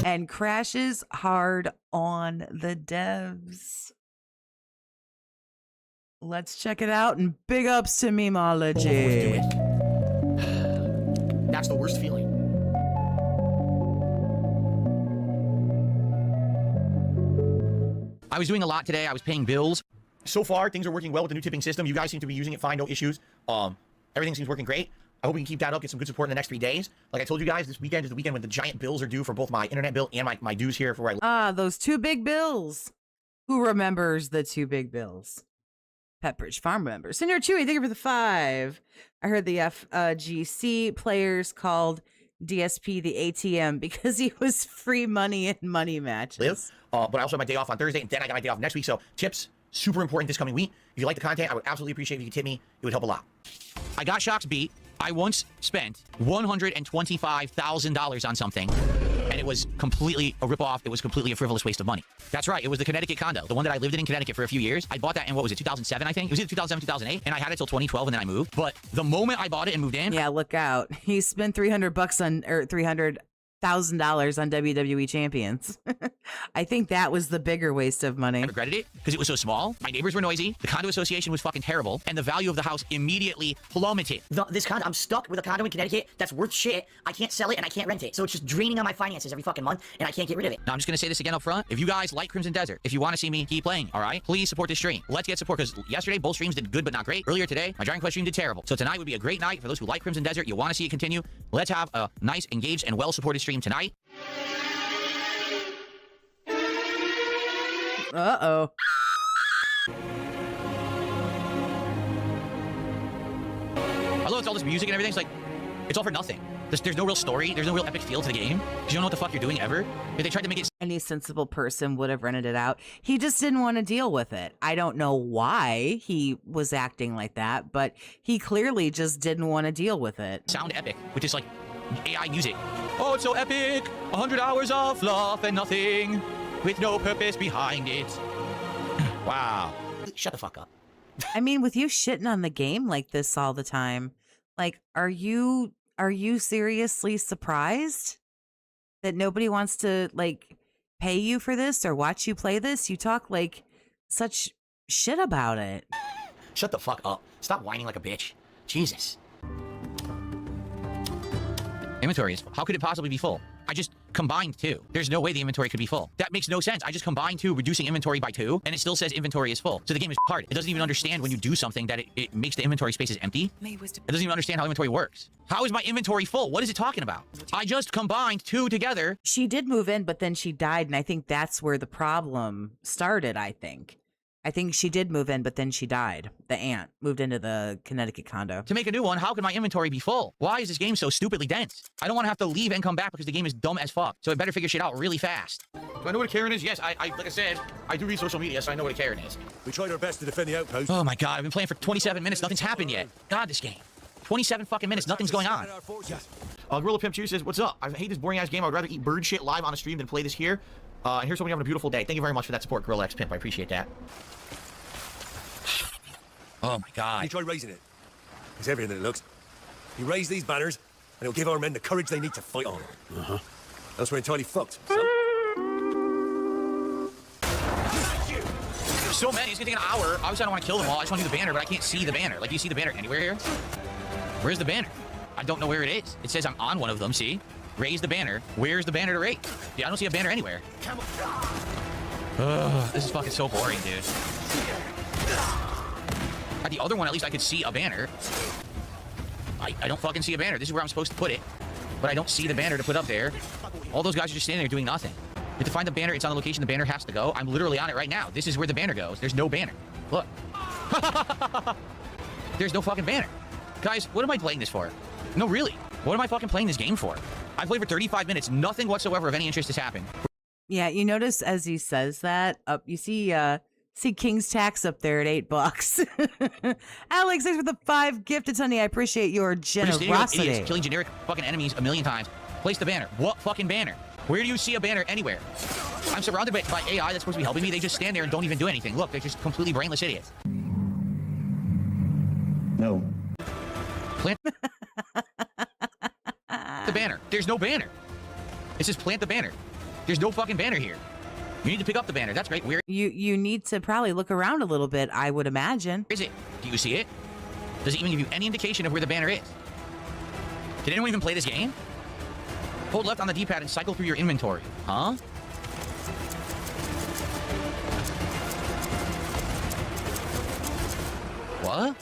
and crashes hard on the devs. Let's check it out, and big ups to Memology. That's the worst feeling. I was doing a lot today. I was paying bills. So far, things are working well with the new tipping system. You guys seem to be using it fine, no issues. Everything seems working great. I hope we can keep that up, get some good support in the next 3 days. Like I told you guys, this weekend is the weekend when the giant bills are due for both my internet bill and my dues here for where I live. Ah, those 2 big bills. Who remembers the 2 big bills? Pepperidge Farm members. Senior Chewy, thank you for the 5. I heard the FGC players called DSP the ATM because he was free money in money matches. But I also have my day off on Thursday, and then I got my day off next week. So tips, super important this coming week. If you like the content, I would absolutely appreciate if you could tip me. It would help a lot. I got Shocks beat. I once spent $125,000 on something, and it was completely a ripoff. It was completely a frivolous waste of money. That's right. It was the Connecticut condo, the one that I lived in Connecticut for a few years. I bought that in, what was it, 2007, I think? It was either 2007, 2008, and I had it till 2012, and then I moved. But the moment I bought it and moved in... Yeah, look out. He spent $300 on, or 300 $1,000 on WWE champions. I think that was the bigger waste of money. I regretted it because it was so small. My neighbors were noisy. The condo association was fucking terrible. And the value of the house immediately plummeted. This condo, I'm stuck with a condo in Connecticut that's worth shit. I can't sell it and I can't rent it. So it's just draining on my finances every fucking month and I can't get rid of it. Now, I'm just going to say this again up front. If you guys like Crimson Desert, if you want to see me keep playing, all right, please support this stream. Let's get support because yesterday both streams did good but not great. Earlier today, my Dragon Quest stream did terrible. So tonight would be a great night for those who like Crimson Desert. You want to see it continue. Let's have a nice, engaged, and well-supported stream tonight. Uh-oh. Although it's all this music and everything, it's like, it's all for nothing. There's no real story. There's no real epic feel to the game. You don't know what the fuck you're doing ever. If they tried to make it... Any sensible person would have rented it out. He just didn't want to deal with it. I don't know why he was acting like that, but he clearly just didn't want to deal with it. Sound epic, which is like AI music. Oh, it's so epic. 100 hours of fluff and nothing, with no purpose behind it. Wow. Shut the fuck up. I mean, with you shitting on the game like this all the time, like, are you seriously surprised that nobody wants to, like, pay you for this or watch you play this? You talk, like, such shit about it. Shut the fuck up. Stop whining like a bitch. Jesus. Inventory is full. How could it possibly be full? I just combined 2. There's no way the inventory could be full. That makes no sense. I just combined 2, reducing inventory by 2, and it still says inventory is full. So the game is hard. It doesn't even understand when you do something that it makes the inventory spaces empty. It doesn't even understand how inventory works. How is my inventory full? What is it talking about? I just combined 2 together. She did move in, but then she died, and I think that's where the problem started, I think. I think she did move in, but then she died. The aunt moved into the Connecticut condo. To make a new one, how can my inventory be full? Why is this game so stupidly dense? I don't want to have to leave and come back because the game is dumb as fuck. So I better figure shit out really fast. Do I know what a Karen is? Yes, I like I said, I do read social media, so I know what a Karen is. We tried our best to defend the outpost. Oh my god, I've been playing for 27 minutes. Nothing's happened yet. God, this game. 27 fucking minutes. Nothing's going on. Gorilla Pimp 2 says, what's up? I hate this boring ass game. I would rather eat bird shit live on a stream than play this here. And here's somebody having a beautiful day. Thank you very much for that support, Gorilla X Pimp. I appreciate that. Oh my god. You try raising it. It's heavier than it looks. You raise these banners, and it'll give our men the courage they need to fight on. Else we're entirely fucked, son. There's so many. It's gonna take an hour. Obviously, I don't want to kill them all. I just want to do the banner, but I can't see the banner. Like, do you see the banner anywhere here? Where's the banner? I don't know where it is. It says I'm on one of them, see? Raise the banner. Where's the banner to raise? Yeah, I don't see a banner anywhere. Ugh, this is fucking so boring, dude. At the other one, at least I could see a banner. I don't fucking see a banner. This is where I'm supposed to put it. But I don't see the banner to put up there. All those guys are just standing there doing nothing. You have to find the banner. It's on the location the banner has to go. I'm literally on it right now. This is where the banner goes. There's no banner. Look. There's no fucking banner. Guys, what am I playing this for? No, really. What am I fucking playing this game for? I played for 35 minutes. Nothing whatsoever of any interest has happened. Yeah, you notice as he says that, you see King's Tax up there at $8. Alex, thanks for the 5 gifted, honey. I appreciate your generosity. Idiots killing generic fucking enemies a million times. Place the banner. What fucking banner? Where do you see a banner anywhere? I'm surrounded by AI that's supposed to be helping me. They just stand there and don't even do anything. Look, they're just completely brainless idiots. No. Plant the banner. There's no banner. It says plant the banner. There's no fucking banner here. You need to pick up the banner. That's great. Where You need to probably look around a little bit, I would imagine. is it? Do you see it? Does it even give you any indication of where the banner is? Did anyone even play this game? Hold left on the D-pad and cycle through your inventory. Huh? What?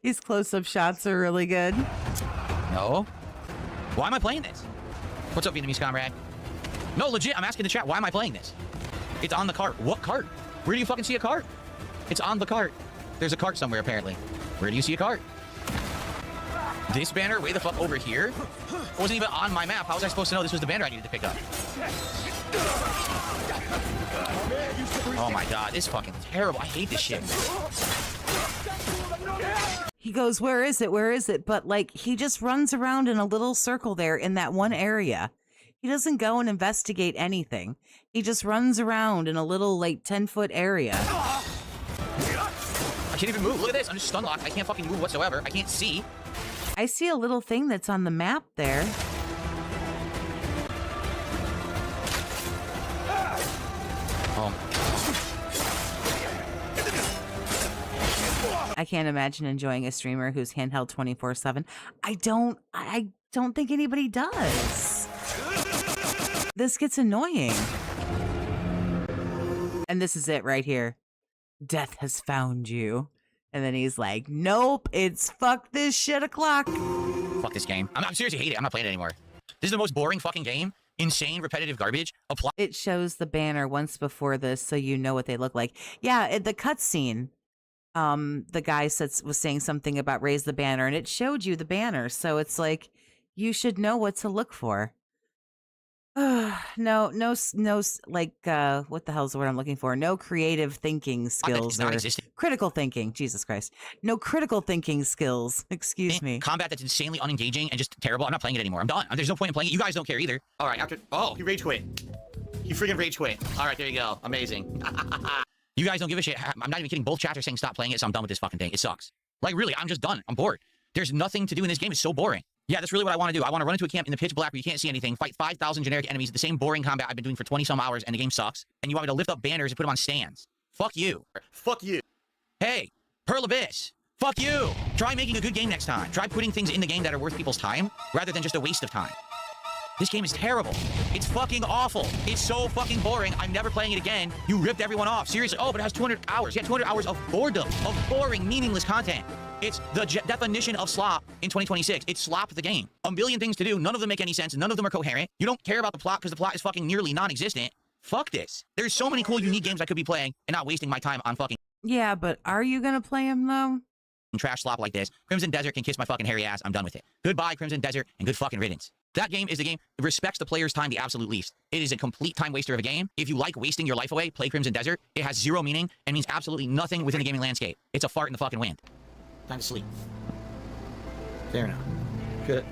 These close-up shots are really good. No. Why am I playing this? What's up, Vietnamese comrade? No, legit, I'm asking the chat, why am I playing this? It's on the cart. What cart? Where do you fucking see a cart? It's on the cart. There's a cart somewhere, apparently. Where do you see a cart? This banner way the fuck over here? It wasn't even on my map. How was I supposed to know this was the banner I needed to pick up? Oh my god, this is fucking terrible. I hate this shit. He goes, where is it? Where is it? But, like, he just runs around in a little circle there in that one area. He doesn't go and investigate anything. He just runs around in a little, like, 10-foot area. I can't even move. Look at this. I'm just stun locked. I can't fucking move whatsoever. I can't see. I see a little thing that's on the map there. I can't imagine enjoying a streamer who's handheld 24/7. I don't think anybody does. This gets annoying. And this is it right here. Death has found you. And then he's like, nope, it's fuck this shit o'clock. Fuck this game. I'm seriously hate it. I'm not playing it anymore. This is the most boring fucking game. Insane, repetitive garbage. It shows the banner once before this so you know what they look like. Yeah, the cutscene. The guy was saying something about raise the banner, and it showed you the banner. So it's like, you should know what to look for. No, like, what the hell's the word I'm looking for? No creative thinking skills or critical thinking. Jesus Christ. No critical thinking skills. Excuse me. Combat that's insanely unengaging and just terrible. I'm not playing it anymore. I'm done. There's no point in playing it. You guys don't care either. All right, he rage quit. He freaking rage quit. All right, there you go. Amazing. You guys don't give a shit. I'm not even kidding. Both chats are saying stop playing it, so I'm done with this fucking thing. It sucks. Like, really, I'm just done. I'm bored. There's nothing to do in this game. It's so boring. Yeah, that's really what I want to do. I want to run into a camp in the pitch black where you can't see anything, fight 5,000 generic enemies at the same boring combat I've been doing for 20-some hours, and the game sucks. And you want me to lift up banners and put them on stands. Fuck you. Fuck you. Hey, Pearl Abyss. Fuck you. Try making a good game next time. Try putting things in the game that are worth people's time, rather than just a waste of time. This game is terrible. It's fucking awful. It's so fucking boring. I'm never playing it again. You ripped everyone off. Seriously. Oh, but it has 200 hours. Yeah, 200 hours of boredom, of boring, meaningless content. It's the definition of slop in 2026. It's slop the game. A million things to do. None of them make any sense. None of them are coherent. You don't care about the plot because the plot is fucking nearly non-existent. Fuck this. There's so many cool, unique games I could be playing and not wasting my time on fucking... Yeah, but are you gonna play them, though? Trash slop like this. Crimson Desert can kiss my fucking hairy ass. I'm done with it. Goodbye, Crimson Desert, and good fucking riddance. That game is the game that respects the player's time the absolute least. It is a complete time waster of a game. If you like wasting your life away, play Crimson Desert. It has zero meaning and means absolutely nothing within the gaming landscape. It's a fart in the fucking wind. Time to sleep. Fair enough. Good.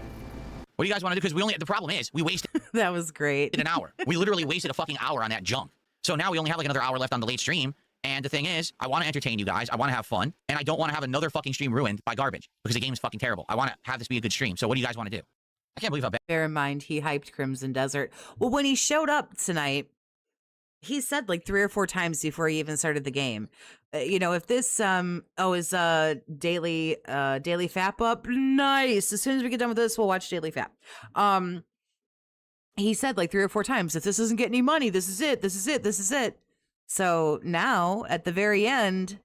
What do you guys want to do? Because the problem is, we wasted That was great. an hour. We literally wasted a fucking hour on that junk. So now we only have like another hour left on the late stream. And the thing is, I want to entertain you guys. I want to have fun. And I don't want to have another fucking stream ruined by garbage. Because the game is fucking terrible. I want to have this be a good stream. So what do you guys want to do? I can't believe how bad. Bear in mind, he hyped Crimson Desert. Well, when he showed up tonight, he said like 3 or 4 times before he even started the game. If this is daily fap up, nice. As soon as we get done with this, we'll watch daily fap. He said like 3 or 4 times, if this doesn't get any money, this is it. This is it. This is it. So now at the very end,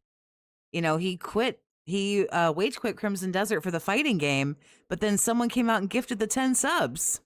he quit. He wage quit Crimson Desert for the fighting game, but then someone came out and gifted the 10 subs.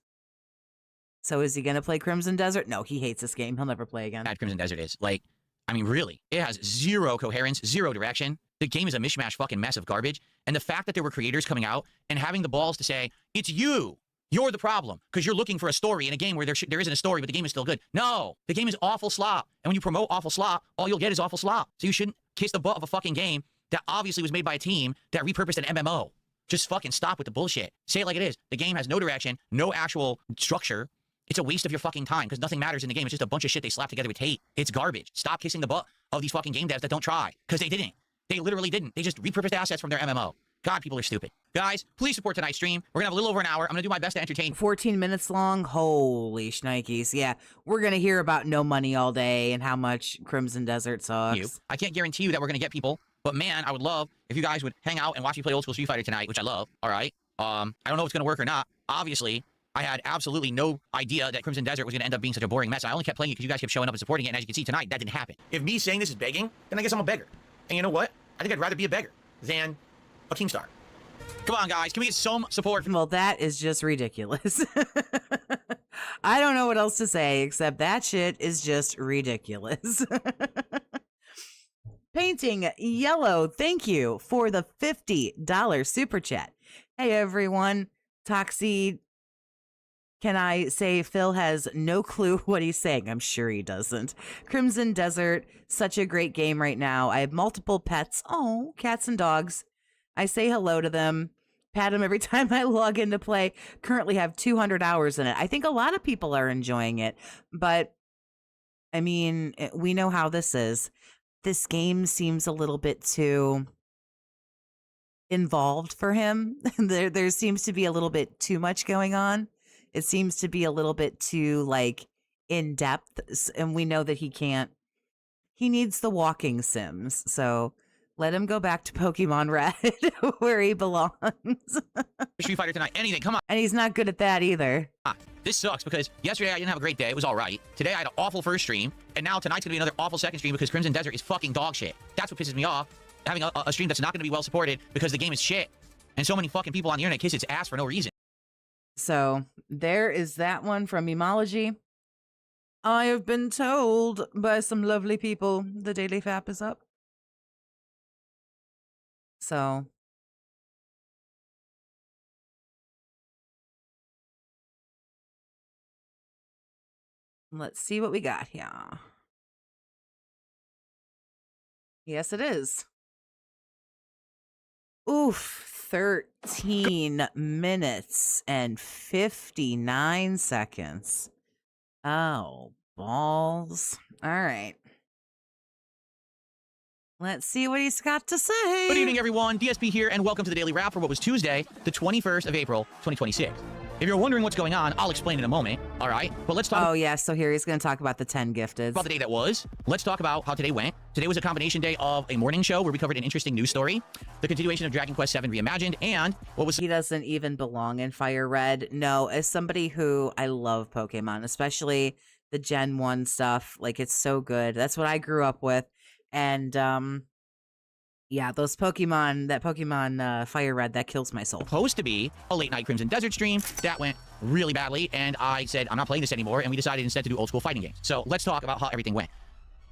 So is he going to play Crimson Desert? No, he hates this game. He'll never play again. Bad Crimson Desert is. Like, I mean, really, it has zero coherence, zero direction. The game is a mishmash fucking mess of garbage. And the fact that there were creators coming out and having the balls to say, it's you. You're the problem because you're looking for a story in a game where there isn't a story, but the game is still good. No, the game is awful slop. And when you promote awful slop, all you'll get is awful slop. So you shouldn't kiss the butt of a fucking game that obviously was made by a team that repurposed an MMO. Just fucking stop with the bullshit. Say it like it is. The game has no direction, no actual structure. It's a waste of your fucking time because nothing matters in the game. It's just a bunch of shit they slap together with hate. It's garbage. Stop kissing the butt of these fucking game devs that don't try because they didn't. They literally didn't. They just repurposed assets from their MMO. God, people are stupid. Guys, please support tonight's stream. We're going to have a little over an hour. I'm going to do my best to entertain. 14 minutes long? Holy shnikes. Yeah, we're going to hear about no money all day and how much Crimson Desert sucks. I can't guarantee you that we're going to get people, but man, I would love if you guys would hang out and watch me play old school Street Fighter tonight, which I love. All right. I don't know if it's going to work or not. Obviously, I had absolutely no idea that Crimson Desert was going to end up being such a boring mess. I only kept playing it because you guys kept showing up and supporting it, and as you can see tonight, that didn't happen. If me saying this is begging, then I guess I'm a beggar. And you know what? I think I'd rather be a beggar than a Keemstar. Come on, guys. Can we get some support? Well, that is just ridiculous. I don't know what else to say except that shit is just ridiculous. Painting Yellow, thank you for the $50 super chat. Hey, everyone. Toxie, can I say Phil has no clue what he's saying? I'm sure he doesn't. Crimson Desert, such a great game right now. I have multiple pets. Oh, cats and dogs. I say hello to them, pat them every time I log in to play. Currently have 200 hours in it. I think a lot of people are enjoying it, but I mean, we know how this is. This game seems a little bit too involved for him. There seems to be a little bit too much going on. It seems to be a little bit too like in depth, and we know that he needs the walking sims. So let him go back to Pokemon Red where he belongs. Street Fighter tonight. Anything. Come on. And he's not good at that either. This sucks because yesterday I didn't have a great day. It was all right. Today I had an awful first stream, and now tonight's gonna be another awful second stream because Crimson Desert is fucking dog shit. That's what pisses me off. Having a stream that's not gonna be well supported because the game is shit, and so many fucking people on the internet kiss its ass for no reason. So there is that one from Memology. I have been told by some lovely people the Daily Fap is up. So let's see what we got here. Yes, it is. Oof, 13 minutes and 59 seconds. Oh, balls. All right. Let's see what he's got to say. Good evening, everyone. DSP here, and welcome to the Daily Wrap for what was Tuesday, the 21st of April, 2026. If you're wondering what's going on, I'll explain in a moment, all right? But let's talk yeah, so here he's going to talk about the 10 gifted. about the day that was. Let's talk about how today went. Today was a combination day of a morning show where we covered an interesting news story, the continuation of Dragon Quest VII Reimagined, and what was... He doesn't even belong in Fire Red. No, as somebody who I love Pokemon, especially the Gen 1 stuff, like it's so good. That's what I grew up with. And yeah, those Pokemon, that Pokemon Fire Red, that kills my soul. supposed to be a late night Crimson Desert stream. That went really badly, and I said, I'm not playing this anymore, and we decided instead to do old school fighting games. So let's talk about how everything went.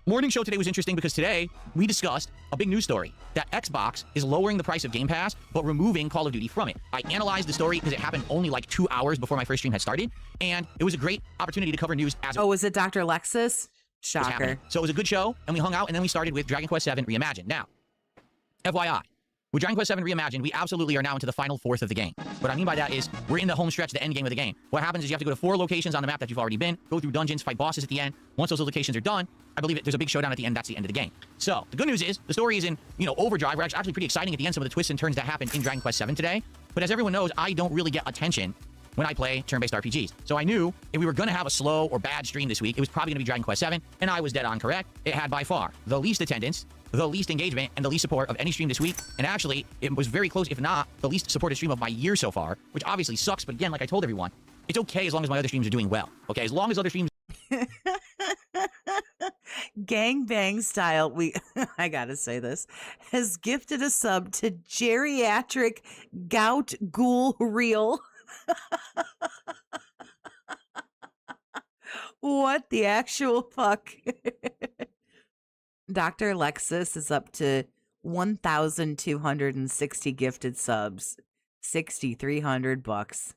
Morning show today was interesting because today we discussed a big news story that Xbox is lowering the price of Game Pass, but removing Call of Duty from it. I analyzed the story because it happened only like 2 hours before my first stream had started, and it was a great opportunity to cover news as it was it Dr. Lexus? was Shocker. happening. So it was a good show, and we hung out, and then we started with Dragon Quest VII Reimagined. Now, FYI, with Dragon Quest VII Reimagined, we absolutely are now into the final fourth of the game. What I mean by that is we're in the home stretch, the end game of the game. What happens is you have to go to 4 locations on the map that you've already been, go through dungeons, fight bosses at the end. Once those locations are done, I believe there's a big showdown at the end. That's the end of the game. So the good news is the story is in, overdrive. We're actually pretty exciting at the end, some of the twists and turns that happen in Dragon Quest VII today. But as everyone knows, I don't really get attention when I play turn-based RPGs. So I knew if we were going to have a slow or bad stream this week, it was probably going to be Dragon Quest VII, and I was dead on correct. It had by far the least attendance, the least engagement, and the least support of any stream this week. And actually, it was very close, if not the least supported stream of my year so far, which obviously sucks. But again, like I told everyone, it's okay as long as my other streams are doing well. Okay, as long as other streams... Gangbang Style, I gotta say this, has gifted a sub to Geriatric Gout Ghoul Reel. What the actual fuck? Dr. Lexus is up to 1,260 gifted subs, $6,300.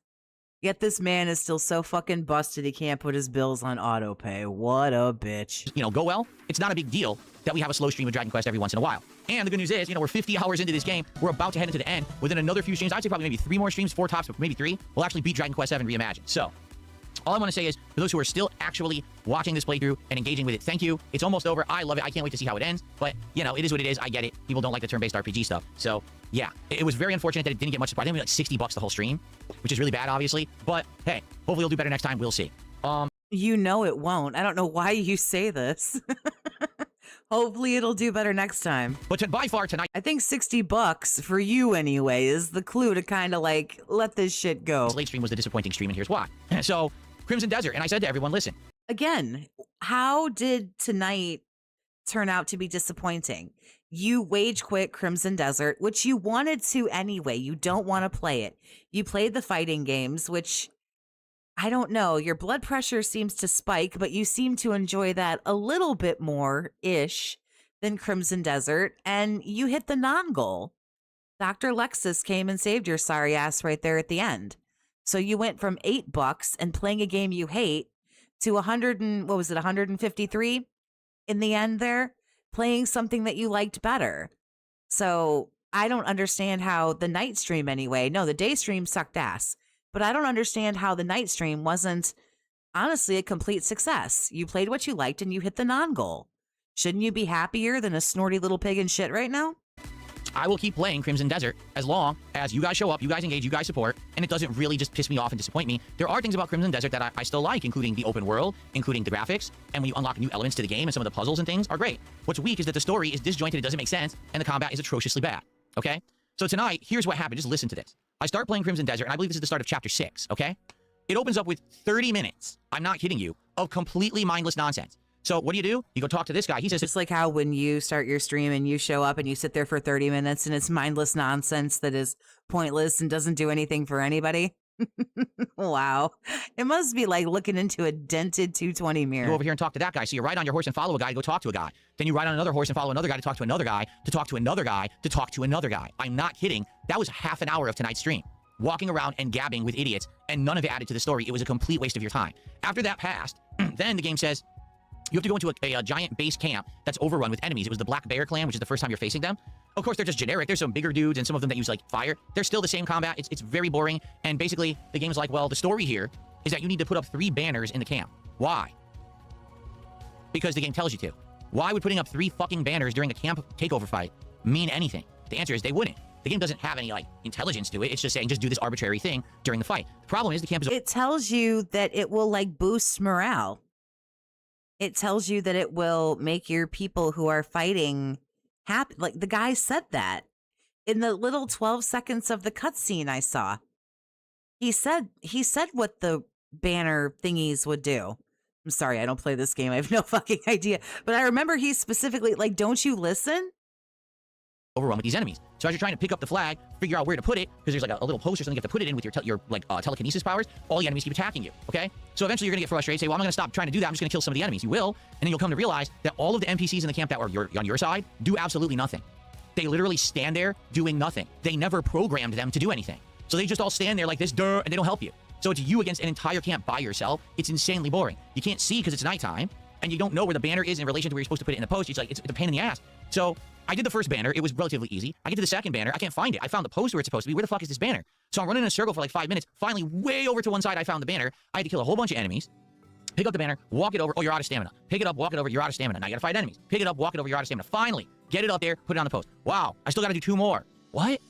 Yet this man is still so fucking busted he can't put his bills on auto pay. What a bitch. go well, it's not a big deal that we have a slow stream of Dragon Quest every once in a while. And the good news is, we're 50 hours into this game. We're about to head into the end. Within another few streams, I'd say probably maybe 3 more streams, 4 tops, but maybe 3, we'll actually beat Dragon Quest VII Reimagined. So, all I want to say is, for those who are still actually watching this playthrough and engaging with it, thank you. It's almost over. I love it. I can't wait to see how it ends. But, it is what it is. I get it. People don't like the turn-based RPG stuff. So, yeah. It was very unfortunate that it didn't get much support. I think it was like $60 the whole stream, which is really bad, obviously. But, hey, hopefully it'll do better next time. We'll see. You know it won't. I don't know why you say this. Hopefully it'll do better next time. But by far tonight, I think $60 for you anyway is the clue to kind of like let this shit go. this late stream was the disappointing stream, and here's why. So, Crimson Desert, and I said to everyone, listen. Again, how did tonight turn out to be disappointing? You wage quit Crimson Desert, which you wanted to anyway. You don't want to play it. You played the fighting games, which I don't know. Your blood pressure seems to spike, but you seem to enjoy that a little bit more-ish than Crimson Desert, and you hit the non-goal. Dr. Lexus came and saved your sorry ass right there at the end. So you went from $8 and playing a game you hate to 153 in the end there, playing something that you liked better. So I don't understand how the night stream anyway. No, the day stream sucked ass, but I don't understand how the night stream wasn't honestly a complete success. You played what you liked and you hit the non-goal. Shouldn't you be happier than a snorty little pig in shit right now? I will keep playing Crimson Desert as long as you guys show up, you guys engage, you guys support, and it doesn't really just piss me off and disappoint me. There are things about Crimson Desert that I still like, including the open world, including the graphics, and when you unlock new elements to the game and some of the puzzles and things are great. What's weak is that the story is disjointed, it doesn't make sense, and the combat is atrociously bad, okay? So tonight, here's what happened. Just listen to this. I start playing Crimson Desert, and I believe this is the start of Chapter 6, okay? It opens up with 30 minutes, I'm not kidding you, of completely mindless nonsense. So what do? You go talk to this guy. He says, Just like how when you start your stream and you show up and you sit there for 30 minutes and it's mindless nonsense that is pointless and doesn't do anything for anybody. Wow. It must be like looking into a dented 220 mirror. go over here and talk to that guy. So you ride on your horse and follow a guy, go talk to a guy. Then you ride on another horse and follow another guy to talk to another guy, to talk to another guy, to talk to another guy. I'm not kidding. That was half an hour of tonight's stream. Walking around and gabbing with idiots, and none of it added to the story. It was a complete waste of your time. After that passed, then the game says, you have to go into a giant base camp that's overrun with enemies. It was the Black Bear clan, which is the first time you're facing them. Of course, they're just generic. There's some bigger dudes and some of them that use, like, fire. They're still the same combat. It's very boring. And basically, the game's like, well, the story here is that you need to put up 3 banners in the camp. Why? Because the game tells you to. Why would putting up 3 fucking banners during a camp takeover fight mean anything? The answer is they wouldn't. The game doesn't have any, like, intelligence to it. It's just saying, just do this arbitrary thing during the fight. The problem is the camp is... It tells you that it will like boost morale. It tells you that it will make your people who are fighting happy. Like the guy said that in the little 12 seconds of the cutscene I saw. He said what the banner thingies would do. I'm sorry, I don't play this game. I have no fucking idea. But I remember he specifically, like, don't you listen? overrun with these enemies. So as you're trying to pick up the flag, figure out where to put it, because there's like a little post or something you have to put it in with your telekinesis powers, all the enemies keep attacking you, okay? So eventually you're gonna get frustrated, say, well, I'm not gonna stop trying to do that, I'm just gonna kill some of the enemies. You will, and then you'll come to realize that all of the NPCs in the camp that are on your side do absolutely nothing. They literally stand there doing nothing. They never programmed them to do anything. So they just all stand there like this, and they don't help you. So it's you against an entire camp by yourself. It's insanely boring. You can't see because it's nighttime, and you don't know where the banner is in relation to where you're supposed to put it in the post. It's like, it's a pain in the ass. So I did the first banner. It was relatively easy. I get to the second banner. I can't find it. I found the post where it's supposed to be. Where the fuck is this banner? So I'm running in a circle for like 5 minutes. Finally, way over to one side, I found the banner. I had to kill a whole bunch of enemies. Pick up the banner, walk it over. Oh, you're out of stamina. Pick it up, walk it over. You're out of stamina. Now you gotta fight enemies. Pick it up, walk it over. You're out of stamina. Finally, get it up there, put it on the post. Wow, I still gotta do 2 more. What?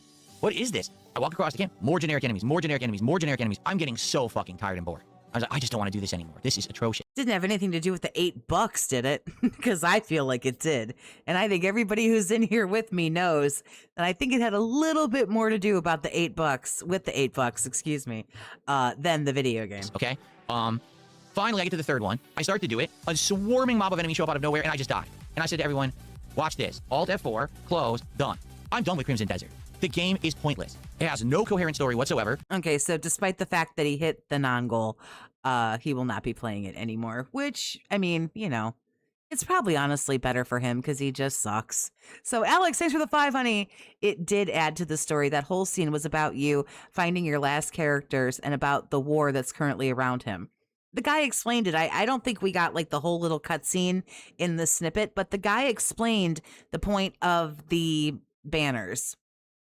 What is this? I walk across the camp. More generic enemies, more generic enemies, more generic enemies. I'm getting so fucking tired and bored. I was like, I just don't want to do this anymore. This is atrocious. Didn't have anything to do with the $8, did it? Because I feel like it did. And I think everybody who's in here with me knows that I think it had a little bit more to do about the $8, with the $8, excuse me, than the video game. Okay? Finally, I get to the third one. I start to do it. A swarming mob of enemies show up out of nowhere, and I just die. And I said to everyone, watch this. Alt F4, close, done. I'm done with Crimson Desert. The game is pointless. It has no coherent story whatsoever. Okay, so despite the fact that he hit the non-goal, he will not be playing it anymore, which, I mean, you know, it's probably honestly better for him because he just sucks. So, Alex, thanks for the 5, honey. It did add to the story. That whole scene was about you finding your last characters and about the war that's currently around him. The guy explained it. I don't think we got like the whole little cutscene in the snippet, but the guy explained the point of the banners.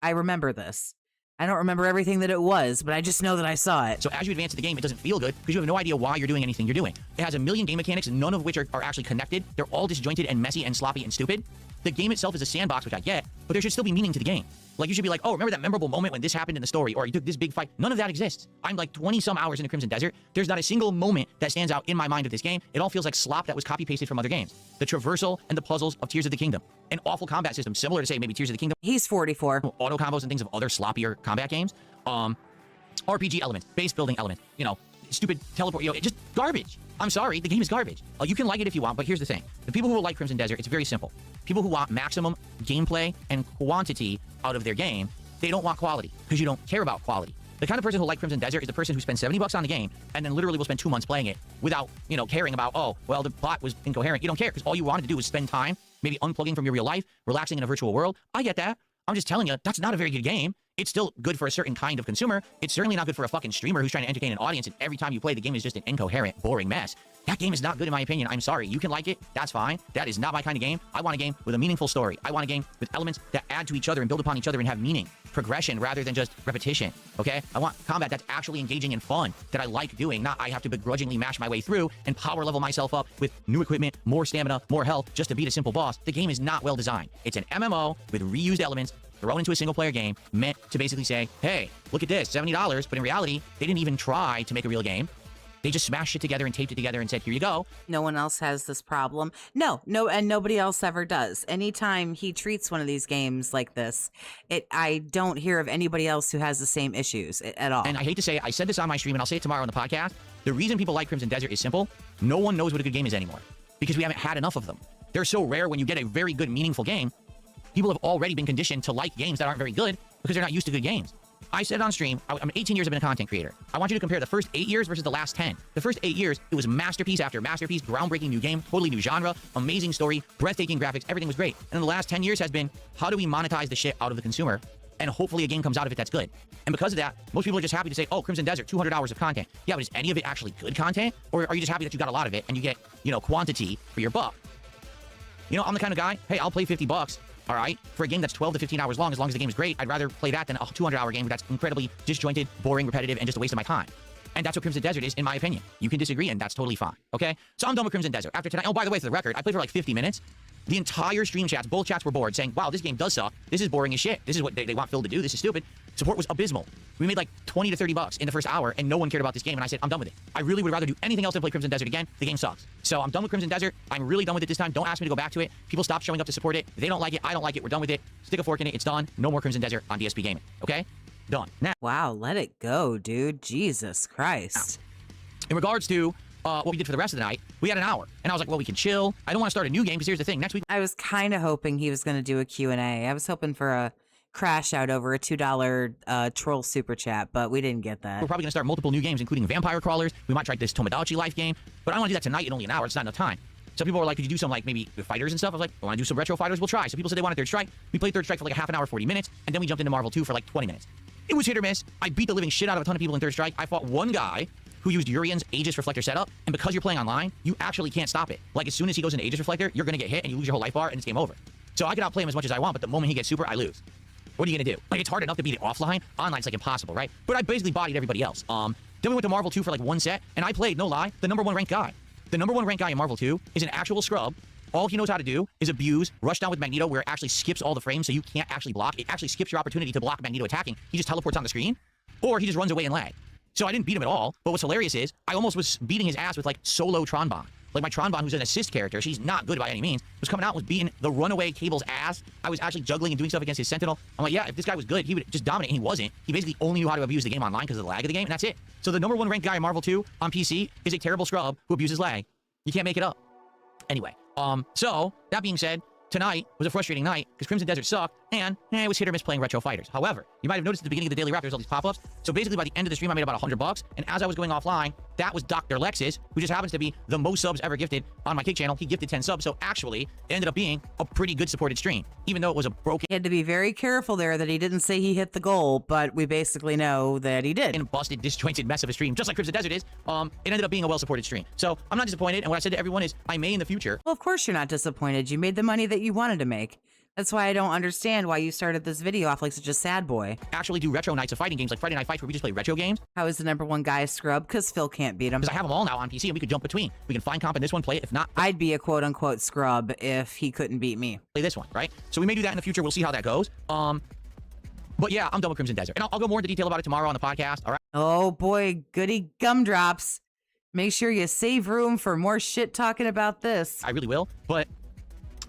I remember this. I don't remember everything that it was, but I just know that I saw it. So as you advance in the game, it doesn't feel good because you have no idea why you're doing anything you're doing. It has a million game mechanics, none of which are actually connected. They're all disjointed and messy and sloppy and stupid. The game itself is a sandbox, which I get, but there should still be meaning to the game. Like, you should be like, oh, remember that memorable moment when this happened in the story, or you took this big fight. None of that exists. I'm like 20-some hours into Crimson Desert. There's not a single moment that stands out in my mind of this game. It all feels like slop that was copy-pasted from other games. The traversal and the puzzles of Tears of the Kingdom. An awful combat system, similar to, say, maybe Tears of the Kingdom. He's 44. Auto combos and things of other sloppier combat games. RPG elements, base building elements, you know, stupid teleport, you know, just garbage. I'm sorry, the game is garbage. You can like it if you want, but here's the thing. The people who will like Crimson Desert, it's very simple. People who want maximum gameplay and quantity out of their game, they don't want quality, because you don't care about quality. The kind of person who will like Crimson Desert is the person who spends $70 on the game and then literally will spend 2 months playing it without, you know, caring about, oh, well, the plot was incoherent. You don't care, because all you wanted to do was spend time, maybe unplugging from your real life, relaxing in a virtual world. I get that. I'm just telling you, that's not a very good game. It's still good for a certain kind of consumer. It's certainly not good for a fucking streamer who's trying to entertain an audience, and every time you play, the game is just an incoherent, boring mess. That game is not good in my opinion. I'm sorry. You can like it. That's fine. That is not my kind of game. I want a game with a meaningful story. I want a game with elements that add to each other and build upon each other and have meaning. Progression rather than just repetition, okay? I want combat that's actually engaging and fun, that I like doing, not I have to begrudgingly mash my way through and power level myself up with new equipment, more stamina, more health, just to beat a simple boss. The game is not well designed. It's an MMO with reused elements, thrown into a single-player game meant to basically say, hey, look at this, $70, but in reality, they didn't even try to make a real game. They just smashed it together and taped it together and said, here you go. No one else has this problem. No, and nobody else ever does. Anytime he treats one of these games like this, I don't hear of anybody else who has the same issues at all. And I hate to say it, I said this on my stream, and I'll say it tomorrow on the podcast. The reason people like Crimson Desert is simple. No one knows what a good game is anymore because we haven't had enough of them. They're so rare when you get a very good, meaningful game. People have already been conditioned to like games that aren't very good because they're not used to good games. I said on stream, I'm 18 years I've been a content creator. I want you to compare the first 8 years versus the last 10. The first 8 years, it was masterpiece after masterpiece, groundbreaking new game, totally new genre, amazing story, breathtaking graphics, everything was great. And the last 10 years has been, how do we monetize the shit out of the consumer? And hopefully a game comes out of it that's good. And because of that, most people are just happy to say, oh, Crimson Desert, 200 hours of content. Yeah, but is any of it actually good content? Or are you just happy that you got a lot of it and you get, quantity for your buck? I'm the kind of guy, hey, I'll play $50, all right, for a game that's 12 to 15 hours long, as long as the game is great. I'd rather play that than a 200-hour game that's incredibly disjointed, boring, repetitive, and just a waste of my time. And that's what Crimson Desert is, in my opinion. You can disagree, and that's totally fine, okay? So I'm done with Crimson Desert. After tonight, oh, by the way, for the record, I played for like 50 minutes. The entire stream chats, both chats were bored, saying, wow, this game does suck. This is boring as shit. This is what they want Phil to do. This is stupid. Support was abysmal. We made like 20 to 30 bucks in the first hour, and no one cared about this game, and I said, I'm done with it. I really would rather do anything else than play Crimson Desert again. The game sucks. So I'm done with Crimson Desert. I'm really done with it this time. Don't ask me to go back to it. People stop showing up to support it. They don't like it. I don't like it. We're done with it. Stick a fork in it. It's done. No more Crimson Desert on DSP Gaming. Okay? Done. Now, Wow, let it go, dude. Jesus Christ. in regards to what we did for the rest of the night, we had an hour. And I was like, well, we can chill. I don't want to start a new game because here's the thing. Next week, I was kind of hoping he was going to do a Q&A. I was hoping for a crash out over a $2 troll super chat, but we didn't get that. we're probably going to start multiple new games, including Vampire Crawlers. We might try this Tomodachi Life game. But I don't want to do that tonight in only an hour. It's not enough time. Some people were like, could you do some, like, maybe fighters and stuff? I was like, I want to do some retro fighters. We'll try. So people said they wanted Third Strike. We played Third Strike for like a half an hour, 40 minutes. And then we jumped into Marvel 2 for like 20 minutes. It was hit or miss. I beat the living shit out of a ton of people in Third Strike. I fought one guy who used Urian's Aegis Reflector setup, and because you're playing online, you actually can't stop it. Like, as soon as he goes into Aegis Reflector, you're gonna get hit and you lose your whole life bar and it's game over. So I can outplay him as much as I want, but the moment he gets super, I lose. What are you gonna do? Like, it's hard enough to beat it offline. Online's like impossible, right? But I basically bodied everybody else. Then we went to Marvel 2 for like one set, and I played, no lie, the #1 ranked guy. The #1 ranked guy in Marvel 2 is an actual scrub. All he knows how to do is abuse, rush down with Magneto, where it actually skips all the frames so you can't actually block. It actually skips your opportunity to block Magneto attacking. He just teleports on the screen, or he just runs away and lag. So I didn't beat him at all, but what's hilarious is I almost was beating his ass with like solo Tronbon. Like my Tronbon, who's an assist character, she's not good by any means, was coming out and was beating the runaway Cable's ass. I was actually juggling and doing stuff against his Sentinel. I'm like, yeah, if this guy was good, he would just dominate, and he wasn't. He basically only knew how to abuse the game online because of the lag of the game, and that's it. So the #1 ranked guy in Marvel 2 on PC is a terrible scrub who abuses lag. You can't make it up. Anyway, so that being said, tonight was a frustrating night because Crimson Desert sucked, and it was hit or miss playing retro fighters. However, you might have noticed at the beginning of the daily wrap, there's all these pop-ups. So basically, by the end of the stream, I made about $100, and as I was going offline, that was Dr. Lexus, who just happens to be the most subs ever gifted on my Kick channel. He gifted 10 subs, so actually, it ended up being a pretty good supported stream, even though it was a broken He had to be very careful there that he didn't say he hit the goal, but we basically know that he did. and busted, disjointed mess of a stream, just like Crimson Desert is. It ended up being a well-supported stream. So I'm not disappointed, and what I said to everyone is, I may in the future Well, of course you're not disappointed. You made the money that you wanted to make. That's why I don't understand why you started this video off like such a sad boy. actually do retro nights of fighting games, like Friday Night Fights, where we just play retro games. How is the #1 guy a scrub? Because Phil can't beat him. Because I have them all now on PC, and we could jump between. We can find comp in this one, play it. If not, I'd be a quote-unquote scrub if he couldn't beat me. play this one, right? So we may do that in the future. We'll see how that goes. But yeah, I'm done with Crimson Desert. And I'll go more into detail about it tomorrow on the podcast, all right? Oh boy, goody gumdrops. Make sure you save room for more shit talking about this. I really will, but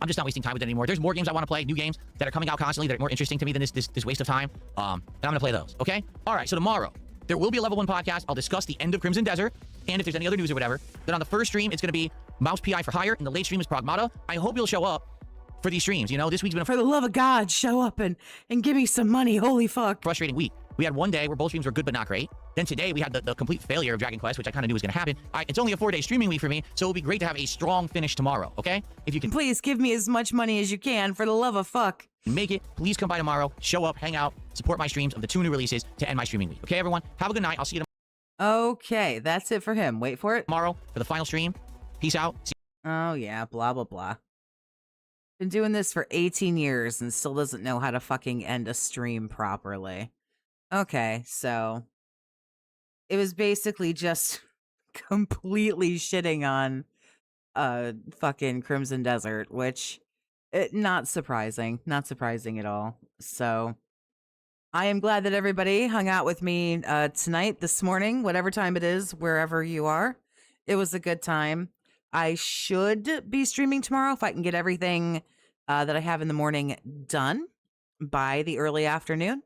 I'm just not wasting time with it anymore. There's more games I want to play, new games that are coming out constantly that are more interesting to me than this waste of time. And I'm going to play those, okay? All right, so tomorrow, there will be a level 1 podcast. I'll discuss the end of Crimson Desert, and if there's any other news or whatever. Then on the first stream, it's going to be Mouse PI for Hire, and the late stream is Pragmata. I hope you'll show up for these streams. You know, this week's been a For the love of God, show up and give me some money. Holy fuck. frustrating week. We had one day where both streams were good but not great. Then today we had the complete failure of Dragon Quest, which I kind of knew was going to happen. It's only a 4-day streaming week for me, so it'll be great to have a strong finish tomorrow, okay? If you can Please give me as much money as you can, for the love of fuck. make it, please come by tomorrow, show up, hang out, support my streams of the 2 new releases to end my streaming week. Okay, everyone? Have a good night. I'll see you Okay, that's it for him. Wait for it. tomorrow for the final stream. Peace out. See Oh yeah, blah blah blah. Been doing this for 18 years and still doesn't know how to fucking end a stream properly. Okay, so it was basically just completely shitting on fucking Crimson Desert, which Not surprising. Not surprising at all. So I am glad that everybody hung out with me tonight, this morning, whatever time it is, wherever you are. It was a good time. I should be streaming tomorrow if I can get everything that I have in the morning done by the early afternoon.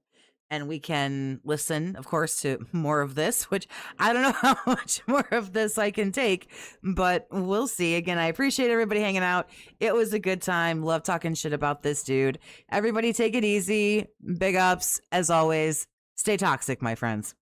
And we can listen, of course, to more of this, which I don't know how much more of this I can take, but we'll see. Again, I appreciate everybody hanging out. It was a good time. Love talking shit about this dude. Everybody take it easy. Big ups, as always. Stay toxic, my friends.